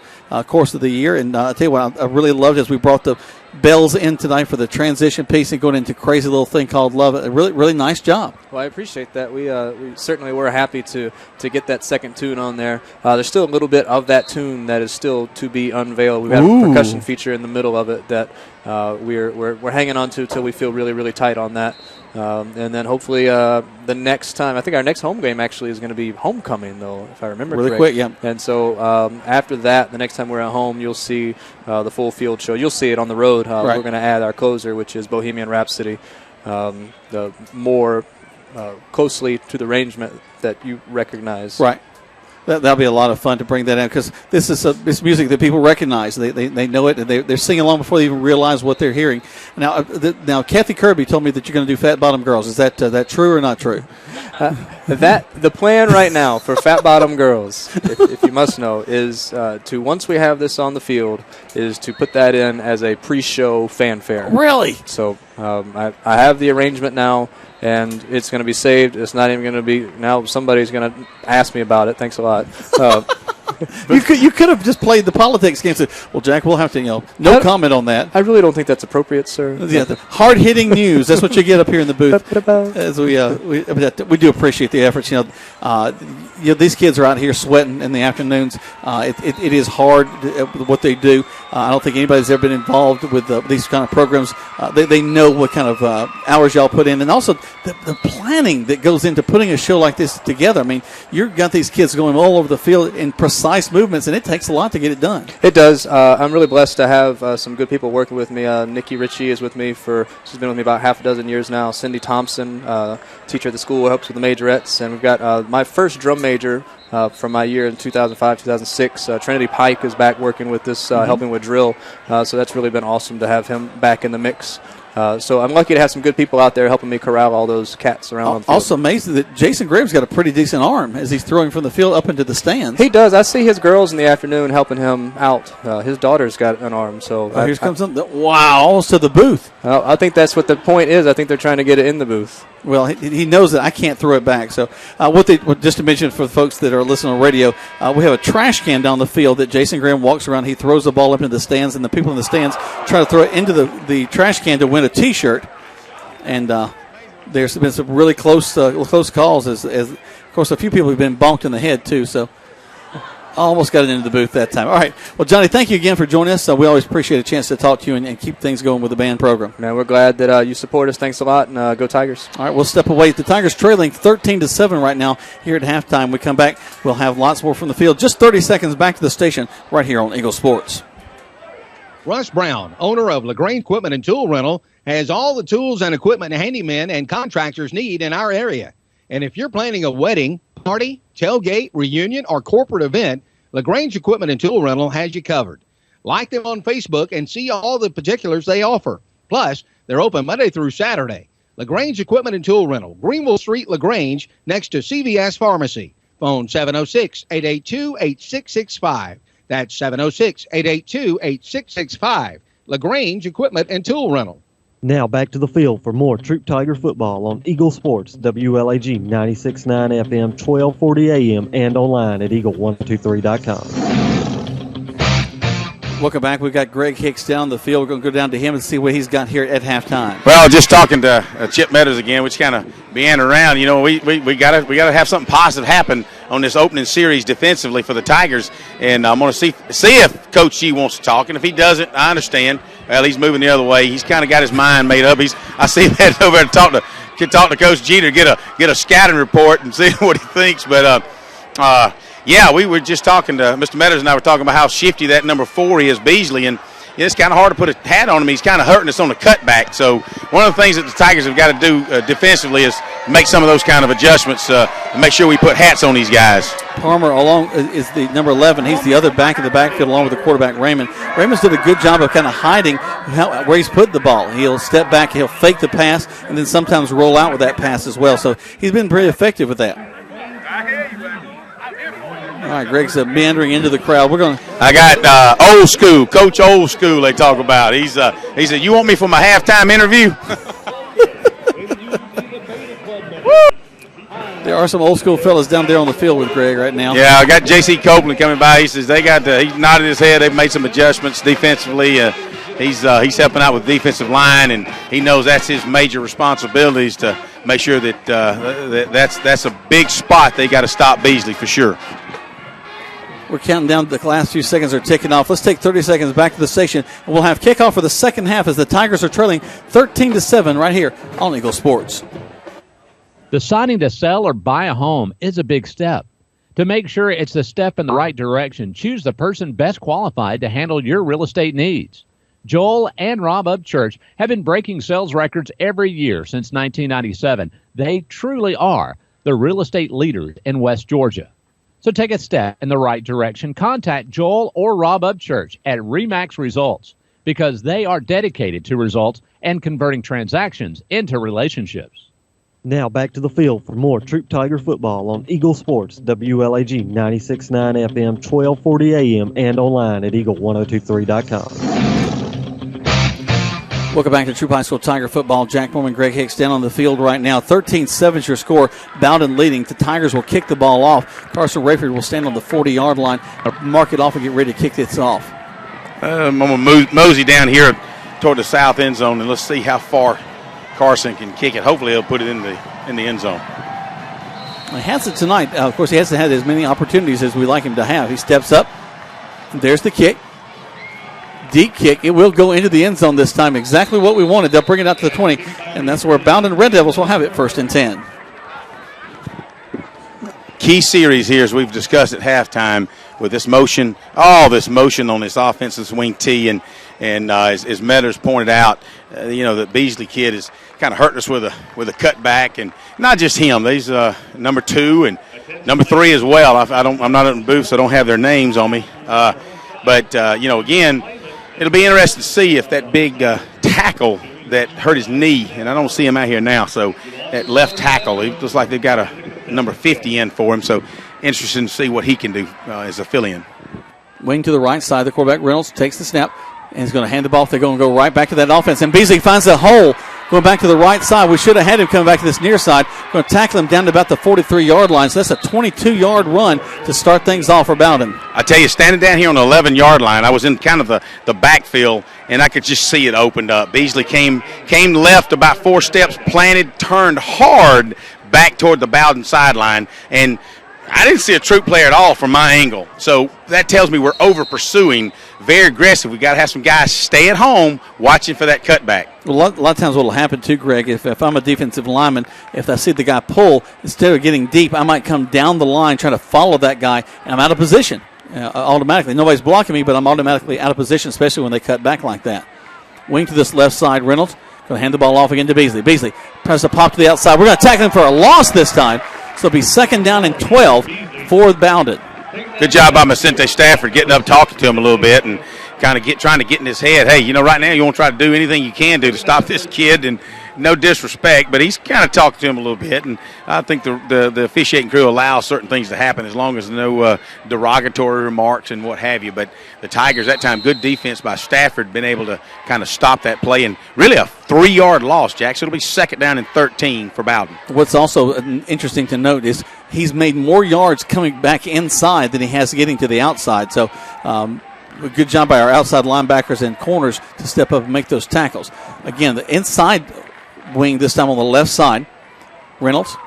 course of the year. And I'll tell you what, I really loved as we brought the bells in tonight for the transition piece and going into Crazy Little Thing Called Love. A really, really nice job. Well, I appreciate that. We certainly were happy to get that second tune on there. There's still a little bit of that tune that is still to be unveiled. We've got a percussion feature in the middle of it that we're hanging on to until we feel really, really tight on that. And then hopefully the next time, I think our next home game actually is going to be homecoming, though, if I remember really correct. Quick, yeah. And so after that, the next time we're at home, you'll see the full field show. You'll see it on the road. Right. We're going to add our closer, which is Bohemian Rhapsody, the more closely to the arrangement that you recognize. Right. That'll be a lot of fun to bring that in because this is it's music that people recognize. They know it, and they're singing along before they even realize what they're hearing. Now, Kathy Kirby told me that you're going to do Fat Bottom Girls. Is that true or not true? The plan right now for Fat Bottom Girls, if you must know, is to, once we have this on the field, is to put that in as a pre-show fanfare. Really? So I have the arrangement now, and it's going to be saved. It's not even going to be, now somebody's going to ask me about it. Thanks a lot. You could have just played the politics game. Well, Jack, we'll have to, no comment on that. I really don't think that's appropriate, sir. Yeah, the hard-hitting news. That's what you get up here in the booth. As we do appreciate the efforts. These kids are out here sweating in the afternoons. It is hard what they do. I don't think anybody's ever been involved with these kind of programs. They know what kind of hours y'all put in, and also the planning that goes into putting a show like this together. I mean, you've got these kids going all over the field in precise movements, and it takes a lot to get it done. It does. I'm really blessed to have some good people working with me. Nikki Ritchie is with me she's been with me about half a dozen years now. Cindy Thompson, teacher at the school, helps with the majorettes. And we've got my first drum major from my year in 2005, 2006. Trinity Pike is back working with this, helping with drill. So that's really been awesome to have him back in the mix. So I'm lucky to have some good people out there helping me corral all those cats around on the field. Also amazing that Jason Graham's got a pretty decent arm as he's throwing from the field up into the stands. He does. I see his girls in the afternoon helping him out. His daughter's got an arm. So here comes something. Wow, almost to the booth. I think that's what the point is. I think they're trying to get it in the booth. Well, he knows that I can't throw it back. So just to mention for the folks that are listening on radio, we have a trash can down the field that Jason Graham walks around. He throws the ball up into the stands, and the people in the stands try to throw it into the trash can to win a T-shirt. And there's been some really close calls. As of course, a few people have been bonked in the head too. So almost got it into the booth that time. All right. Well, Johnny, thank you again for joining us. We always appreciate a chance to talk to you and keep things going with the band program. Man, we're glad that you support us. Thanks a lot, and go Tigers. All right, we'll step away. The Tigers trailing 13-7 right now here at halftime. We come back. We'll have lots more from the field. Just 30 seconds back to the station right here on Eagle Sports. Russ Brown, owner of LaGrange Equipment and Tool Rental, has all the tools and equipment handymen and contractors need in our area. And if you're planning a wedding, party, tailgate, reunion, or corporate event, LaGrange Equipment and Tool Rental has you covered. Like them on Facebook and see all the particulars they offer. Plus, they're open Monday through Saturday. LaGrange Equipment and Tool Rental, Greenville Street, LaGrange, next to CVS Pharmacy. Phone 706-882-8665. That's 706-882-8665. LaGrange Equipment and Tool Rental. Now back to the field for more Troup Tiger football on Eagle Sports, WLAG 96.9 FM, 1240 AM, and online at eagle123.com. Welcome back. We've got Greg Hicks down the field. We're going to go down to him and see what he's got here at halftime. Well, just talking to Chip Meadows again, which kind of meander around. You know, we gotta have something positive happen on this opening series defensively for the Tigers, and I'm going to see if Coach G wants to talk, and if he doesn't, I understand. Well, he's moving the other way. He's kind of got his mind made up. I see him heading over there to talk to Coach G to get a scouting report and see what he thinks. But yeah, we were just talking to Mr. Meadows, and I were talking about how shifty that number 4 is, Beasley, and it's kind of hard to put a hat on him. He's kind of hurting us on the cutback. So one of the things that the Tigers have got to do defensively is make some of those kind of adjustments and make sure we put hats on these guys. Palmer is the number 11. He's the other back in the backfield along with the quarterback, Raymond. Raymond's did a good job of kind of hiding where he's put the ball. He'll step back, he'll fake the pass, and then sometimes roll out with that pass as well. So he's been pretty effective with that. All right, Greg's meandering into the crowd. I got old school, Coach Old School. They talk about. He said, "You want me for my halftime interview?" There are some old school fellas down there on the field with Greg right now. Yeah, I got J.C. Copeland coming by. He says he nodded his head. They've made some adjustments defensively. He's helping out with defensive line, and he knows that's his major responsibilities to make sure that that's a big spot. They got to stop Beasley for sure. We're counting down. The last few seconds are ticking off. Let's take 30 seconds back to the station, and we'll have kickoff for the second half as the Tigers are trailing 13-7 right here on Eagle Sports. Deciding to sell or buy a home is a big step. To make sure it's a step in the right direction, choose the person best qualified to handle your real estate needs. Joel and Rob Upchurch have been breaking sales records every year since 1997. They truly are the real estate leaders in West Georgia. So take a step in the right direction. Contact Joel or Rob Upchurch at RE/MAX Results because they are dedicated to results and converting transactions into relationships. Now back to the field for more Troup Tiger football on Eagle Sports, WLAG 96.9 FM, 1240 AM, and online at eagle1023.com. Welcome back to Troup High School Tiger football. Jack Mormon, Greg Hicks down on the field right now. 13-7 is your score. Bowdon leading. The Tigers will kick the ball off. Carson Rayford will stand on the 40-yard line, mark it off, and get ready to kick this off. I'm going to mosey down here toward the south end zone, and let's see how far Carson can kick it. Hopefully he'll put it in the end zone. He has it tonight. Of course, he hasn't had as many opportunities as we like him to have. He steps up. There's the kick. Deep kick. It will go into the end zone this time. Exactly what we wanted. They'll bring it out to the 20, and that's where Bowdon Red Devils will have it 1st and 10. Key series here, as we've discussed at halftime, with this motion, all this motion on this offensive swing T, and as Metters pointed out, the Beasley kid is kind of hurting us with a cutback, and not just him. These number 2 and number 3 as well. I'm not in the booth, so I don't have their names on me. But again, it'll be interesting to see if that big tackle that hurt his knee, and I don't see him out here now, so that left tackle, it looks like they've got a number 50 in for him, so interesting to see what he can do as a fill-in. Wing to the right side, the quarterback Reynolds takes the snap, and he's going to hand the ball. They're going to go right back to that offense, and Beasley finds a hole going back to the right side. We should have had him coming back to this near side. Going to tackle him down to about the 43-yard line, so that's a 22-yard run to start things off for Bowdon. I tell you, standing down here on the 11-yard line, I was in kind of the backfield, and I could just see it opened up. Beasley came left about 4 steps, planted, turned hard back toward the Bowdon sideline, and I didn't see a Troup player at all from my angle. So that tells me we're over-pursuing, very aggressive. We've got to have some guys stay at home watching for that cutback. Well, a lot of times what will happen too, Greg, if I'm a defensive lineman, if I see the guy pull, instead of getting deep, I might come down the line trying to follow that guy, and I'm out of position automatically. Nobody's blocking me, but I'm automatically out of position, especially when they cut back like that. Wing to this left side, Reynolds. Going to hand the ball off again to Beasley. Beasley tries to pop to the outside. We're going to tackle him for a loss this time. So it'll be 2nd down and 12 for Bowdon. Good job by Macente Stafford getting up, talking to him a little bit, and kind of trying to get in his head. Hey, right now you want to try to do anything you can do to stop this kid, and no disrespect, but he's kind of talking to him a little bit, and I think the officiating crew allows certain things to happen as long as no derogatory remarks and what have you. But the Tigers that time, good defense by Stafford, been able to kind of stop that play, and really a 3-yard loss, Jack. So it'll be 2nd down and 13 for Bowdon. What's also interesting to note is he's made more yards coming back inside than he has getting to the outside. So a good job by our outside linebackers and corners to step up and make those tackles. Again, the inside wing this time on the left side. Reynolds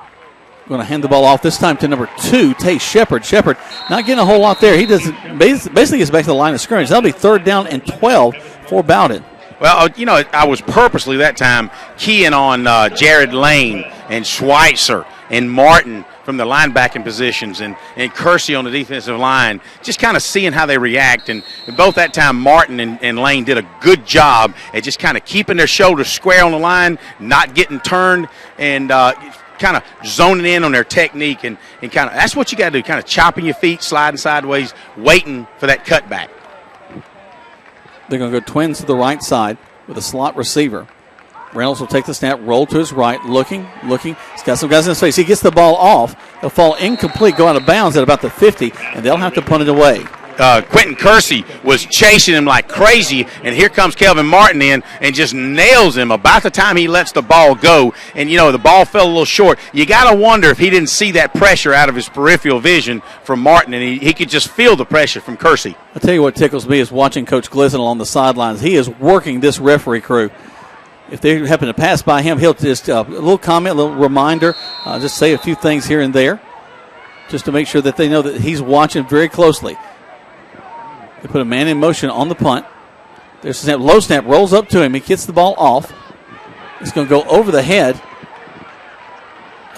going to hand the ball off this time to number 2, Tay Shepard. Shepard not getting a whole lot there. He doesn't basically gets back to the line of scrimmage. That'll be 3rd down and 12 for Bowdon. Well, I was purposely that time keying on Jared Lane and Schweitzer and Martin from the linebacking positions and Kersey on the defensive line, just kind of seeing how they react. And both that time, Martin and Lane did a good job at just kind of keeping their shoulders square on the line, not getting turned, and kind of zoning in on their technique. And kind of that's what you got to do, kind of chopping your feet, sliding sideways, waiting for that cutback. They're going to go twins to the right side with a slot receiver. Reynolds will take the snap, roll to his right, looking. He's got some guys in his face. He gets the ball off. It'll fall incomplete, go out of bounds at about the 50, and they'll have to punt it away. Quentin Kersey was chasing him like crazy, and here comes Kelvin Martin in and just nails him about the time he lets the ball go. And, the ball fell a little short. You got to wonder if he didn't see that pressure out of his peripheral vision from Martin, and he could just feel the pressure from Kersey. I'll tell you what tickles me is watching Coach Glisson on the sidelines. He is working this referee crew. If they happen to pass by him, he'll just a little comment, a little reminder, just say a few things here and there, just to make sure that they know that he's watching very closely. They put a man in motion on the punt. There's a snap. Low snap. Rolls up to him. He gets the ball off. It's going to go over the head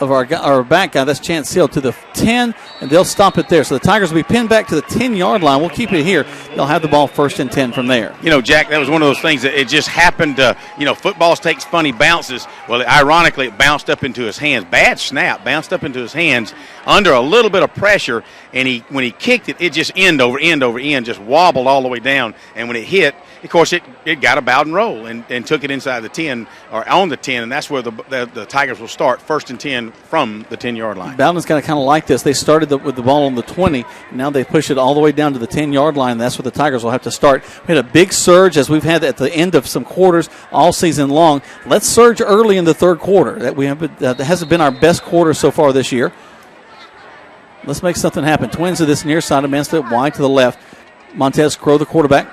of our back guy. That's Chance Hill to the 10, and they'll stop it there. So the Tigers will be pinned back to the 10-yard line. We'll keep it here. They'll have the ball 1st and 10 from there. You know, Jack, that was one of those things that it just happened to, football takes funny bounces. Well, ironically, it bounced up into his hands. Bad snap, bounced up into his hands under a little bit of pressure, and when he kicked it, it just end over end over end, just wobbled all the way down. And when it hit, of course, it got a Bowdon roll and took it inside the 10 or on the 10, and that's where the Tigers will start 1st and 10 from the 10-yard line. Bowdon's kind of like this. They started with the ball on the 20. Now they push it all the way down to the 10-yard line. That's where the Tigers will have to start. We had a big surge, as we've had at the end of some quarters all season long. Let's surge early in the third quarter. That hasn't been our best quarter so far this year. Let's make something happen. Twins to this near side. A man step wide to the left. Montez Crow, the quarterback,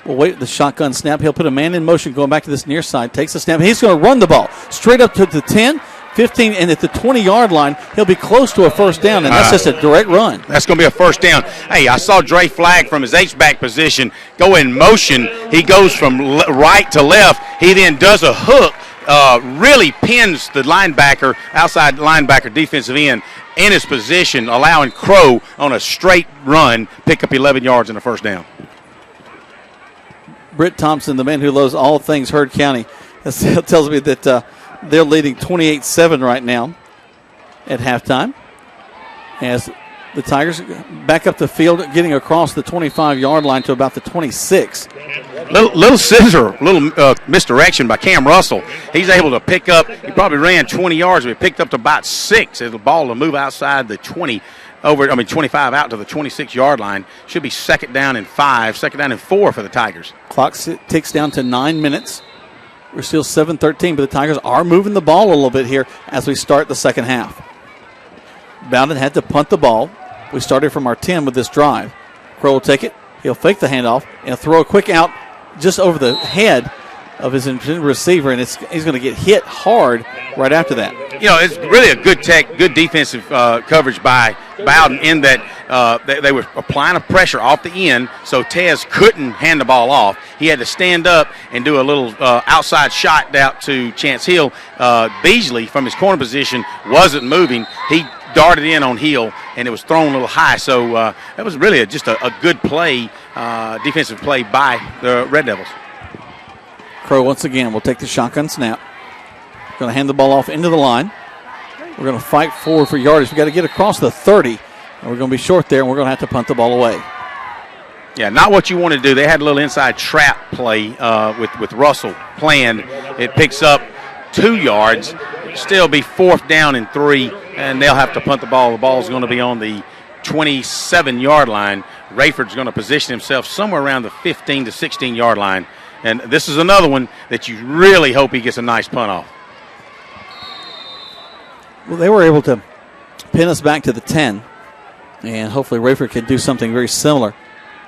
will wait the shotgun snap. He'll put a man in motion going back to this near side. Takes the snap. He's going to run the ball straight up to the 10, 15, and at the 20-yard line, he'll be close to a 1st down, and that's just a direct run. That's going to be a 1st down. Hey, I saw Dre Flagg from his H-back position go in motion. He goes from right to left. He then does a hook, really pins the linebacker, outside linebacker, defensive end, in his position, allowing Crow on a straight run, pick up 11 yards and a 1st down. Britt Thompson, the man who loves all things Heard County, tells me that they're leading 28-7 right now at halftime. As the Tigers back up the field, getting across the 25-yard line to about the 26. Little scissor, little misdirection by Cam Russell. He's able to pick up, he probably ran 20 yards, but he picked up to about 6 as the ball to move outside the 25 out to the 26-yard line. Should be 2nd down and 5, 2nd down and 4 for the Tigers. Clock ticks down to 9 minutes. We're still 7-13, but the Tigers are moving the ball a little bit here as we start the second half. Bowdon had to punt the ball. We started from our 10 with this drive. Crow will take it. He'll fake the handoff and throw a quick out just over the head of his intended receiver, and he's going to get hit hard right after that. It's really a good defensive coverage by Bowdon in that they were applying a pressure off the end, so Tez couldn't hand the ball off. He had to stand up and do a little outside shot out to Chance Hill. Beasley, from his corner position, wasn't moving. He darted in on Hill, and it was thrown a little high. So that was really just a good play, defensive play by the Red Devils. Crow once again will take the shotgun snap. Going to hand the ball off into the line. We're going to fight forward for yardage. We've got to get across the 30, and we're going to be short there, and we're going to have to punt the ball away. Yeah, not what you want to do. They had a little inside trap play with Russell planned. It picks up 2 yards. Still be 4th down and 3, and they'll have to punt the ball. The ball's going to be on the 27-yard line. Rayford's going to position himself somewhere around the 15 to 16-yard line. And this is another one that you really hope he gets a nice punt off. Well, they were able to pin us back to the 10, and hopefully Rayford can do something very similar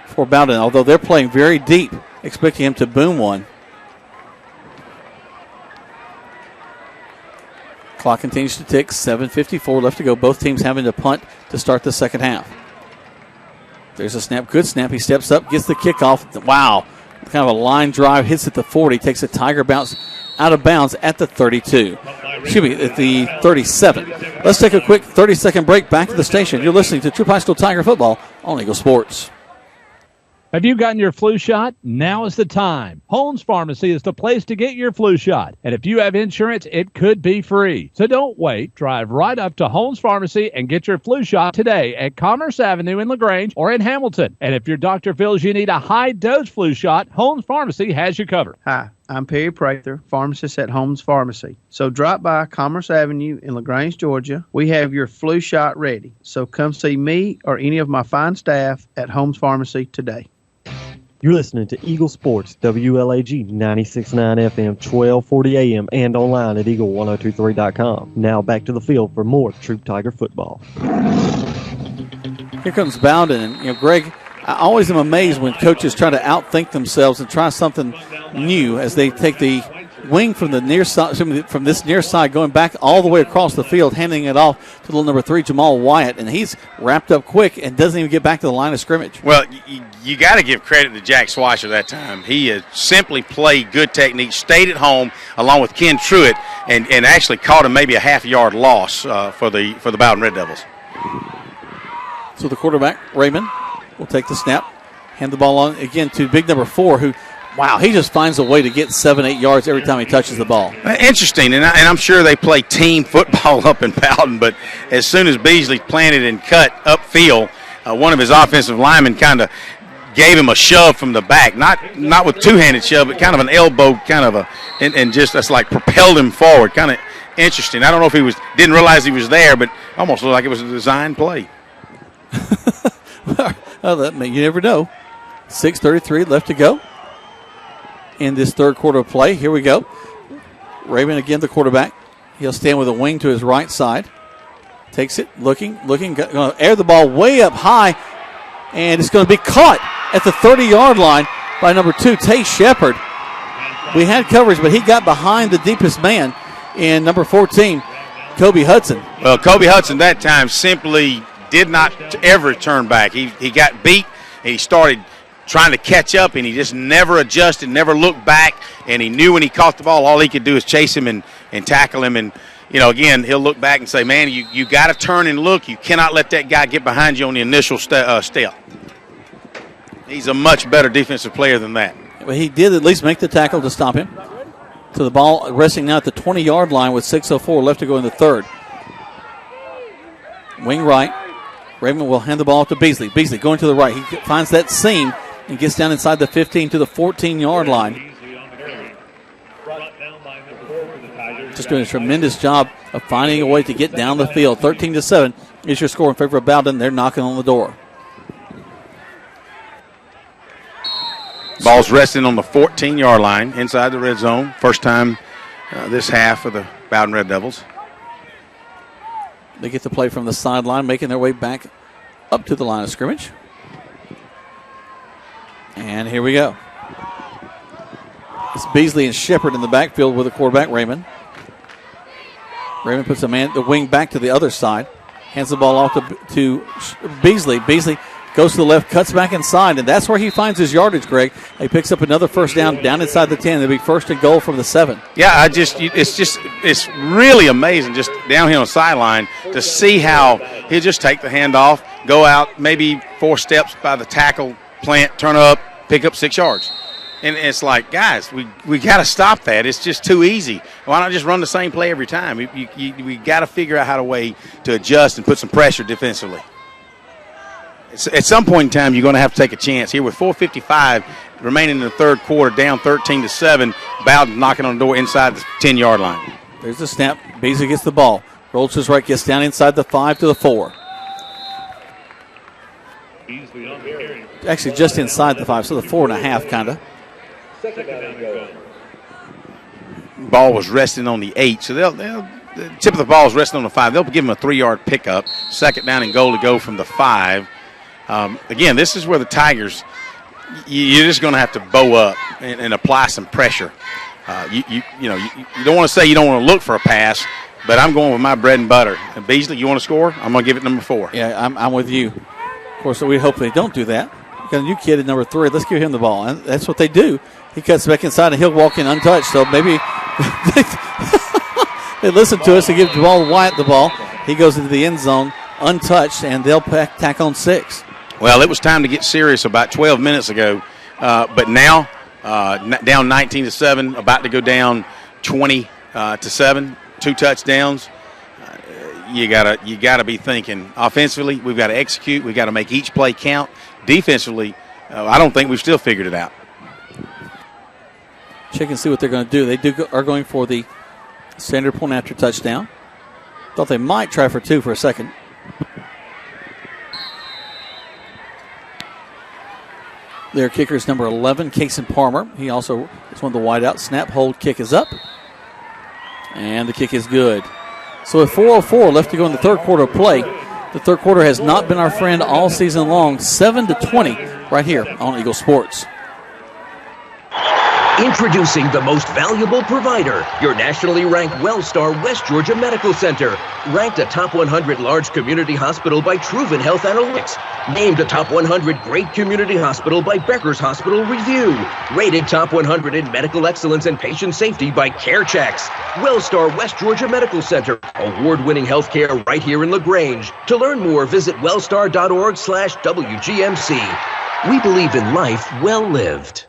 for Bowdon, although they're playing very deep, expecting him to boom one. Clock continues to tick, 7:54 left to go. Both teams having to punt to start the second half. There's a snap, good snap. He steps up, gets the kickoff. Wow. Kind of a line drive, hits at the 40, takes a Tiger bounce out of bounds at the 32. Excuse me, at the 37. Let's take a quick 30-second break. Back to the station. You're listening to Troup High School Tiger Football on Eagle Sports. Have you gotten your flu shot? Now is the time. Holmes Pharmacy is the place to get your flu shot. And if you have insurance, it could be free. So don't wait. Drive right up to Holmes Pharmacy and get your flu shot today at Commerce Avenue in LaGrange or in Hamilton. And if your doctor feels you need a high-dose flu shot, Holmes Pharmacy has you covered. Hi, I'm Perry Prather, pharmacist at Holmes Pharmacy. So drop by Commerce Avenue in LaGrange, Georgia. We have your flu shot ready. So come see me or any of my fine staff at Holmes Pharmacy today. You're listening to Eagle Sports, WLAG 96.9 FM, 1240 AM, and online at eagle1023.com. Now back to the field for more Troup Tiger football. Here comes Bowdon. And, Greg, I always am amazed when coaches try to outthink themselves and try something new as they take the Wing from the near side, from this near side, going back all the way across the field, handing it off to little number 3, Jamal Wyatt, and he's wrapped up quick and doesn't even get back to the line of scrimmage. Well, you got to give credit to Jack Swasher that time. He simply played good technique, stayed at home along with Ken Truitt, and actually caught him maybe a half-yard loss for the Bowdon Red Devils. So the quarterback, Raymond, will take the snap, hand the ball on again to big number 4, who, wow, he just finds a way to get 7-8 yards every time he touches the ball. Interesting, and I'm sure they play team football up in Bowdon, but as soon as Beasley planted and cut upfield, one of his offensive linemen kind of gave him a shove from the back, not with two-handed shove, but kind of an elbow, kind of and just that's like propelled him forward. Kind of interesting. I don't know if he didn't realize he was there, but almost looked like it was a designed play. You never know. 6:33 left to go in this third quarter of play. Here we go. Raymond again, the quarterback. He'll stand with a wing to his right side. Takes it, looking, going to air the ball way up high, and it's going to be caught at the 30-yard line by number 2, Tay Shepard. We had coverage, but he got behind the deepest man in number 14, Kobe Hudson. Well, Kobe Hudson that time simply did not ever turn back. He got beat, and he started trying to catch up, and he just never adjusted, never looked back, and he knew when he caught the ball, all he could do is chase him and tackle him. And, again, he'll look back and say, man, you got to turn and look. You cannot let that guy get behind you on the initial step. He's a much better defensive player than that. But he did at least make the tackle to stop him. So the ball resting now at the 20-yard line with 6:04 left to go in the third. Wing right. Raymond will hand the ball to Beasley. Beasley going to the right. He finds that seam and gets down inside the 15 to the 14-yard line. Just doing a tremendous job of finding a way to get down the field. 13-7 is your score in favor of Bowdon. They're knocking on the door. Ball's resting on the 14-yard line inside the red zone. First time this half of the Bowdon Red Devils. They get the play from the sideline, making their way back up to the line of scrimmage. And here we go. It's Beasley and Shepard in the backfield with the quarterback, Raymond. Raymond puts the wing back to the other side. Hands the ball off to Beasley. Beasley goes to the left, cuts back inside, and that's where he finds his yardage, Greg. He picks up another first down inside the 10. It'll be first and goal from the 7. Yeah, it's really amazing just down here on the sideline to see how he'll just take the handoff, go out maybe 4 steps by the tackle, plant, turn up, pick up 6 yards. And it's like, guys, we got to stop that. It's just too easy. Why not just run the same play every time? We got to figure out how to adjust and put some pressure defensively. At some point in time, you're going to have to take a chance. Here with 4:55 remaining in the third quarter, down 13-7, Bowdon knocking on the door inside the 10-yard line. There's the snap. Beasley gets the ball. Rolls to his right, gets down inside the 5 to the 4. Actually, just inside the 5, so the 4.5 kind of. Ball was resting on the 8, so the tip of the ball is resting on the 5. They'll give him a 3-yard pickup. Second down and goal to go from the 5. Again, this is where the Tigers, you're just going to have to bow up and apply some pressure. You don't want to say you don't want to look for a pass, but I'm going with my bread and butter. And Beasley, you want to score? I'm going to give it number 4. Yeah, I'm with you. Of course, we hope they don't do that. We got a new kid at number 3. Let's give him the ball. And that's what they do. He cuts back inside, and he'll walk in untouched. So maybe they listen to us and give Jamal Wyatt the ball. He goes into the end zone untouched, and they'll tack on 6. Well, it was time to get serious about 12 minutes ago, but now down 19-7, about to go down 20-7, 2 touchdowns. You gotta be thinking offensively. We've got to execute. We've got to make each play count. Defensively, I don't think we've still figured it out. Check and see what they're going to do. They are going for the standard point after touchdown. Thought they might try for 2 for a second. Their kicker is number 11, Kason Palmer. He also is one of the wideouts. Snap, hold, kick is up. And the kick is good. So with 4:04 left to go in the third quarter of play, the third quarter has not been our friend all season long. 7-20 right here on Eagle Sports. Introducing the most valuable provider, your nationally ranked WellStar West Georgia Medical Center. Ranked a top 100 large community hospital by Troup Health Analytics. Named a top 100 great community hospital by Becker's Hospital Review. Rated top 100 in medical excellence and patient safety by CareChecks. WellStar West Georgia Medical Center. Award-winning healthcare right here in LaGrange. To learn more, visit wellstar.org/WGMC. We believe in life well lived.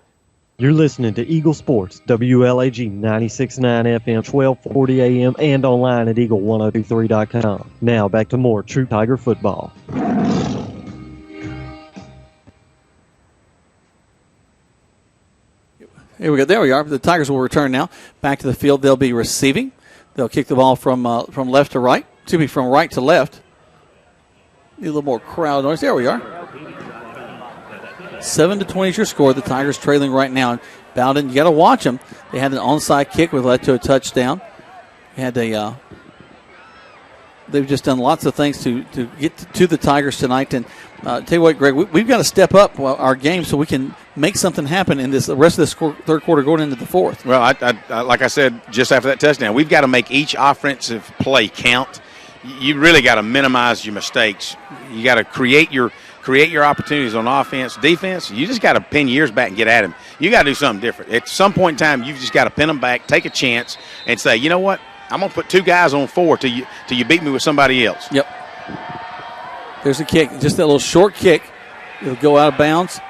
You're listening to Eagle Sports, WLAG 96.9 FM, 1240 AM, and online at eagle1023.com. Now back to more True Tiger football. Here we go. There we are. The Tigers will return now back to the field. They'll be receiving. They'll kick the ball from left to right. Excuse me, from right to left. Need a little more crowd noise. There we are. 7-20 is your score. The Tigers trailing right now. And Bowdon, you got to watch them. They had an onside kick which led to a touchdown. They've just done lots of things to get to the Tigers tonight. And tell you what, Greg, we've got to step up our game so we can make something happen in the rest of this third quarter going into the fourth. Well, I like I said just after that touchdown, we've got to make each offensive play count. You really got to minimize your mistakes. You got to create your opportunities on offense. Defense, you just got to pin yours back and get at him. You got to do something different. At some point in time, you've just got to pin them back, take a chance, and say, you know what? I'm going to put 2 guys on 4 till you beat me with somebody else. Yep. There's a kick. Just that little short kick. It'll go out of bounds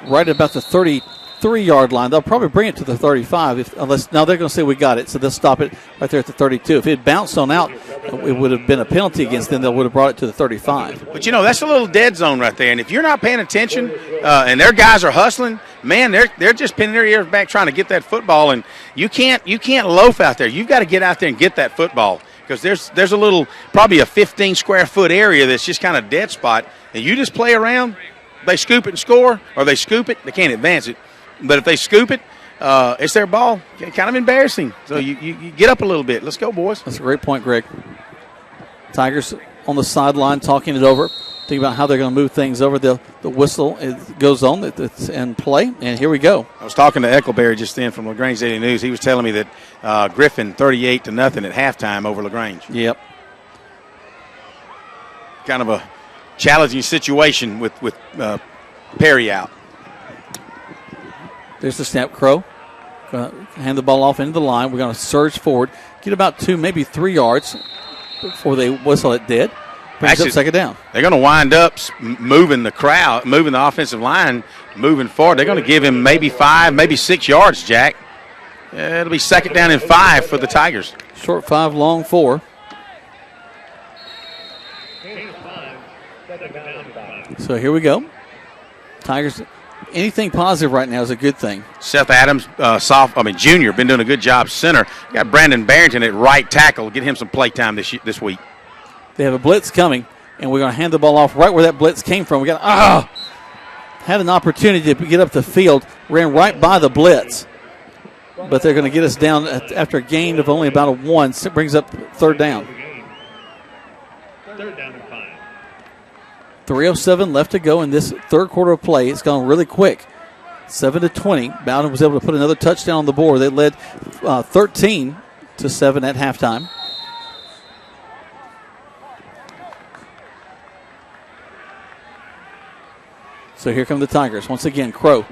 right about the 33-yard line. They'll probably bring it to the 35. Now they're going to say we got it, so they'll stop it right there at the 32. If it had bounced on out, it would have been a penalty against them. They would have brought it to the 35. But, that's a little dead zone right there. And if you're not paying attention and their guys are hustling, man, they're just pinning their ears back trying to get that football. And you can't loaf out there. You've got to get out there and get that football because there's a little, probably a 15-square-foot area that's just kind of dead spot. And you just play around, they scoop it and score, or they scoop it, they can't advance it. But if they scoop it, it's their ball. Kind of embarrassing. So you get up a little bit. Let's go, boys. That's a great point, Greg. Tigers on the sideline talking it over, thinking about how they're going to move things over. The whistle goes on. It's in play, and here we go. I was talking to Eckleberry just then from LaGrange Daily News. He was telling me that Griffin 38-0 at halftime over LaGrange. Yep. Kind of a challenging situation with Perry out. There's the snap. Crow hand the ball off into the line. We're going to surge forward, get about 2, maybe 3 yards before they whistle it dead. Brings up second down. They're going to wind up moving the offensive line, moving forward. They're going to give him maybe 5, maybe 6 yards, Jack. It'll be second down and 5 for the Tigers. Short 5, long 4. So here we go. Tigers, anything positive right now is a good thing. Seth Adams, junior, been doing a good job center. Got Brandon Barrington at right tackle. Get him some play time this week. They have a blitz coming, and we're going to hand the ball off right where that blitz came from. We got had an opportunity to get up the field, ran right by the blitz, but they're going to get us down after a gain of only about a 1. So it brings up third down. 3:07 left to go in this third quarter of play. It's gone really quick. 7-20. Bowdon was able to put another touchdown on the board. They led 13-7 at halftime. So here come the Tigers. Once again, Crow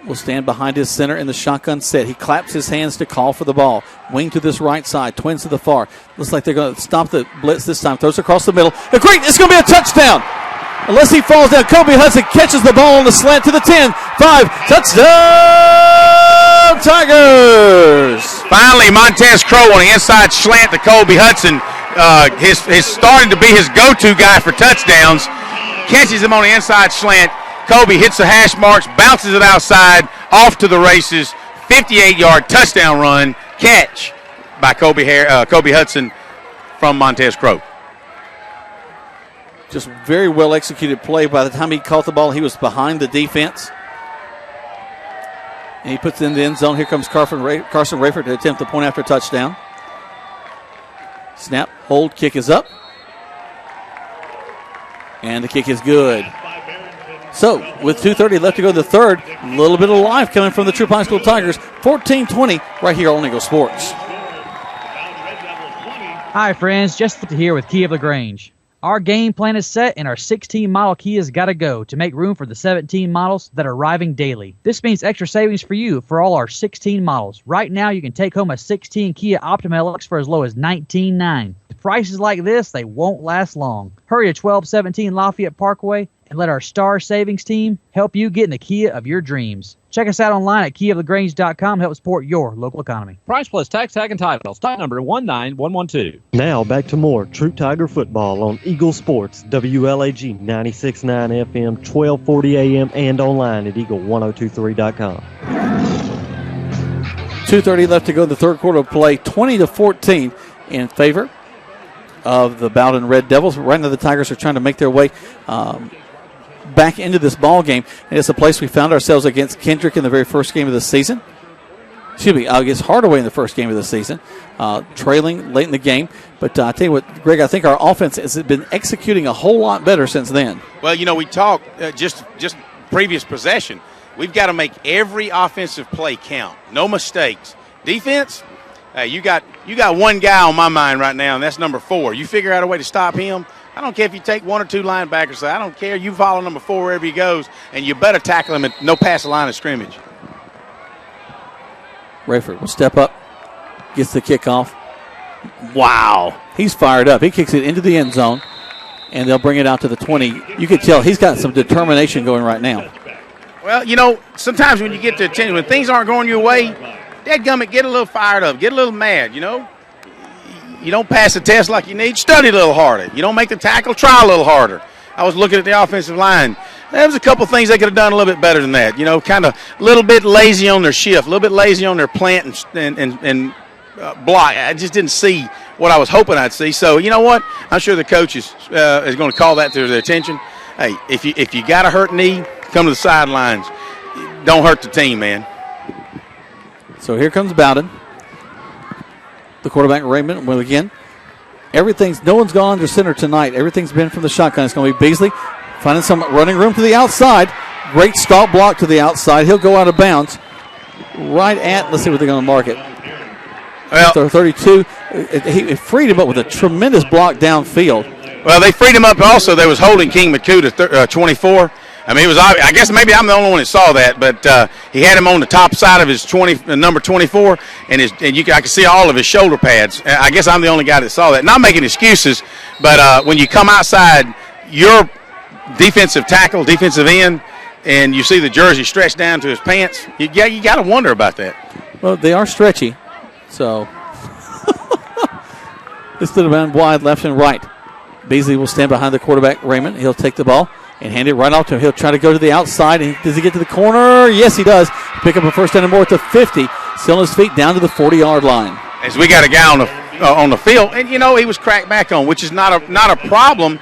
will stand behind his center in the shotgun set. He claps his hands to call for the ball. Wing to this right side, twins to the far. Looks like they're going to stop the blitz this time. Throws across the middle. Great, it's going to be a touchdown. Unless he falls down, Kobe Hudson catches the ball on the slant to the 10. 5, touchdown, Tigers. Finally, Montez Crow on the inside slant to Kobe Hudson. His starting to be his go-to guy for touchdowns. Catches him on the inside slant. Kobe hits the hash marks, bounces it outside, off to the races. 58-yard touchdown run, catch by Kobe Hudson from Montez Crow. Just very well executed play. By the time he caught the ball, he was behind the defense. And he puts it in the end zone. Here comes Carson Rayford to attempt the point after touchdown. Snap, hold, kick is up. And the kick is good. So, with 2:30 left to go to the third, a little bit of life coming from the Troup High School Tigers. 14-20 right here on Eagle Sports. Hi, friends. Just here with Kia of LaGrange. Our game plan is set, and our 16-model Kia's got to go to make room for the 17 models that are arriving daily. This means extra savings for you for all our 16 models. Right now, you can take home a 16 Kia Optima LX for as low as $19,900. With prices like this, they won't last long. Hurry to 1217 Lafayette Parkway and let our Star Savings team help you get in the Kia of your dreams. Check us out online at KiaofLaGrange.com. Help support your local economy. Price plus tax, tag, and title. Stock number 19112. Now back to more Troup Tiger football on Eagle Sports, WLAG 96.9 FM, 1240 AM, and online at Eagle1023.com. 2:30 left to go in the third quarter of play. 20-14 in favor of the Bowdon Red Devils. Right now the Tigers are trying to make their way back into this ball game, and it's a place we found ourselves against Kendrick in the very first game of the season. Excuse me, against Hardaway in the first game of the season, trailing late in the game. But I tell you what, Greg, I think our offense has been executing a whole lot better since then. Well, we talked just previous possession. We've got to make every offensive play count. No mistakes. Defense, you got one guy on my mind right now, and that's number 4. You figure out a way to stop him. I don't care if you take 1 or 2 linebackers. I don't care. You follow number 4 wherever he goes, and you better tackle him at no past the line of scrimmage. Rayford will step up, gets the kickoff. Wow. He's fired up. He kicks it into the end zone, and they'll bring it out to the 20. You can tell he's got some determination going right now. Well, sometimes when you get to attention, when things aren't going your way, dadgummit, get a little fired up, get a little mad, You don't pass the test like you need, study a little harder. You don't make the tackle, try a little harder. I was looking at the offensive line. There was a couple things they could have done a little bit better than that. Kind of a little bit lazy on their shift, a little bit lazy on their plant and block. I just didn't see what I was hoping I'd see. So, you know what? I'm sure the coach is going to call that to their attention. Hey, if you got a hurt knee, come to the sidelines. Don't hurt the team, man. So here comes Bowdon. The quarterback, Raymond, well, again, no one's gone under center tonight. Everything's been from the shotgun. It's going to be Beasley finding some running room to the outside. Great stop block to the outside. He'll go out of bounds right at, let's see what they're going to mark it. Well, 32. He freed him up with a tremendous block downfield. Well, they freed him up also. They was holding King McCoo to 24. I mean, it was. I guess maybe I'm the only one that saw that, but he had him on the top side of his number 24, and I can see all of his shoulder pads. I guess I'm the only guy that saw that. Not making excuses, but when you come outside your defensive tackle, defensive end, and you see the jersey stretched down to his pants, you got to wonder about that. Well, they are stretchy, so this could have been wide left and right. Beasley will stand behind the quarterback, Raymond. He'll take the ball and hand it right off to him. He'll try to go to the outside. Does he get to the corner? Yes, he does. Pick up a first down and more at the 50. Still on his feet down to the 40-yard line. As we got a guy on the field, and he was cracked back on, which is not a problem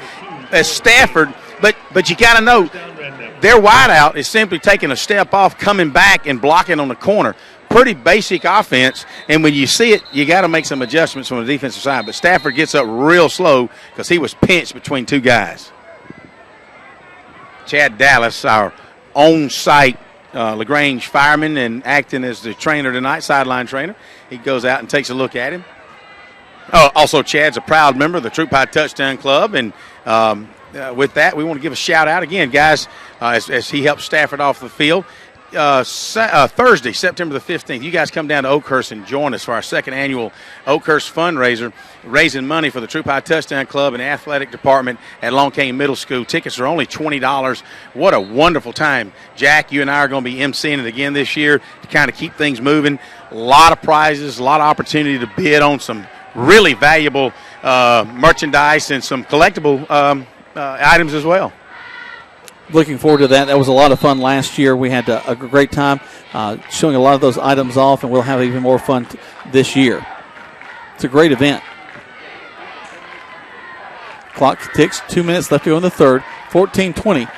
as Stafford. But you got to know their wideout is simply taking a step off, coming back and blocking on the corner. Pretty basic offense, and when you see it, you got to make some adjustments from the defensive side. But Stafford gets up real slow because he was pinched between 2 guys. Chad Dallas, our on-site LaGrange fireman and acting as the trainer tonight, sideline trainer. He goes out and takes a look at him. Also, Chad's a proud member of the Troup High Touchdown Club, and with that, we want to give a shout-out again, guys, as he helps Stafford off the field. Thursday, September the 15th, you guys come down to Oakhurst and join us for our 2nd annual Oakhurst fundraiser, raising money for the Troup High Touchdown Club and Athletic Department at Long Cane Middle School. Tickets are only $20. What a wonderful time. Jack, you and I are going to be emceeing it again this year to kind of keep things moving. A lot of prizes, a lot of opportunity to bid on some really valuable merchandise and some collectible items as well. Looking forward to that. That was a lot of fun last year. We had a great time showing a lot of those items off, and we'll have even more fun this year. It's a great event. Clock ticks, 2 minutes left to go in the third. 14-20.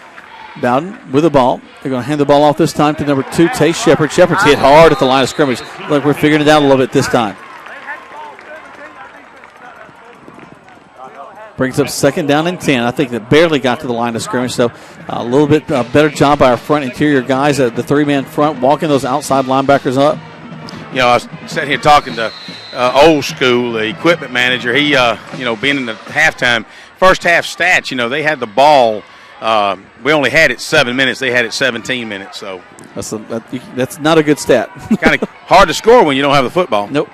Bowdon with the ball. They're going to hand the ball off this time to number 2, Tace Shepard. Shepard's hit hard at the line of scrimmage. Look, we're figuring it out a little bit this time. Brings up 2nd down and 10. I think that barely got to the line of scrimmage, so a little bit better job by our front interior guys at the 3-man front, walking those outside linebackers up. You know, I was sitting here talking to Old School, the equipment manager. He, being in the halftime, first half stats, they had the ball. We only had it 7 minutes. They had it 17 minutes. So that's not a good stat. Kind of hard to score when you don't have the football. Nope.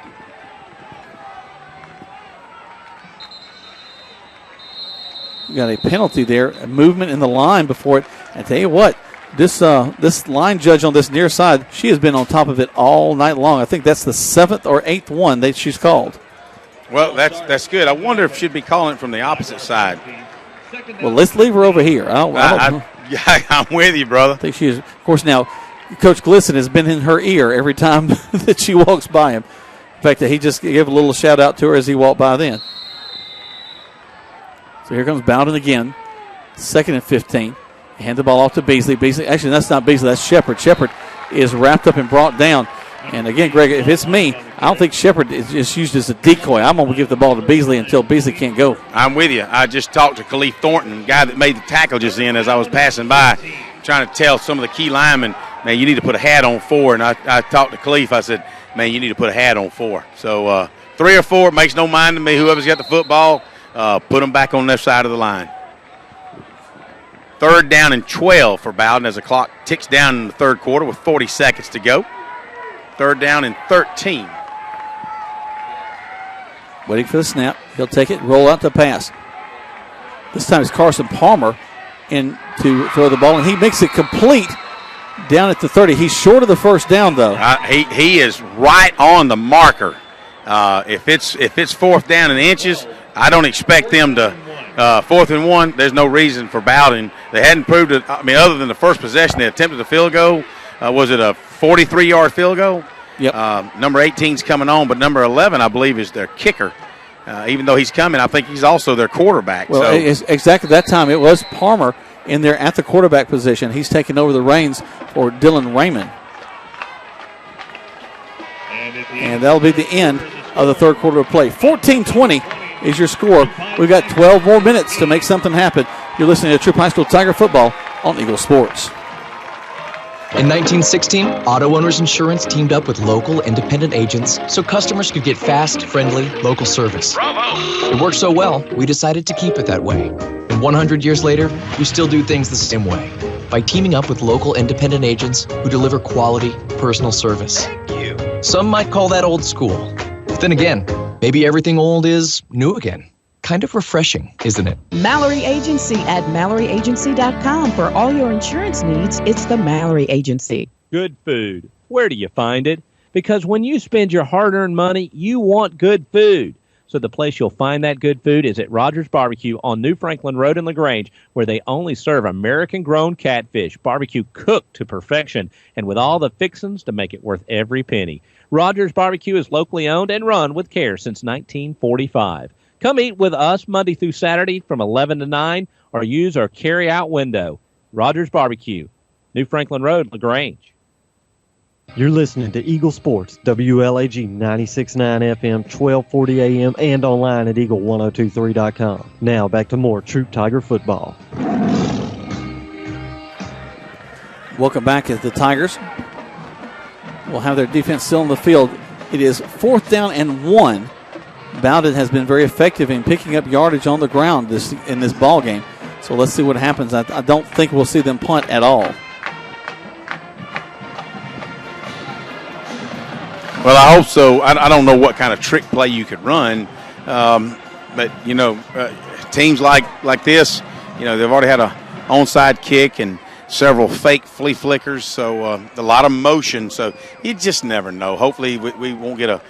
You got a penalty there, a movement in the line before it. I tell you what, this line judge on this near side, she has been on top of it all night long. I think that's the 7th or 8th one that she's called. Well, that's good. I wonder if she'd be calling it from the opposite side. Well, let's leave her over here. I'm with you, brother. I think she is. Of course, now Coach Glisson has been in her ear every time that she walks by him. In fact, he just gave a little shout out to her as he walked by then. So here comes Bowdon again. 2nd and 15. Hand the ball off to Beasley. Actually, that's not Beasley. That's Shepard. Shepard is wrapped up and brought down. And again, Greg, if it's me, I don't think Shepard is just used as a decoy. I'm going to give the ball to Beasley until Beasley can't go. I'm with you. I just talked to Khalif Thornton, the guy that made the tackle just then as I was passing by, trying to tell some of the key linemen, man, you need to put a hat on 4. And I talked to Khalif. I said, man, you need to put a hat on 4. So 3 or 4 makes no mind to me. Whoever's got the football, put them back on their side of the line. 3rd down and 12 for Bowdon as the clock ticks down in the 3rd quarter with 40 seconds to go. 3rd down and 13. Waiting for the snap. He'll take it, roll out the pass. This time it's Carson Palmer in to throw the ball, and he makes it complete down at the 30. He's short of the 1st down, though. He is right on the marker. If it's 4th down and inches, I don't expect them to 4th and 1. There's no reason for Bowdon. They hadn't proved it. I mean, other than the first possession, they attempted a field goal. Was it a 43-yard field goal? Yep. Number 18's coming on, but number 11, I believe, is their kicker. Even though he's coming, I think he's also their quarterback. Well, exactly that time, it was Palmer in there at the quarterback position. He's taking over the reins for Dylan Raymond. And that'll be the end of the 3rd quarter of play. 14-20 is your score. We've got 12 more minutes to make something happen. You're listening to Troup High School Tiger Football on Eagle Sports. In 1916, Auto Owners Insurance teamed up with local independent agents so customers could get fast, friendly, local service. Bravo! It worked so well, we decided to keep it that way. And 100 years later, we still do things the same way by teaming up with local independent agents who deliver quality, personal service. Some might call that old school. But then again, maybe everything old is new again. Kind of refreshing, isn't it? Mallory Agency at MalloryAgency.com. For all your insurance needs, it's the Mallory Agency. Good food. Where do you find it? Because when you spend your hard-earned money, you want good food. So the place you'll find that good food is at Rogers Barbecue on New Franklin Road in LaGrange, where they only serve American-grown catfish, barbecue cooked to perfection, and with all the fixings to make it worth every penny. Rogers Barbecue is locally owned and run with care since 1945. Come eat with us Monday through Saturday from 11 to 9 or use our carry-out window. Rogers Barbecue, New Franklin Road, LaGrange. You're listening to Eagle Sports, WLAG 96.9 FM, 1240 AM, and online at eagle1023.com. Now back to more Troup Tiger football. Welcome back at the Tigers. We'll have their defense still in the field. It is 4th down and 1. Bowdon has been very effective in picking up yardage on the ground in this ball game. So let's see what happens. I don't think we'll see them punt at all. Well, I hope so. I don't know what kind of trick play you could run, but teams like this, they've already had a onside kick and several fake flea flickers, so a lot of motion. So you just never know. Hopefully, we won't get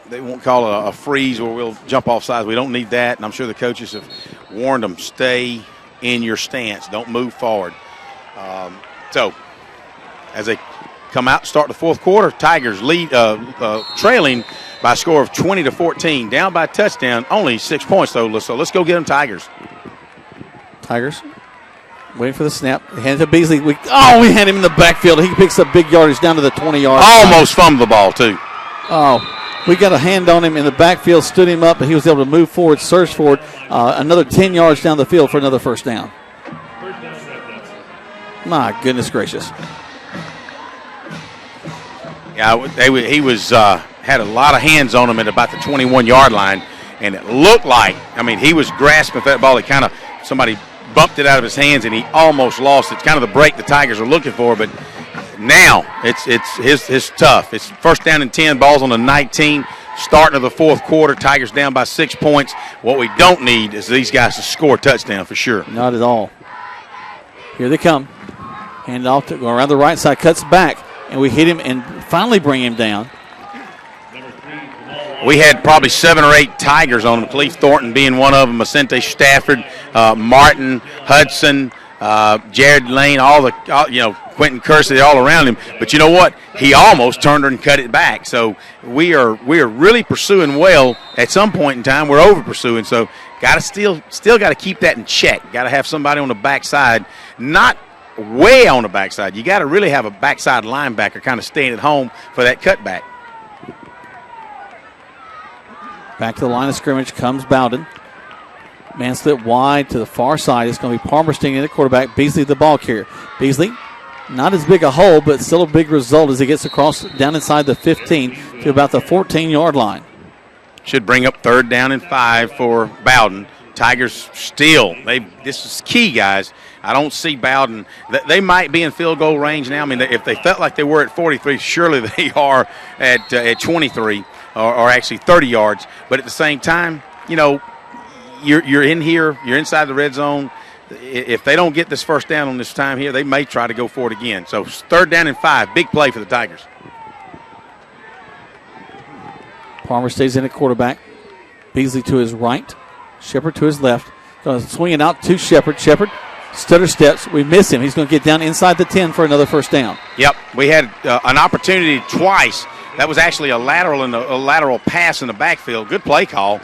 they won't call a freeze or we'll jump off sides. We don't need that, and I'm sure the coaches have warned them, stay in your stance. Don't move forward. So as they come out, start the 4th quarter, Tigers lead, trailing by a score of 20-14, down by a touchdown, only 6 points, though. So let's go get them, Tigers. Tigers waiting for the snap. Hand to Beasley. We had him in the backfield. He picks up big yardage down to the 20-yard line. Almost fumbled the ball, too. Oh, We got a hand on him in the backfield, stood him up, and he was able to move forward, surge forward, another 10 yards down the field for another first down. My goodness gracious. Yeah, he was had a lot of hands on him at about the 21-yard line, and it looked like, he was grasping for that ball. Somebody bumped it out of his hands, and he almost lost it. It's kind of the break the Tigers are looking for, but now it's tough. It's first down and 10, balls on the 19, starting of the fourth quarter. Tigers down by 6 points. What we don't need is these guys to score a touchdown for sure. Not at all. Here they come. Hand off to go around the right side, cuts back, and we hit him and finally bring him down. We had probably 7 or 8 Tigers on him, Cleve Thornton being one of them, Macente Stafford, Martin, Hudson, Jared Lane, Quentin Kersey, all around him. But you know what? He almost turned her and cut it back. So we are really pursuing well. At some point in time, we're over pursuing. So still got to keep that in check. Got to have somebody on the backside, not way on the backside. You got to really have a backside linebacker kind of staying at home for that cutback. Back to the line of scrimmage comes Bowdon. Man split wide to the far side. It's going to be Palmerston in the quarterback. Beasley the ball carrier. Beasley, not as big a hole, but still a big result as he gets across down inside the 15 to about the 14-yard line. Should bring up 3rd down and 5 for Bowdon. Tigers still, this is key, guys. I don't see Bowdon. They might be in field goal range now. If they felt like they were at 43, surely they are at 23 or actually 30 yards. But at the same time, you're in here, you're inside the red zone. If they don't get this first down on this time here, they may try to go for it again. So 3rd down and 5, big play for the Tigers. Palmer stays in at quarterback. Beasley to his right. Shepard to his left. Going to swing it out to Shepard. Shepard, stutter steps. We miss him. He's going to get down inside the 10 for another first down. Yep, we had an opportunity twice. That was actually a lateral pass in the backfield. Good play call.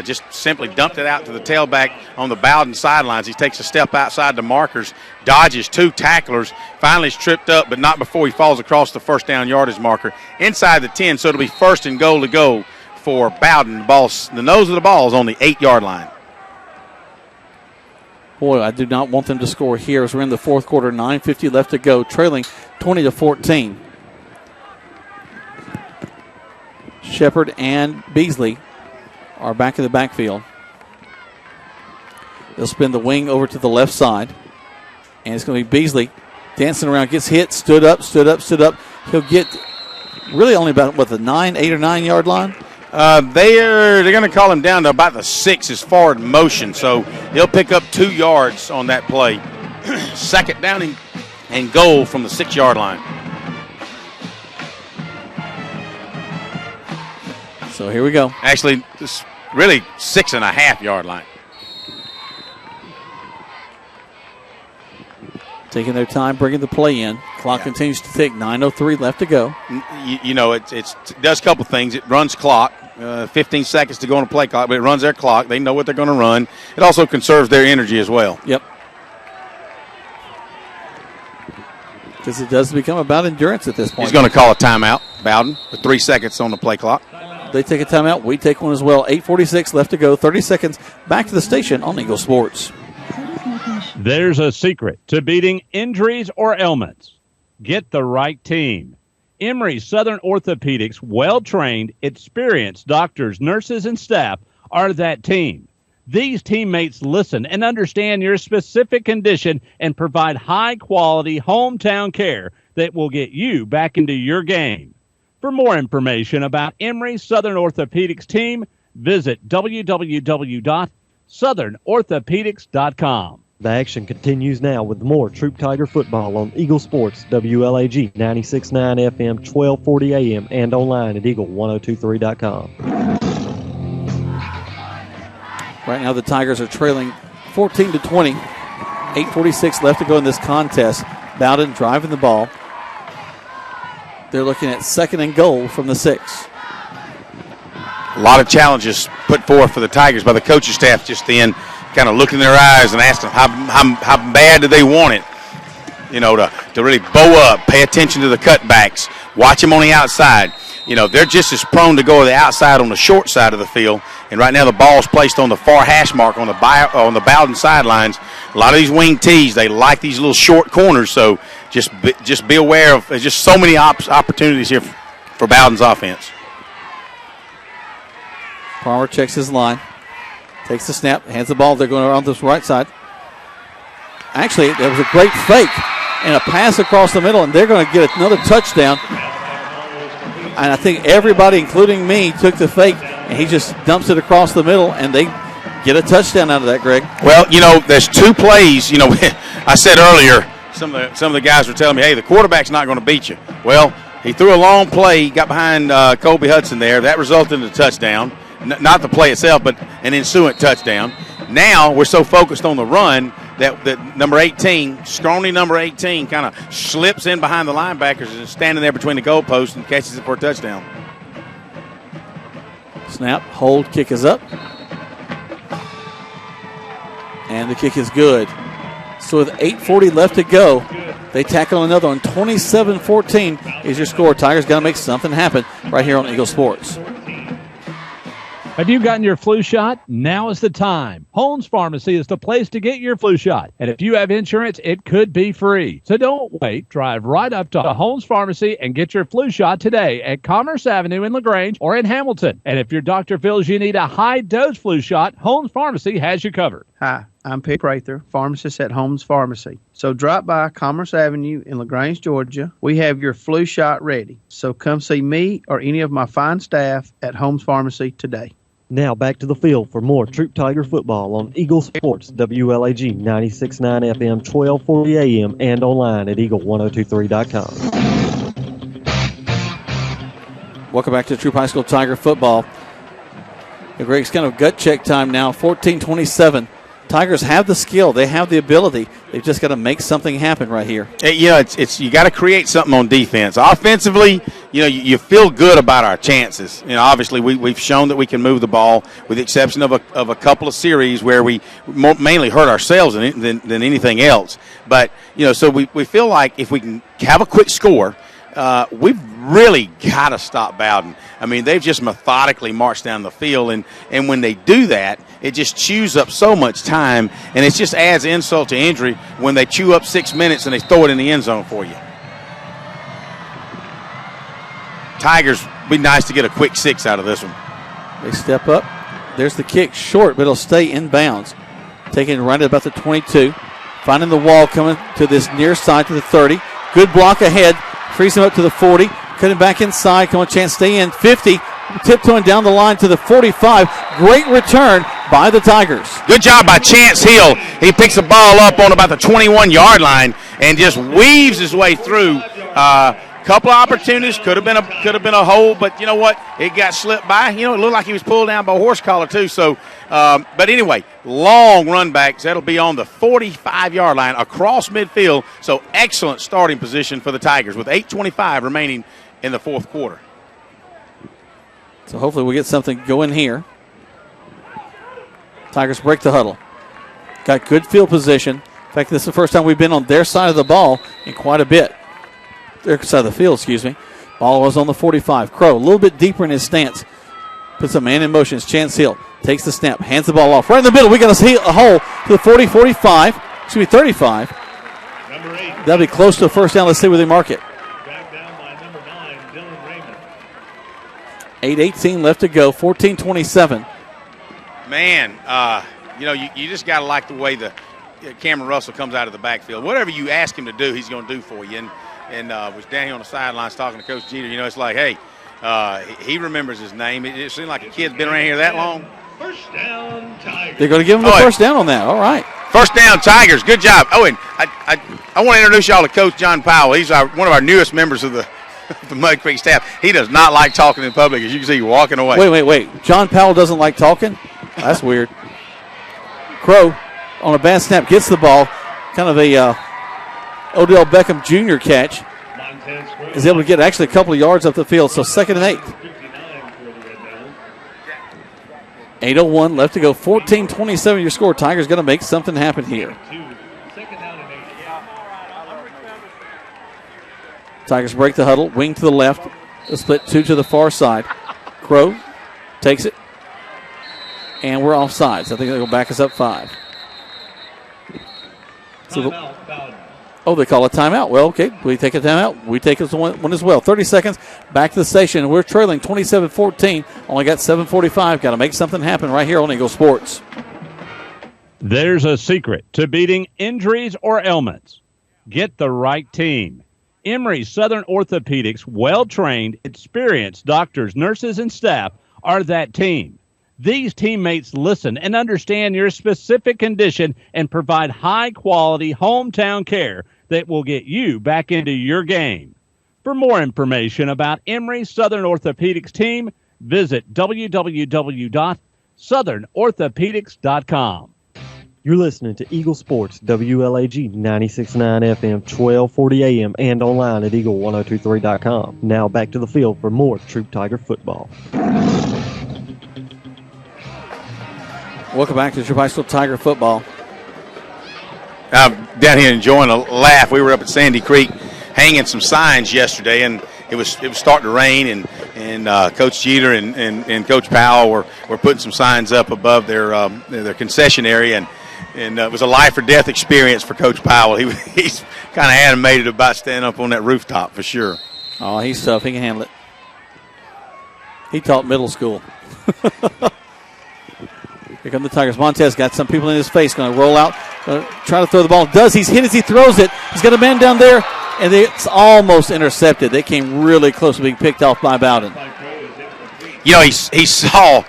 Just simply dumped it out to the tailback on the Bowdon sidelines. He takes a step outside the markers, dodges 2 tacklers, finally is tripped up, but not before he falls across the first down yardage marker inside the 10. So it'll be 1st and goal to go for Bowdon. The nose of the ball is on the 8-yard line. Boy, I do not want them to score here as we're in the fourth quarter. 9:50 left to go, trailing 20-14. Shepard and Beasley are back in the backfield. They'll spin the wing over to the left side. And it's going to be Beasley dancing around, gets hit, stood up. He'll get really only about, the 8 or 9 yard line? They're going to call him down to about the 6 as forward motion. So he'll pick up 2 yards on that play. 2nd down and goal from the 6-yard line. So here we go. Actually, this really 6.5-yard line. Taking their time, bringing the play in. Clock continues to tick. 9:03 left to go. It does a couple things. It runs clock. 15 seconds to go on a play clock, but it runs their clock. They know what they're going to run. It also conserves their energy as well. Yep. Because it does become about endurance at this point. He's going to call a timeout, Bowdon, with 3 seconds on the play clock. They take a timeout. We take one as well. 8:46 left to go. 30 seconds. Back to the station on Eagle Sports. There's a secret to beating injuries or ailments. Get the right team. Emory Southern Orthopedics' well-trained, experienced doctors, nurses, and staff are that team. These teammates listen and understand your specific condition and provide high-quality hometown care that will get you back into your game. For more information about Emory Southern Orthopedics team, visit www.southernorthopedics.com. The action continues now with more Troup Tiger football on Eagle Sports, WLAG 96.9 FM, 1240 AM, and online at eagle1023.com. Right now the Tigers are trailing 14-20. 8:46 left to go in this contest. Bowdon driving the ball. They're looking at 2nd and goal from the 6. A lot of challenges put forth for the Tigers by the coaching staff just then, kind of looking in their eyes and asking how bad do they want it, to really bow up, pay attention to the cutbacks, watch them on the outside. they're just as prone to go to the outside on the short side of the field. And right now the ball's placed on the far hash mark on the Bowdon sidelines. A lot of these wing tees, they like these little short corners, so just be aware of there's just so many opportunities here for Bowdon's offense. Palmer checks his line, takes the snap, hands the ball. They're going around this right side. Actually, there was a great fake and a pass across the middle, and they're going to get another touchdown. And I think everybody, including me, took the fake, and he just dumps it across the middle, and they get a touchdown out of that, Greg. Well, there's two plays. I said earlier, some of the guys were telling me, hey, the quarterback's not going to beat you. Well, he threw a long play, got behind Colby Hudson there. That resulted in a touchdown. Not the play itself, but an ensuing touchdown. Now we're so focused on the run that number 18, scrawny number 18, kind of slips in behind the linebackers and is standing there between the goalposts and catches it for a touchdown. Snap, hold, kick is up. And the kick is good. So with 8:40 left to go, they tackle another one. 27-14 is your score. Tigers got to make something happen right here on Eagle Sports. Have you gotten your flu shot? Now is the time. Holmes Pharmacy is the place to get your flu shot. And if you have insurance, it could be free. So don't wait. Drive right up to Holmes Pharmacy and get your flu shot today at Commerce Avenue in LaGrange or in Hamilton. And if your doctor feels you need a high-dose flu shot, Holmes Pharmacy has you covered. Hi, I'm Pete Prather, pharmacist at Holmes Pharmacy. So drop by Commerce Avenue in LaGrange, Georgia. We have your flu shot ready. So come see me or any of my fine staff at Holmes Pharmacy today. Now back to the field for more Troup Tiger football on Eagle Sports, WLAG 96.9 FM, 1240 AM, and online at eagle1023.com. Welcome back to Troup High School Tiger football. Greg's kind of gut check time now, 14-27. Tigers have the skill. They have the ability. They've just got to make something happen right here. It's you got to create something on defense. Offensively, you feel good about our chances. Obviously we've shown that we can move the ball, with the exception of a couple of series where we mainly hurt ourselves than anything else. But so we feel like if we can have a quick score, we've really got to stop Bowdon. I mean, they've just methodically marched down the field, and when they do that, it just chews up so much time, and it just adds insult to injury when they chew up 6 minutes and they throw it in the end zone for you. Tigers, be nice to get a quick 6 out of this one. They step up. There's the kick, short, but it'll stay in bounds. Taking it right at about the 22. Finding the wall coming to this near side to the 30. Good block ahead. Frees him up to the 40. Cutting back inside. Come on, chance stay in. 50. Tiptoeing down the line to the 45. Great return by the Tigers. Good job by Chance Hill. He picks the ball up on about the 21-yard line and just weaves his way through. Couple of opportunities, could have been a hole, but you know what? It got slipped by. It looked like he was pulled down by a horse collar too. So, but anyway, long run backs. That'll be on the 45-yard line across midfield. So excellent starting position for the Tigers with 8:25 remaining in the fourth quarter. So hopefully we get something going here. Tigers break the huddle. Got good field position. In fact, this is the first time we've been on their side of the ball in quite a bit. Their side of the field, excuse me. Ball was on the 45. Crow a little bit deeper in his stance. Puts a man in motion. It's Chance Hill. Takes the snap. Hands the ball off. Right in the middle. We got a hole to the 40, 45. Excuse me, 35. That'll be close to a first down. Let's see where they mark it. 8:18 left to go. 14-27. Man, you just got to like the way the Cameron Russell comes out of the backfield. Whatever you ask him to do, he's going to do for you. And was down here on the sidelines talking to Coach Jeter. It's like, hey, he remembers his name. It seems like a kid's been around here that long. First down, Tigers. They're going to give him the first down on that. All right. First down, Tigers. Good job. Oh, and I want to introduce y'all to Coach John Powell. He's one of our newest members of the Mud Creek staff. He does not like talking in public, as you can see, walking away. Wait. John Powell doesn't like talking? That's weird. Crow on a bad snap gets the ball. Kind of a Odell Beckham Jr. catch. Is able to get actually a couple of yards up the field. So 2nd and 8. 8:01 left to go. 14-27 your score. Tigers going to make something happen here. Tigers break the huddle. Wing to the left. The split 2 to the far side. Crow takes it. And we're offsides. I think they'll back us up 5. So they call a timeout. Well, okay, we take a timeout. We take this one as well. 30 seconds, back to the station. We're trailing 27-14. Only got 7:45. Got to make something happen right here on Eagle Sports. There's a secret to beating injuries or ailments. Get the right team. Emory Southern Orthopedics, well-trained, experienced doctors, nurses, and staff are that team. These teammates listen and understand your specific condition and provide high-quality hometown care that will get you back into your game. For more information about Emory Southern Orthopedics team, visit www.southernorthopedics.com. You're listening to Eagle Sports, WLAG 96.9 FM, 1240 AM, and online at eagle1023.com. Now back to the field for more Troup Tiger football. Welcome back to Troup High School Tiger football. I'm down here enjoying a laugh. We were up at Sandy Creek hanging some signs yesterday, and it was starting to rain, and Coach Jeter and Coach Powell were putting some signs up above their concession area, and it was a life or death experience for Coach Powell. He's kind of animated about standing up on that rooftop for sure. Oh, he's tough. He can handle it. He taught middle school. Here come the Tigers. Montez got some people in his face. Going to roll out, try to throw the ball. He's hit as he throws it. He's got a man down there, and it's almost intercepted. They came really close to being picked off by Bowdon. You know, he saw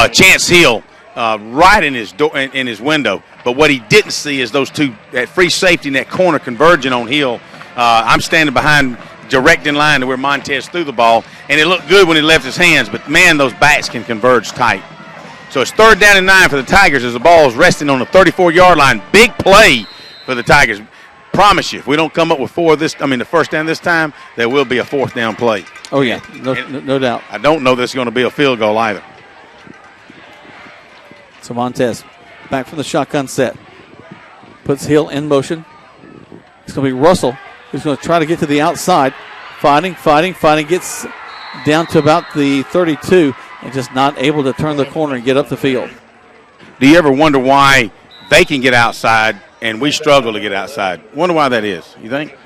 Chance Hill right in his window, but what he didn't see is those two, that free safety in that corner converging on Hill. I'm standing behind, direct in line to where Montez threw the ball, and it looked good when he left his hands, but, man, those backs can converge tight. So it's 3rd down and 9 for the Tigers as the ball is resting on the 34-yard line. Big play for the Tigers. Promise you, if we don't come up with the first down this time, there will be a 4th down play. Oh, yeah, no doubt. I don't know there's going to be a field goal either. So Montez back from the shotgun set. Puts Hill in motion. It's going to be Russell who's going to try to get to the outside. Fighting. Gets down to about the 32 and just not able to turn the corner and get up the field. Do you ever wonder why they can get outside and we struggle to get outside? Wonder why that is. You think?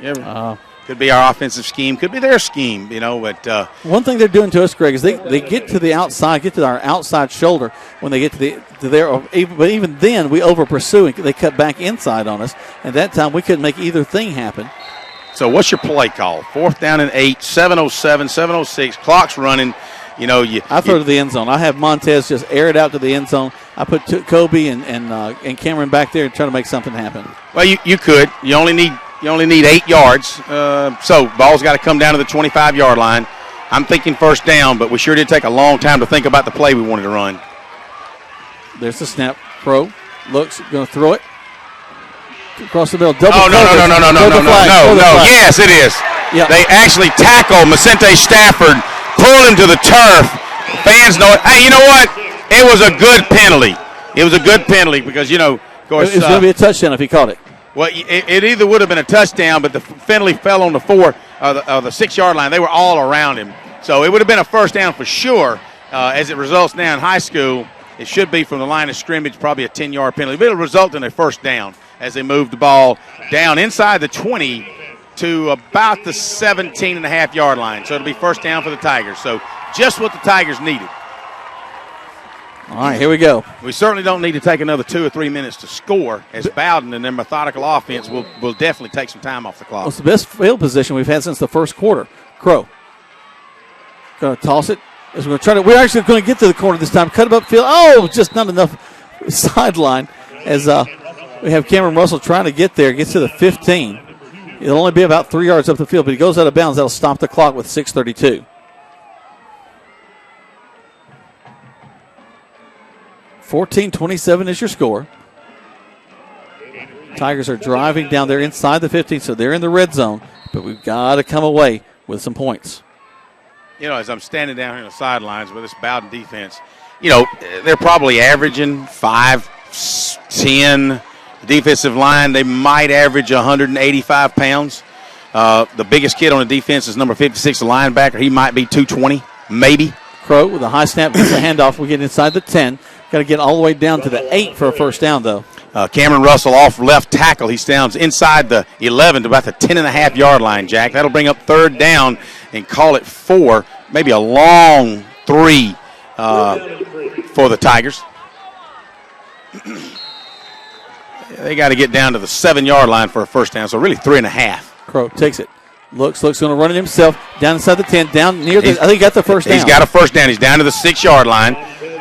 Could be our offensive scheme. Could be their scheme, But one thing they're doing to us, Greg, is they get to the outside, get to our outside shoulder when they get to there. But even then, we over pursue and they cut back inside on us. And that time, we couldn't make either thing happen. So what's your play call? 4th down and 8, 7:07, 7:06, clock's running. I throw to the end zone. I have Montez just air it out to the end zone. I put Kobe and Cameron back there and try to make something happen. Well, you could. You only need 8 yards. So ball's got to come down to the 25-yard line. I'm thinking 1st down, but we sure did take a long time to think about the play we wanted to run. There's the snap. Pro looks, going to throw it across the middle. No. Yes, it is. Yeah. They actually tackle Macente Stafford, pull him to the turf. Fans know it. Hey, you know what? It was a good penalty. It was a good penalty because, of course. It was going to be a touchdown if he caught it. Well, it either would have been a touchdown, but the penalty fell on the 4 or the 6-yard line. They were all around him. So it would have been a 1st down for sure. As it results now in high school, it should be from the line of scrimmage, probably a 10-yard penalty. But it'll result in a 1st down as they move the ball down inside the 20 to about the 17.5-yard line. So it'll be 1st down for the Tigers. So just what the Tigers needed. All right, here we go. We certainly don't need to take another 2 or 3 minutes to score, as Bowdon and their methodical offense will definitely take some time off the clock. Well, it's the best field position we've had since the 1st quarter. Crow going to toss it. We're actually going to get to the corner this time. Cut it upfield. Oh, just not enough sideline as we have Cameron Russell trying to get there. Gets to the 15. It'll only be about 3 yards up the field, but he goes out of bounds. That'll stop the clock with 6:32. 14-27 is your score. Tigers are driving down there inside the 15, so they're in the red zone, but we've got to come away with some points. As I'm standing down here on the sidelines with this Bowdon defense, they're probably averaging 5'10". Defensive line, they might average 185 pounds. The biggest kid on the defense is number 56, the linebacker. He might be 220, maybe. Crow with a high snap, gets a handoff. We get inside the 10. Got to get all the way down to the 8 for a first down, though. Cameron Russell off left tackle. He stands inside the 11 to about the 10.5-yard line, Jack. That'll bring up third down and call it 4, maybe a long 3 for the Tigers. They got to get down to the 7-yard line for a first down, so really 3.5. Crow takes it. Looks going to run it himself. Down inside the 10, down near the, I think he got the first down. He's got a first down. He's down to the 6-yard line.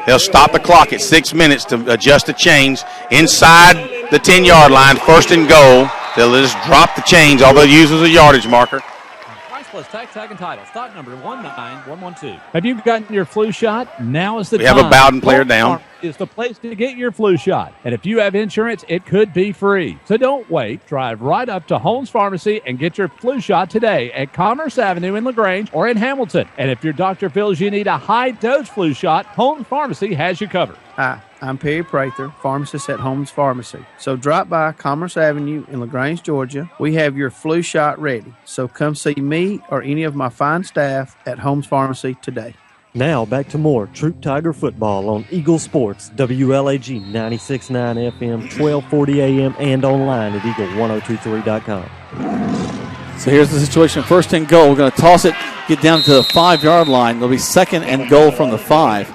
They'll stop the clock at 6 minutes to adjust the chains. Inside the 10-yard line, first and goal. They'll just drop the chains. All they'll use is a yardage marker. Price plus tag and title. Stock number 19112. Have you gotten your flu shot? Now is the We time. have a Bowdon player down. Is the place to get your flu shot. And if you have insurance, it could be free. So don't wait. Drive right up to Holmes Pharmacy and get your flu shot today at Commerce Avenue in LaGrange or in Hamilton. And if your doctor feels you need a high-dose flu shot, Holmes Pharmacy has you covered. Hi, I'm Perry Prather, pharmacist at Holmes Pharmacy. So drop by Commerce Avenue in LaGrange, Georgia. We have your flu shot ready. So come see me or any of my fine staff at Holmes Pharmacy today. Now back to more Troup Tiger football on Eagle Sports, WLAG 96.9 FM, 1240 AM, and online at eagle1023.com. So here's the situation. First and goal. We're going to toss it, get down to the 5-yard line. It'll be second and goal from the 5.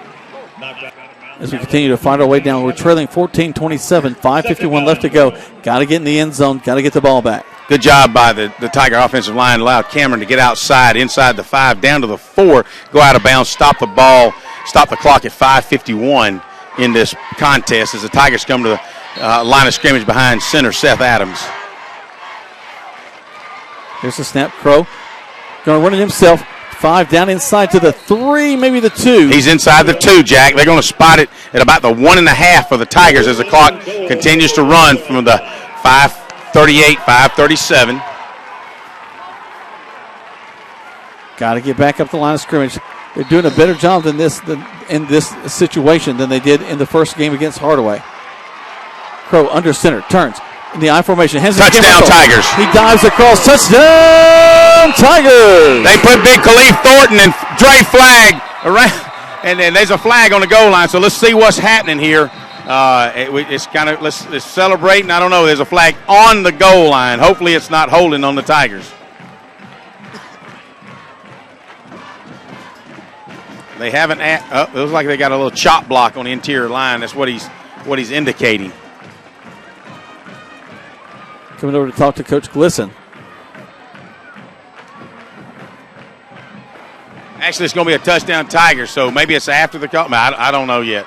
As we continue to find our way down, we're trailing 14-27, 5:51 left to go. Got to get in the end zone, got to get the ball back. Good job by the Tiger offensive line. Allowed Cameron to get outside, inside the 5, down to the 4, go out of bounds, stop the ball, stop the clock at 5:51 in this contest as the Tigers come to the line of scrimmage behind center Seth Adams. Here's the snap. Crow going to run it himself. 5 down inside to the 3, maybe the 2. He's inside the 2, Jack. They're going to spot it at about the 1.5 for the Tigers as the clock continues to run from the 5:38, 5:37. Got to get back up the line of scrimmage. They're doing a better job in this situation than they did in the first game against Hardaway. Crow under center, turns in the I formation. Touchdown, Tigers. He dives across. Touchdown, Tigers. They put Big Khalif Thornton and Dre Flag around, and then there's a flag on the goal line. So let's see what's happening here. It's kind of let's celebrate. And I don't know. There's a flag on the goal line. Hopefully, it's not holding on the Tigers. They haven't. It looks like they got a little chop block on the interior line. That's what he's indicating. Coming over to talk to Coach Glisson. Actually, it's going to be a touchdown Tigers, so maybe it's after the call. I don't know yet.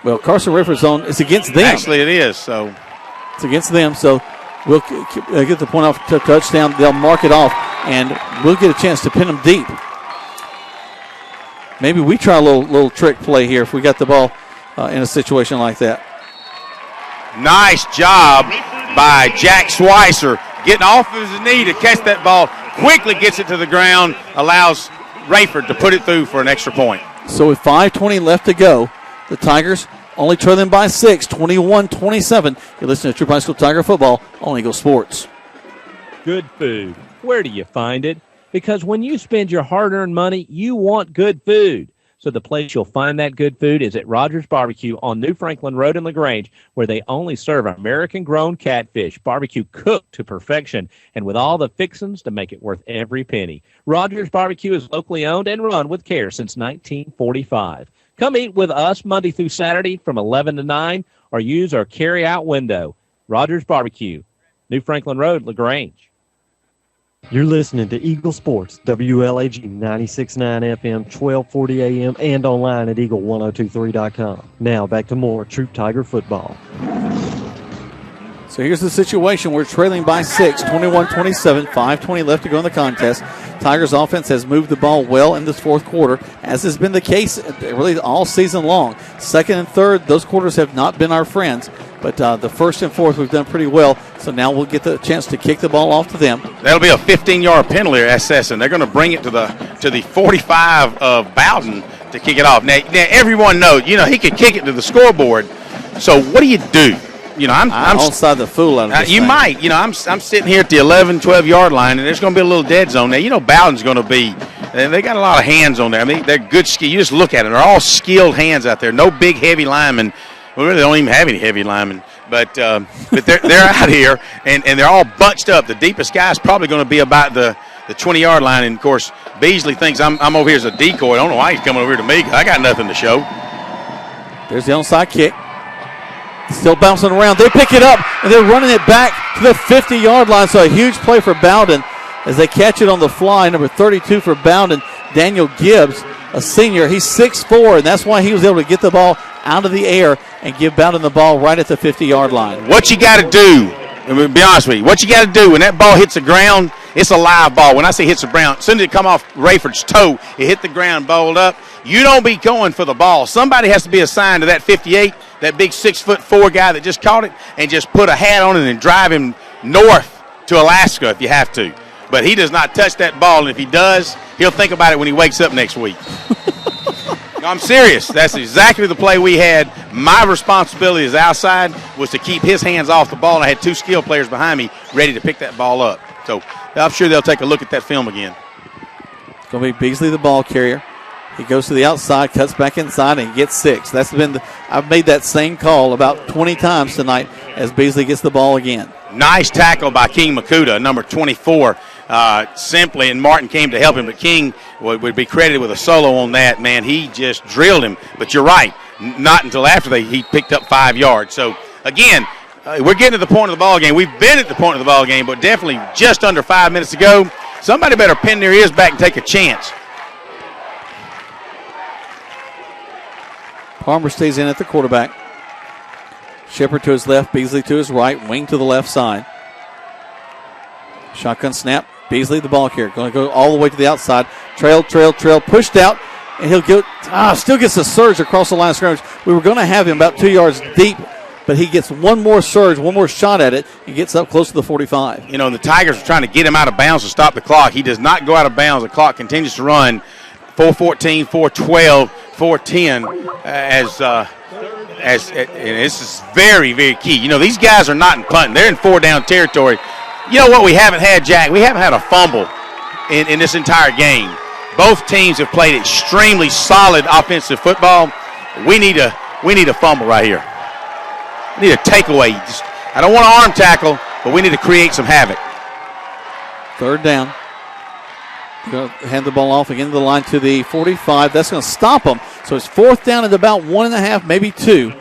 Well, Carson River's zone is against them. Actually, it is. So it's against them. So we'll get the point off to touchdown. They'll mark it off, and we'll get a chance to pin them deep. Maybe we try a little trick play here if we got the ball in a situation like that. Nice job by Jack Schweitzer getting off of his knee to catch that ball. Quickly gets it to the ground, allows Rayford to put it through for an extra point. So with 5:20 left to go, the Tigers only trailing by 6, 21-27. You're listening to Troup High School Tiger football on Eagle Sports. Good food. Where do you find it? Because when you spend your hard-earned money, you want good food. So the place you'll find that good food is at Rogers Barbecue on New Franklin Road in LaGrange, where they only serve American-grown catfish, barbecue cooked to perfection, and with all the fixings to make it worth every penny. Rogers Barbecue is locally owned and run with care since 1945. Come eat with us Monday through Saturday from 11 to 9, or use our carry-out window. Rogers Barbecue, New Franklin Road, LaGrange. You're listening to Eagle Sports, WLAG 96.9 FM, 1240 AM, and online at eagle1023.com. Now back to more Troup Tiger football. So here's the situation. We're trailing by 6, 21-27, 5:20 left to go in the contest. Tigers offense has moved the ball well in this fourth quarter, as has been the case really all season long. Second and third, those quarters have not been our friends, but the first and fourth we've done pretty well. So now we'll get the chance to kick the ball off to them. That'll be a 15-yard penalty, SS, and they're going to bring it to the 45 of Bowdon to kick it off. Now everyone knows, he could kick it to the scoreboard. So what do you do? I'm onside the fool out of this you thing. might. I'm sitting here at the 11, 12-yard line, and there's going to be a little dead zone there. Bowdon's going to be. They got a lot of hands on there. I mean, they're good skill. You just look at them. They're all skilled hands out there. No big, heavy linemen. We really don't even have any heavy linemen. But they're out here, and they're all bunched up. The deepest guy is probably going to be about the 20-yard line. And, of course, Beasley thinks I'm over here as a decoy. I don't know why he's coming over here to me because I got nothing to show. There's the onside kick. Still bouncing around. They pick it up, and they're running it back to the 50-yard line. So a huge play for Bowdon as they catch it on the fly. Number 32 for Bowdon, Daniel Gibbs, a senior. He's 6'4", and that's why he was able to get the ball out of the air and give Bowdon the ball right at the 50-yard line. What you got to do, I'm going to be honest with you, what you got to do when that ball hits the ground, it's a live ball. When I say hits the ground, as soon as it come off Rayford's toe, it hit the ground, bowled up. You don't be going for the ball. Somebody has to be assigned to that 58, that big 6'4" guy that just caught it, and just put a hat on it and drive him north to Alaska if you have to. But he does not touch that ball, and if he does, he'll think about it when he wakes up next week. No, I'm serious. That's exactly the play we had. My responsibility as outside was to keep his hands off the ball, and I had two skilled players behind me ready to pick that ball up. So I'm sure they'll take a look at that film again. It's going to be Beasley, the ball carrier. He goes to the outside, cuts back inside, and gets 6. I've made that same call about 20 times tonight as Beasley gets the ball again. Nice tackle by King Makuta, number 24. Simply, and Martin came to help him, but King would be credited with a solo on that. Man, he just drilled him. But you're right, not until after he picked up 5 yards. So, again, we're getting to the point of the ball game. We've been at the point of the ball game, but definitely just under 5 minutes to go. Somebody better pin their ears back and take a chance. Palmer stays in at the quarterback. Shepard to his left, Beasley to his right, wing to the left side. Shotgun snap. Beasley, the ball carrier, going to go all the way to the outside. Trail, pushed out, and he'll still gets a surge across the line of scrimmage. We were going to have him about 2 yards deep, but he gets one more surge, one more shot at it, and gets up close to the 45. The Tigers are trying to get him out of bounds to stop the clock. He does not go out of bounds. The clock continues to run. 4:14, 4:12, 4:10 and this is very, very key. These guys are not in punting. They're in 4-down territory. You know what we haven't had, Jack? We haven't had a fumble in this entire game. Both teams have played extremely solid offensive football. We need a fumble right here. We need a takeaway. I don't want an arm tackle, but we need to create some havoc. 3rd down. Going to hand the ball off again to the line to the 45. That's going to stop them. So it's 4th down at about 1.5, maybe 2.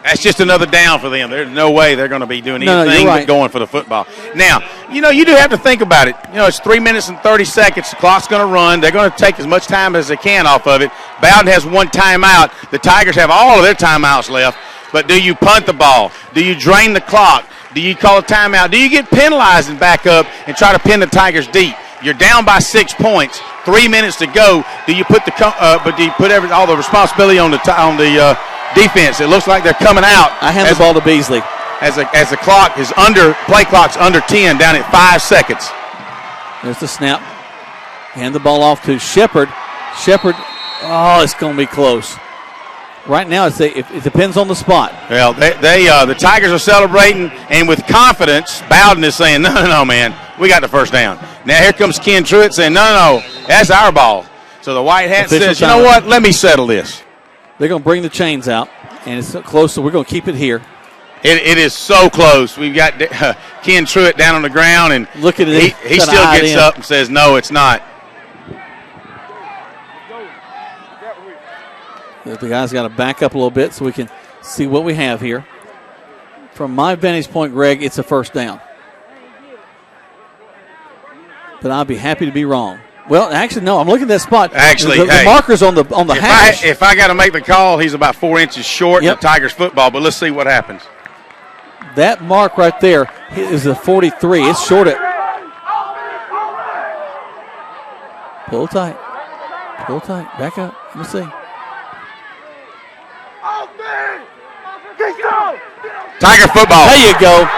That's just another down for them. There's no way they're going to be doing anything but going for the football. Now, you do have to think about it. It's 3 minutes and 30 seconds. The clock's going to run. They're going to take as much time as they can off of it. Bowdon has 1 timeout. The Tigers have all of their timeouts left. But do you punt the ball? Do you drain the clock? Do you call a timeout? Do you get penalized and back up and try to pin the Tigers deep? You're down by 6 points. 3 minutes to go. Do you put all the responsibility on the defense? It looks like they're coming out. I hand the ball to Beasley. As the play clock's under 10, down at 5 seconds. There's the snap. Hand the ball off to Shepard. Shepard, it's going to be close. Right now, it depends on the spot. Well, the Tigers are celebrating, and with confidence, Bowdon is saying, no, man, we got the 1st down. Now here comes Ken Truitt saying, no, that's our ball. So the white hat says, you know what, let me settle this. They're going to bring the chains out, and it's close, so we're going to keep it here. It is so close. We've got Ken Truitt down on the ground, and look at it. He still gets up and says, no, it's not. The guy's got to back up a little bit so we can see what we have here. From my vantage point, Greg, it's a 1st down. But I'll be happy to be wrong. Well, actually, no. I'm looking at that spot. Actually, the marker's on the hash. If I got to make the call, he's about 4 inches short in the Tigers football. But let's see what happens. That mark right there is a 43. It's short at. Pull tight. Back up. Let me see. Tiger football. There you go.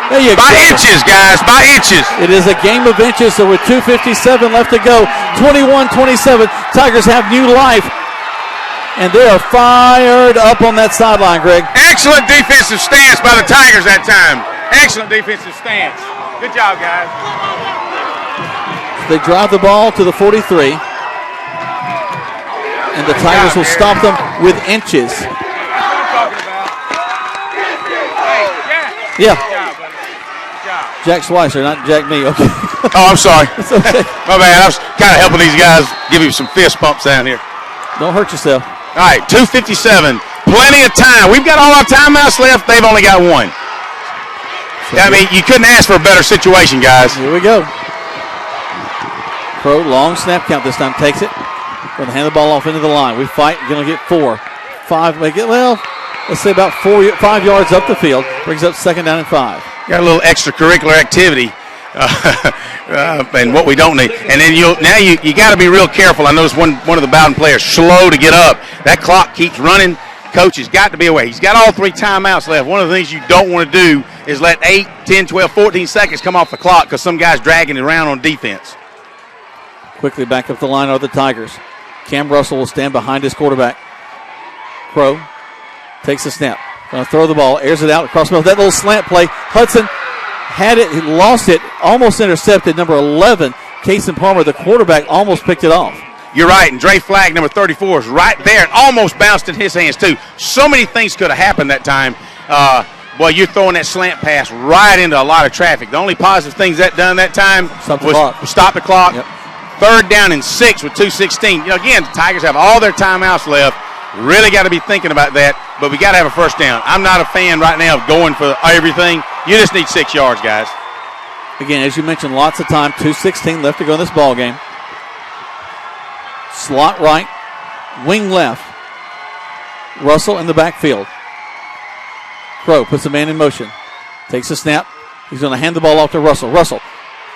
By inches, guys. By inches. It is a game of inches. So with 2:57 left to go, 21-27. Tigers have new life. And they are fired up on that sideline, Greg. Excellent defensive stance by the Tigers that time. Excellent defensive stance. Good job, guys. They drive the ball to the 43. And the Tigers will stop them with inches. Yeah. Jack Schweitzer, not Jack me. Okay. Oh, I'm sorry. It's okay. My bad. I was kind of helping these guys, give you some fist bumps down here. Don't hurt yourself. All right, 2:57. Plenty of time. We've got all our timeouts left. They've only got one. I mean, you couldn't ask for a better situation, guys. Here we go. Crow, long snap count this time. Takes it. Going to hand the ball off into the line. We fight. Going to get 4. 5. Make it, well, let's say about 5 yards up the field. Brings up 2nd down and 5. Got a little extracurricular activity. And what we don't need. And then you got to be real careful. I noticed one of the Bowdon players slow to get up. That clock keeps running. Coach has got to be away. He's got all 3 timeouts left. One of the things you don't want to do is let 8, 10, 12, 14 seconds come off the clock because some guy's dragging it around on defense. Quickly back up the line are the Tigers. Cam Russell will stand behind his quarterback. Crow takes a snap. Going to throw the ball, airs it out across the middle. That little slant play. Hudson had it, he lost it, almost intercepted. Number 11, Kason Palmer, the quarterback, almost picked it off. You're right, and Dre Flagg, number 34, is right there. It almost bounced in his hands, too. So many things could have happened that time. Boy, you're throwing that slant pass right into a lot of traffic. The only positive things that done that time was stop the clock. Yep. 3rd down and 6 with 2:16. You know, again, the Tigers have all their timeouts left. Really got to be thinking about that, but we got to have a first down. I'm not a fan right now of going for everything. You just need 6 yards, guys. Again, as you mentioned, lots of time. 2:16 left to go in this ball game. Slot right, wing left. Russell in the backfield. Crow puts the man in motion. Takes a snap. He's going to hand the ball off to Russell. Russell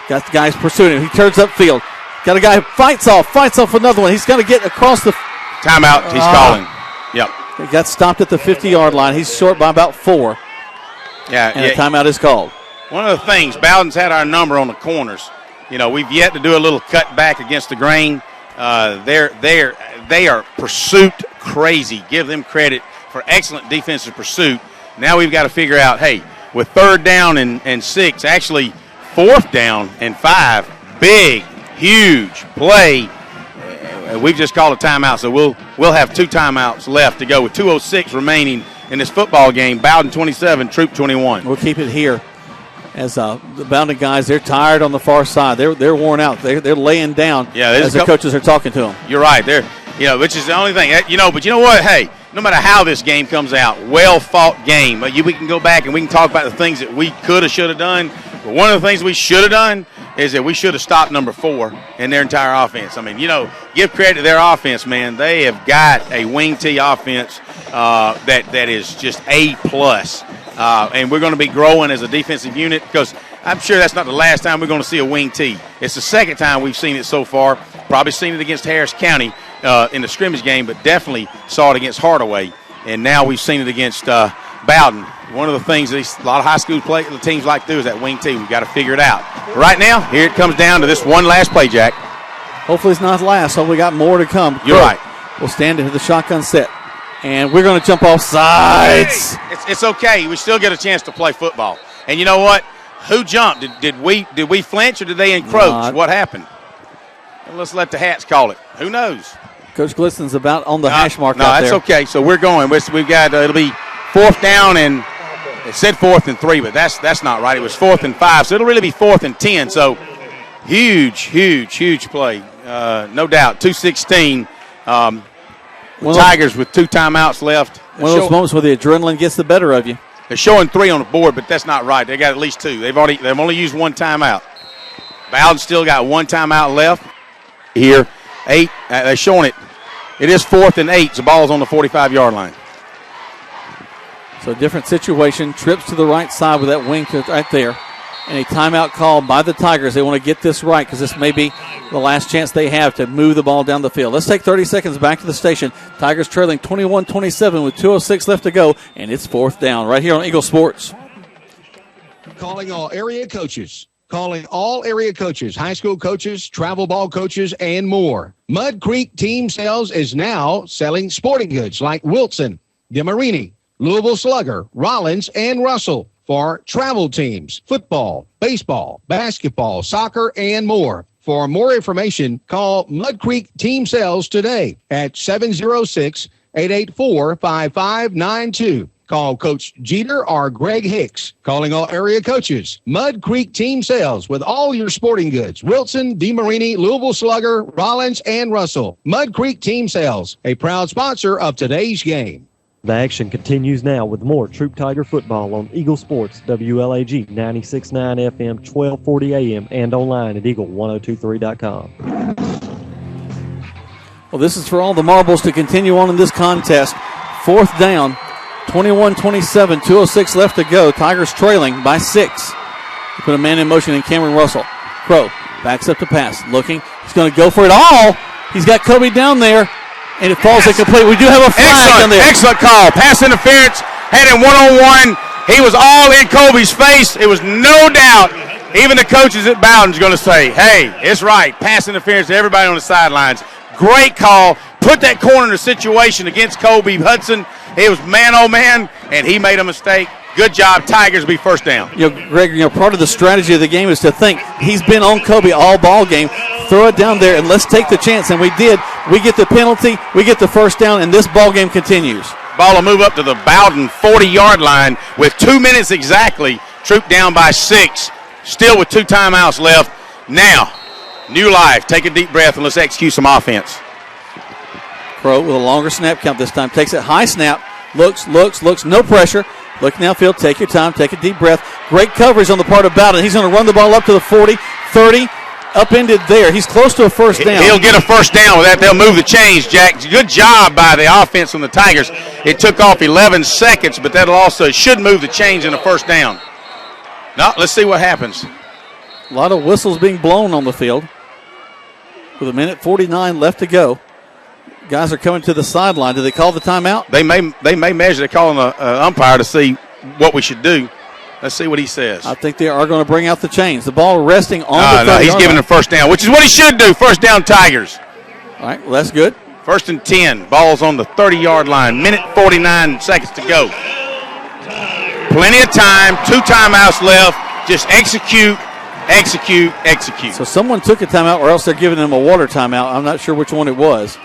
got the guys pursuing him. He turns upfield. Got a guy who fights off another one. He's going to get across the... Timeout, he's calling. Yep. He got stopped at the 50-yard line. He's short by about 4. Yeah, and a timeout is called. One of the things, Bowdon's had our number on the corners. You know, we've yet to do a little cut back against the grain. They are pursuit crazy. Give them credit for excellent defensive pursuit. Now we've got to figure out, hey, with 3rd down and 6, actually 4th down and 5, big, huge play. We've just called a timeout, so we'll have 2 timeouts left to go with 2:06 remaining in this football game. Bowdon 27, Troup 21. We'll keep it here. As the Bowdon guys, they're tired on the far side. They're worn out. They're laying down as the coaches are talking to them. You're right. Which is the only thing. But you know what? Hey, no matter how this game comes out, well-fought game. We can go back and we can talk about the things that we could have, should have done. But one of the things we should have done is that we should have stopped number 4 in their entire offense. I mean, give credit to their offense, man. They have got a wing T offense that is just A+. And we're going to be growing as a defensive unit because I'm sure that's not the last time we're going to see a wing T. It's the 2nd time we've seen it so far. Probably seen it against Harris County in the scrimmage game, but definitely saw it against Hardaway. And now we've seen it against Bowdon. One of the things that a lot of high school teams like to do is that wing T. We've got to figure it out. But right now, here it comes down to this one last play, Jack. Hopefully it's not last. Hopefully we got more to come. You're right. We'll stand into the shotgun set. And we're going to jump off sides. It's okay. We still get a chance to play football. And you know what? Who jumped? Did we flinch or did they encroach? What happened? Well, let's let the hats call it. Who knows? Coach Gliston's about on the hash mark out there. No, that's okay. So we're going. We've got it'll be 4th down and it said 4th and 3, but that's not right. It was 4th and 5, so it'll really be 4th and 10. So huge play, no doubt. 2:16. Tigers with 2 timeouts left. One of those moments where the adrenaline gets the better of you. They're showing 3 on the board, but that's not right. They got at least 2. They've only used 1 timeout. Bowdon still got 1 timeout left. Here, 8. They're showing it. It is 4th and 8. The ball's on the 45-yard line. So different situation. Trips to the right side with that wing right there. And a timeout called by the Tigers. They want to get this right because this may be the last chance they have to move the ball down the field. Let's take 30 seconds back to the station. Tigers trailing 21-27 with 2:06 left to go, and it's 4th down right here on Eagle Sports. Calling all area coaches. calling all area coaches, high school coaches, travel ball coaches, and more. Mud Creek Team Sales is now selling sporting goods like Wilson, DeMarini, Louisville Slugger, Rollins, and Russell for travel teams, football, baseball, basketball, soccer, and more. For more information, call Mud Creek Team Sales today at 706-884-5592. Call Coach Jeter or Greg Hicks. Calling all area coaches. Mud Creek Team Sales with all your sporting goods. Wilson, DeMarini, Louisville Slugger, Rollins, and Russell. Mud Creek Team Sales, a proud sponsor of today's game. The action continues now with more Troup Tiger football on Eagle Sports, WLAG 96.9 FM, 1240 AM, and online at eagle1023.com. Well, this is for all the marbles to continue on in this contest. 4th down, 21-27, 2:06 left to go. Tigers trailing by 6. Put a man in motion in Cameron Russell. Crow backs up to pass, looking. He's going to go for it all. He's got Kobe down there. And it falls incomplete. We do have a flag on there. Excellent call. Pass interference. Had him one-on-one. He was all in Kobe's face. It was no doubt. Even the coaches at Bowdon's going to say, hey, it's right. Pass interference to everybody on the sidelines. Great call. Put that corner in a situation against Kobe Hudson. It was man-oh-man, and he made a mistake. Good job. Tigers be first down. Greg, part of the strategy of the game is to think he's been on Kobe all ball game. Throw it down there, and let's take the chance. And we did. We get the penalty. We get the first down, and this ball game continues. Ball will move up to the Bowdon 40-yard line with 2 minutes exactly. Troup down by 6. Still with 2 timeouts left. Now, new life. Take a deep breath, and let's execute some offense. Crow with a longer snap count this time. Takes it high snap. Looks. No pressure. Looking downfield. Take your time. Take a deep breath. Great coverage on the part of Bowdon. He's going to run the ball up to the 40, 30. Upended there. He's close to a first down. He'll get a first down with that. They'll move the chains, Jack. Good job by the offense on the Tigers. It took off 11 seconds, but that'll also should move the chains in a first down. Now, let's see what happens. A lot of whistles being blown on the field. With 1:49 left to go. Guys are coming to the sideline. Do they call the timeout? They may measure. They're calling the umpire to see what we should do. Let's see what he says. I think they are going to bring out the chains. The ball resting on the 30-yard line. He's giving a first down, which is what he should do. First down, Tigers. All right, well, that's good. 1st and 10. Ball's on the 30-yard line. 1:49 seconds to go. Plenty of time. 2 timeouts left. Just execute. So someone took a timeout, or else they're giving them a water timeout. I'm not sure which one it was.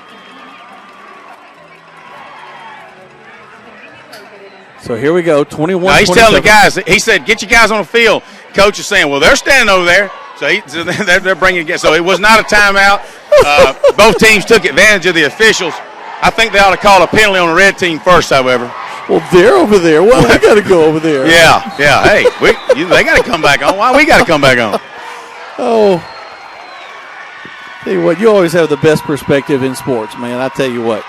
So here we go, 21-27. Now he's telling the guys, he said, get your guys on the field. Coach is saying, well, they're standing over there. So they're bringing it. So it was not a timeout. Both teams took advantage of the officials. I think they ought to call a penalty on the red team first, however. Well, they're over there. Well, we got to go over there. Yeah. Hey, they got to come back on. Why we got to come back on? Oh. Tell you what, you always have the best perspective in sports, man. I tell you what.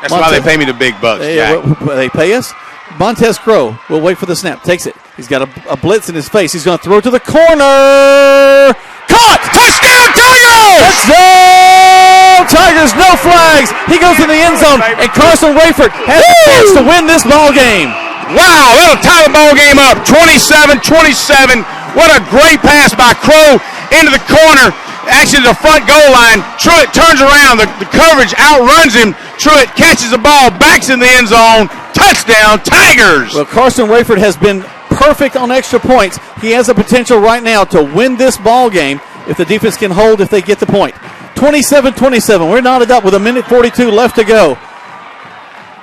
That's why they pay me the big bucks, Jack. They pay us? Montez Crow will wait for the snap. Takes it. He's got a blitz in his face. He's going to throw it to the corner. Caught! Touchdown, Tigers! Touchdown, Tigers! No flags. He goes in the end zone, and Carson Rayford has a chance to win this ball game. Wow, that'll tie the ball game up. 27-27. What a great pass by Crow into the corner. Actually, the front goal line. Truitt turns around. The coverage outruns him. Truitt catches the ball, backs in the end zone. Touchdown, Tigers! Well, Carson Rayford has been perfect on extra points. He has the potential right now to win this ball game if the defense can hold, if they get the point. 27-27. We're knotted up with 1:42 left to go.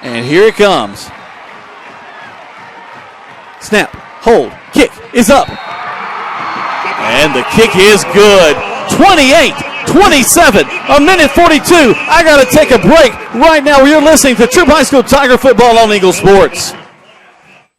And here it comes. Snap, hold, kick is up. And the kick is good. 28-27, 1:42. I got to take a break right now. You're listening to Troup High School Tiger Football on Eagle Sports.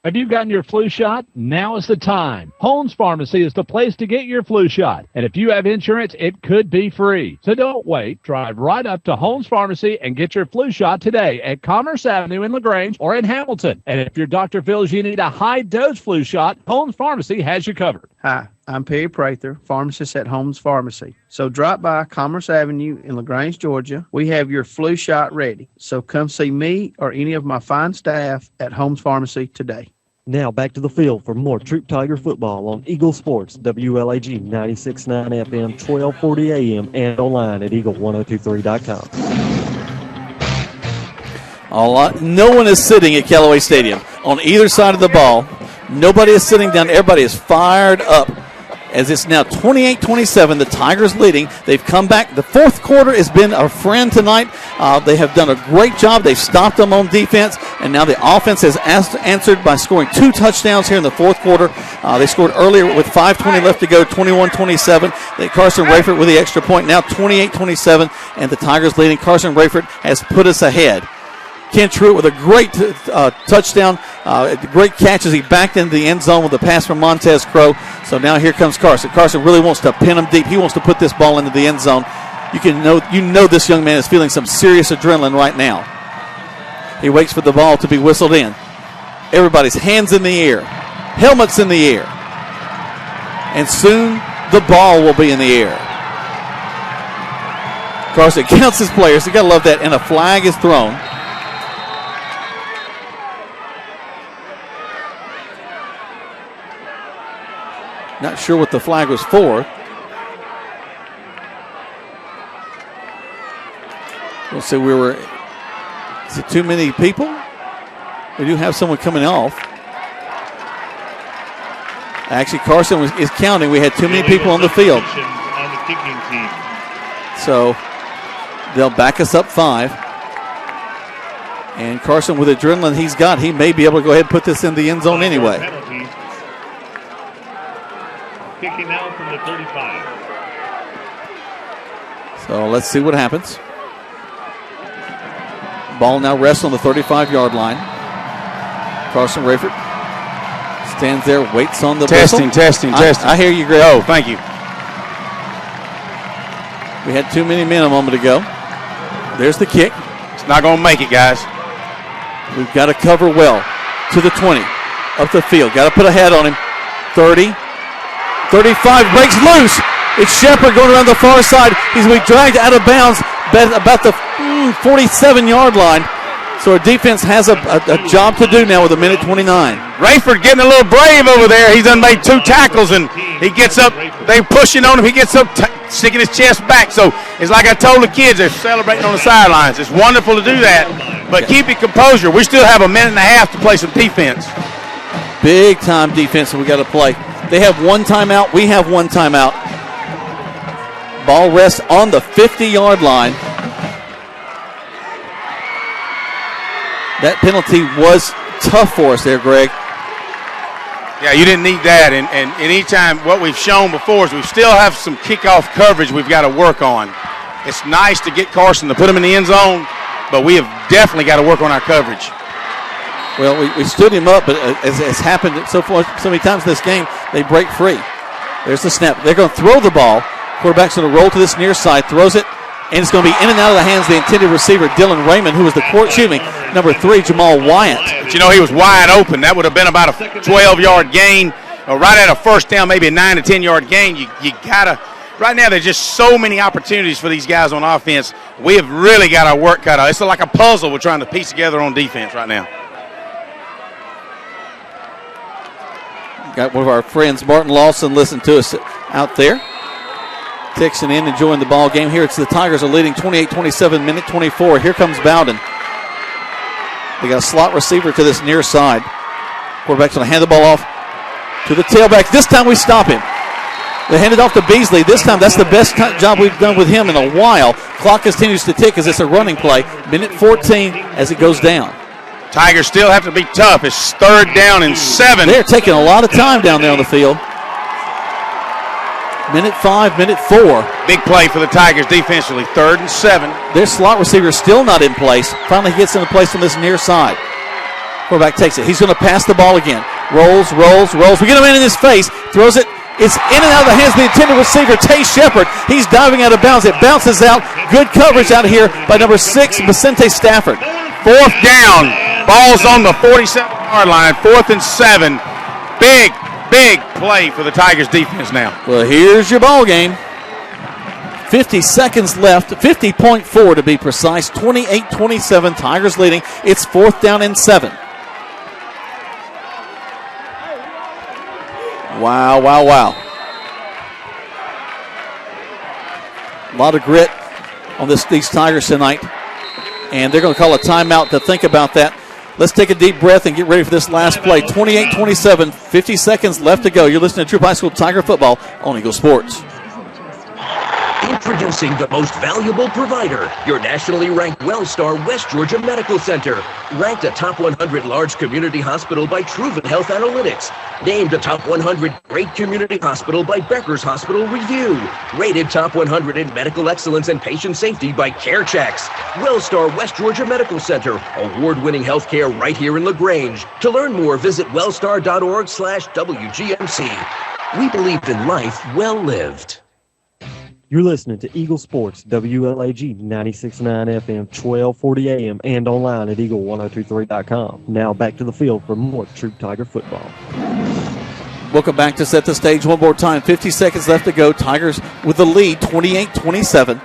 Have you gotten your flu shot? Now is the time. Holmes Pharmacy is the place to get your flu shot. And if you have insurance, it could be free. So don't wait. Drive right up to Holmes Pharmacy and get your flu shot today at Commerce Avenue in LaGrange or in Hamilton. And if your doctor feels you need a high-dose flu shot, Holmes Pharmacy has you covered. Hi, I'm Perry Prather, pharmacist at Holmes Pharmacy. So drop by Commerce Avenue in LaGrange, Georgia. We have your flu shot ready. So come see me or any of my fine staff at Holmes Pharmacy today. Now back to the field for more Troup Tiger football on Eagle Sports, WLAG 96.9 FM, 1240 AM, and online at eagle1023.com. No one is sitting at Callaway Stadium on either side of the ball. Nobody is sitting down. Everybody is fired up as it's now 28-27. The Tigers leading. They've come back. The fourth quarter has been our friend tonight. They have done a great job. They've stopped them on defense, and now the offense has answered by scoring 2 touchdowns here in the fourth quarter. They scored earlier with 5:20 left to go, 21-27. Carson Rayford with the extra point, now 28-27, and the Tigers leading. Carson Rayford has put us ahead. Ken Troup with a great touchdown, great catch as he backed into the end zone with a pass from Montez Crow. So now here comes Carson. Carson really wants to pin him deep. He wants to put this ball into the end zone. You know this young man is feeling some serious adrenaline right now. He waits for the ball to be whistled in. Everybody's hands in the air, helmets in the air, and soon the ball will be in the air. Carson counts his players. You got to love that. And a flag is thrown. Not sure what the flag was for. We'll see. Is it too many people? We do have someone coming off. Actually, Carson is counting. We had too many people on the field. So they'll back us up 5. And Carson, with adrenaline he may be able to go ahead and put this in the end zone anyway. Kicking out from the 35. So let's see what happens. Ball now rests on the 35-yard line. Carson Rayford stands there, waits on the testing. Testing. I hear you, Greg. Oh, thank you. We had too many men a moment ago. There's the kick. It's not going to make it, guys. We've got to cover well to the 20, up the field. Got to put a head on him. 30. 35 breaks loose. It's Shepard going around the far side. He's going to be dragged out of bounds about the 47-yard line. So our defense has a job to do now with 1:29. Rayford getting a little brave over there. He's done made 2 tackles, and he gets up. They're pushing on him. He gets up, sticking his chest back. So it's like I told the kids, they're celebrating on the sidelines. It's wonderful to do that, but keep your composure. We still have 1.5 minutes to play some defense. Big-time defense we got to play. They have 1 timeout. We have 1 timeout. Ball rests on the 50-yard line. That penalty was tough for us there, Greg. Yeah, you didn't need that. And anytime what we've shown before is we still have some kickoff coverage we've got to work on. It's nice to get Carson to put him in the end zone, but we have definitely got to work on our coverage. Well, we stood him up, but as has happened so many times in this game, they break free. There's the snap. They're going to throw the ball. Quarterback's going to roll to this near side, throws it, and it's going to be in and out of the hands of the intended receiver, Dylan Raymond, who was number 3, Jamal Wyatt. But he was wide open. That would have been about a 12-yard gain, or right at a first down, maybe a 9 to 10-yard gain. You got to. Right now, there's just so many opportunities for these guys on offense. We have really got our work cut out. It's like a puzzle we're trying to piece together on defense right now. Got one of our friends, Martin Lawson, listening to us out there. Texting in, enjoying the ball game. Here it's the Tigers are leading 28-27, minute 24. Here comes Bowdon. They got a slot receiver to this near side. Quarterback's going to hand the ball off to the tailback. This time we stop him. They hand it off to Beasley. This time that's the best job we've done with him in a while. Clock continues to tick as it's a running play. Minute 14 as it goes down. Tigers still have to be tough. It's 3rd down and 7. They're taking a lot of time down there on the field. Minute 5, minute 4. Big play for the Tigers defensively. 3rd and 7. Their slot receiver is still not in place. Finally gets into place on this near side. Quarterback takes it. He's going to pass the ball again. Rolls. We get him in his face. Throws it. It's in and out of the hands of the intended receiver, Tay Shepard. He's diving out of bounds. It bounces out. Good coverage out here by number 6, Vicente Stafford. 4th down. Ball's on the 47-yard line. 4th and 7. Big play for the Tigers defense now. Well, here's your ball game. 50 seconds left. 50.4 to be precise. 28-27. Tigers leading. It's 4th down and 7. Wow, wow, wow. A lot of grit on these Tigers tonight. And they're going to call a timeout to think about that. Let's take a deep breath and get ready for this last play. 28-27, 50 seconds left to go. You're listening to Troup High School Tiger Football on Eagle Sports. Introducing the most valuable provider, your nationally ranked WellStar West Georgia Medical Center. Ranked a top 100 large community hospital by Troup Health Analytics. Named a top 100 great community hospital by Becker's Hospital Review. Rated top 100 in medical excellence and patient safety by CareChecks. WellStar West Georgia Medical Center. Award-winning healthcare right here in LaGrange. To learn more, visit wellstar.org/WGMC. We believe in life well lived. You're listening to Eagle Sports, WLAG 96.9 FM, 1240 AM, and online at eagle1023.com. Now back to the field for more Troup Tiger football. Welcome back to Set the Stage one more time. 50 seconds left to go. Tigers with the lead, 28-27.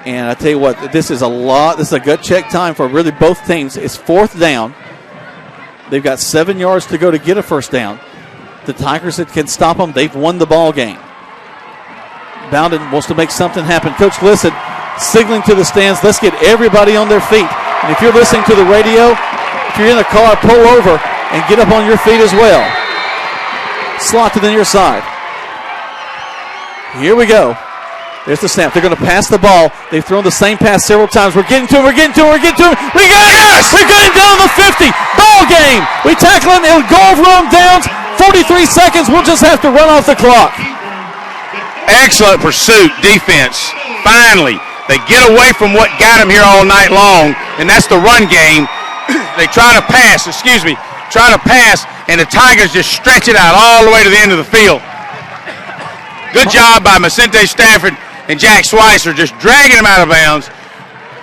And I tell you what, this is a lot. This is a gut check time for really both teams. It's fourth down. They've got 7 yards to go to get a first down. The Tigers that can stop them, they've won the ball game. Bowdon wants to make something happen. Coach Glisson signaling to the stands, let's get everybody on their feet. And if you're listening to the radio, if you're in a car, pull over and get up on your feet as well. Slot to the near side. Here we go. There's the snap. They're going to pass the ball. They've thrown the same pass several times. We're getting to him. We're getting to him. We're getting to him. We got him. Yes! We got him down the 50. Ball game. We tackle him. It'll go over on downs. 43 seconds. We'll just have to run off the clock. Excellent pursuit, defense. Finally, they get away from what got them here all night long, and that's the run game. They try to pass, and the Tigers just stretch it out all the way to the end of the field. Good job by Macente Stafford and Jack Schweitzer just dragging them out of bounds.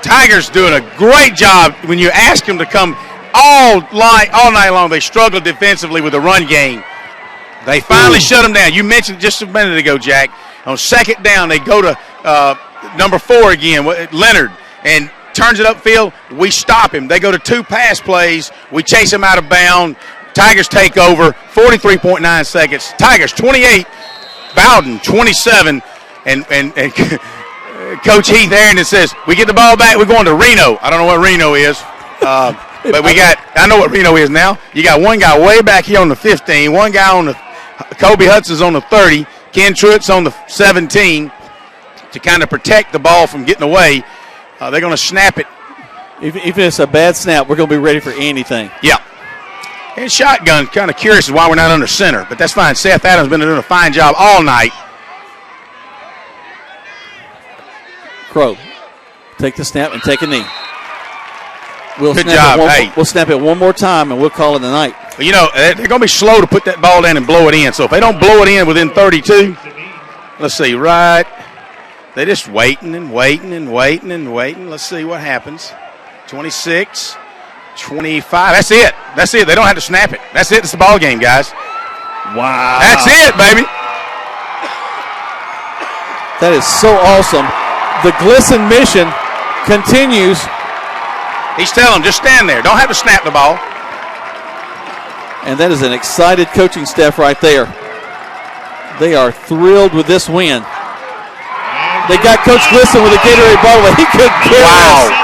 Tigers doing a great job. When you ask them to come all night long, they struggled defensively with the run game. They finally shut them down. You mentioned just a minute ago, Jack. On second down, they go to number 4 again, Leonard, and turns it upfield. We stop him. They go to 2 pass plays. We chase him out of bounds. Tigers take over. 43.9 seconds. Tigers 28, Bowdon 27, and Coach Heath Arrington says, we get the ball back, we're going to Reno. I don't know what Reno is. But I know what Reno is now. You got one guy way back here on the 15, one guy on the Kobe Hudson's on the 30, Ken Truitt's on the 17 to kind of protect the ball from getting away. They're going to snap it. If it's a bad snap, we're going to be ready for anything. Yeah. And shotgun, kind of curious why we're not under center, but that's fine. Seth Adams has been doing a fine job all night. Crow, take the snap and take a knee. Good job. We'll snap it one more time, and we'll call it a night. You know, they're going to be slow to put that ball down and blow it in. So if they don't blow it in within 32, let's see, right. They're just waiting. Let's see what happens. 26, 25. That's it. They don't have to snap it. That's it. It's the ball game, guys. Wow. That's it, baby. That is so awesome. The Glisson mission continues. He's telling them, just stand there. Don't have to snap the ball. And that is an excited coaching staff right there. They are thrilled with this win. They got Coach Glisson with a Gatorade bottle. He couldn't care less.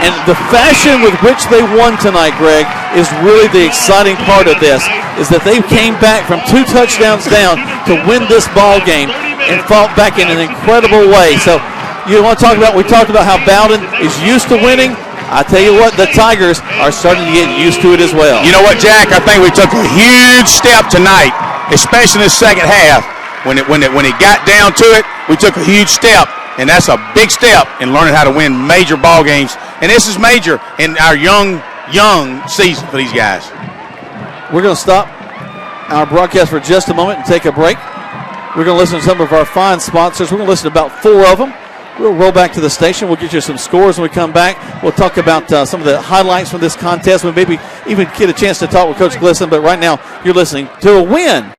And the fashion with which they won tonight, Greg, is really the exciting part of this, is that they came back from 2 touchdowns down to win this ball game and fought back in an incredible way. So you want to talk about, we talked about how Bowdon is used to winning. I tell you what, the Tigers are starting to get used to it as well. You know what, Jack? I think we took a huge step tonight, especially in the second half. When it got down to it, we took a huge step, and that's a big step in learning how to win major ball games. And this is major in our young season for these guys. We're going to stop our broadcast for just a moment and take a break. We're going to listen to some of our fine sponsors. We're going to listen to about 4 of them. We'll roll back to the station. We'll get you some scores when we come back. We'll talk about some of the highlights from this contest. We'll maybe even get a chance to talk with Coach Glisson. But right now, you're listening to a win.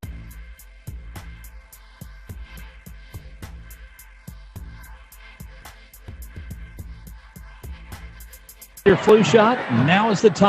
Your flu shot, now is the time.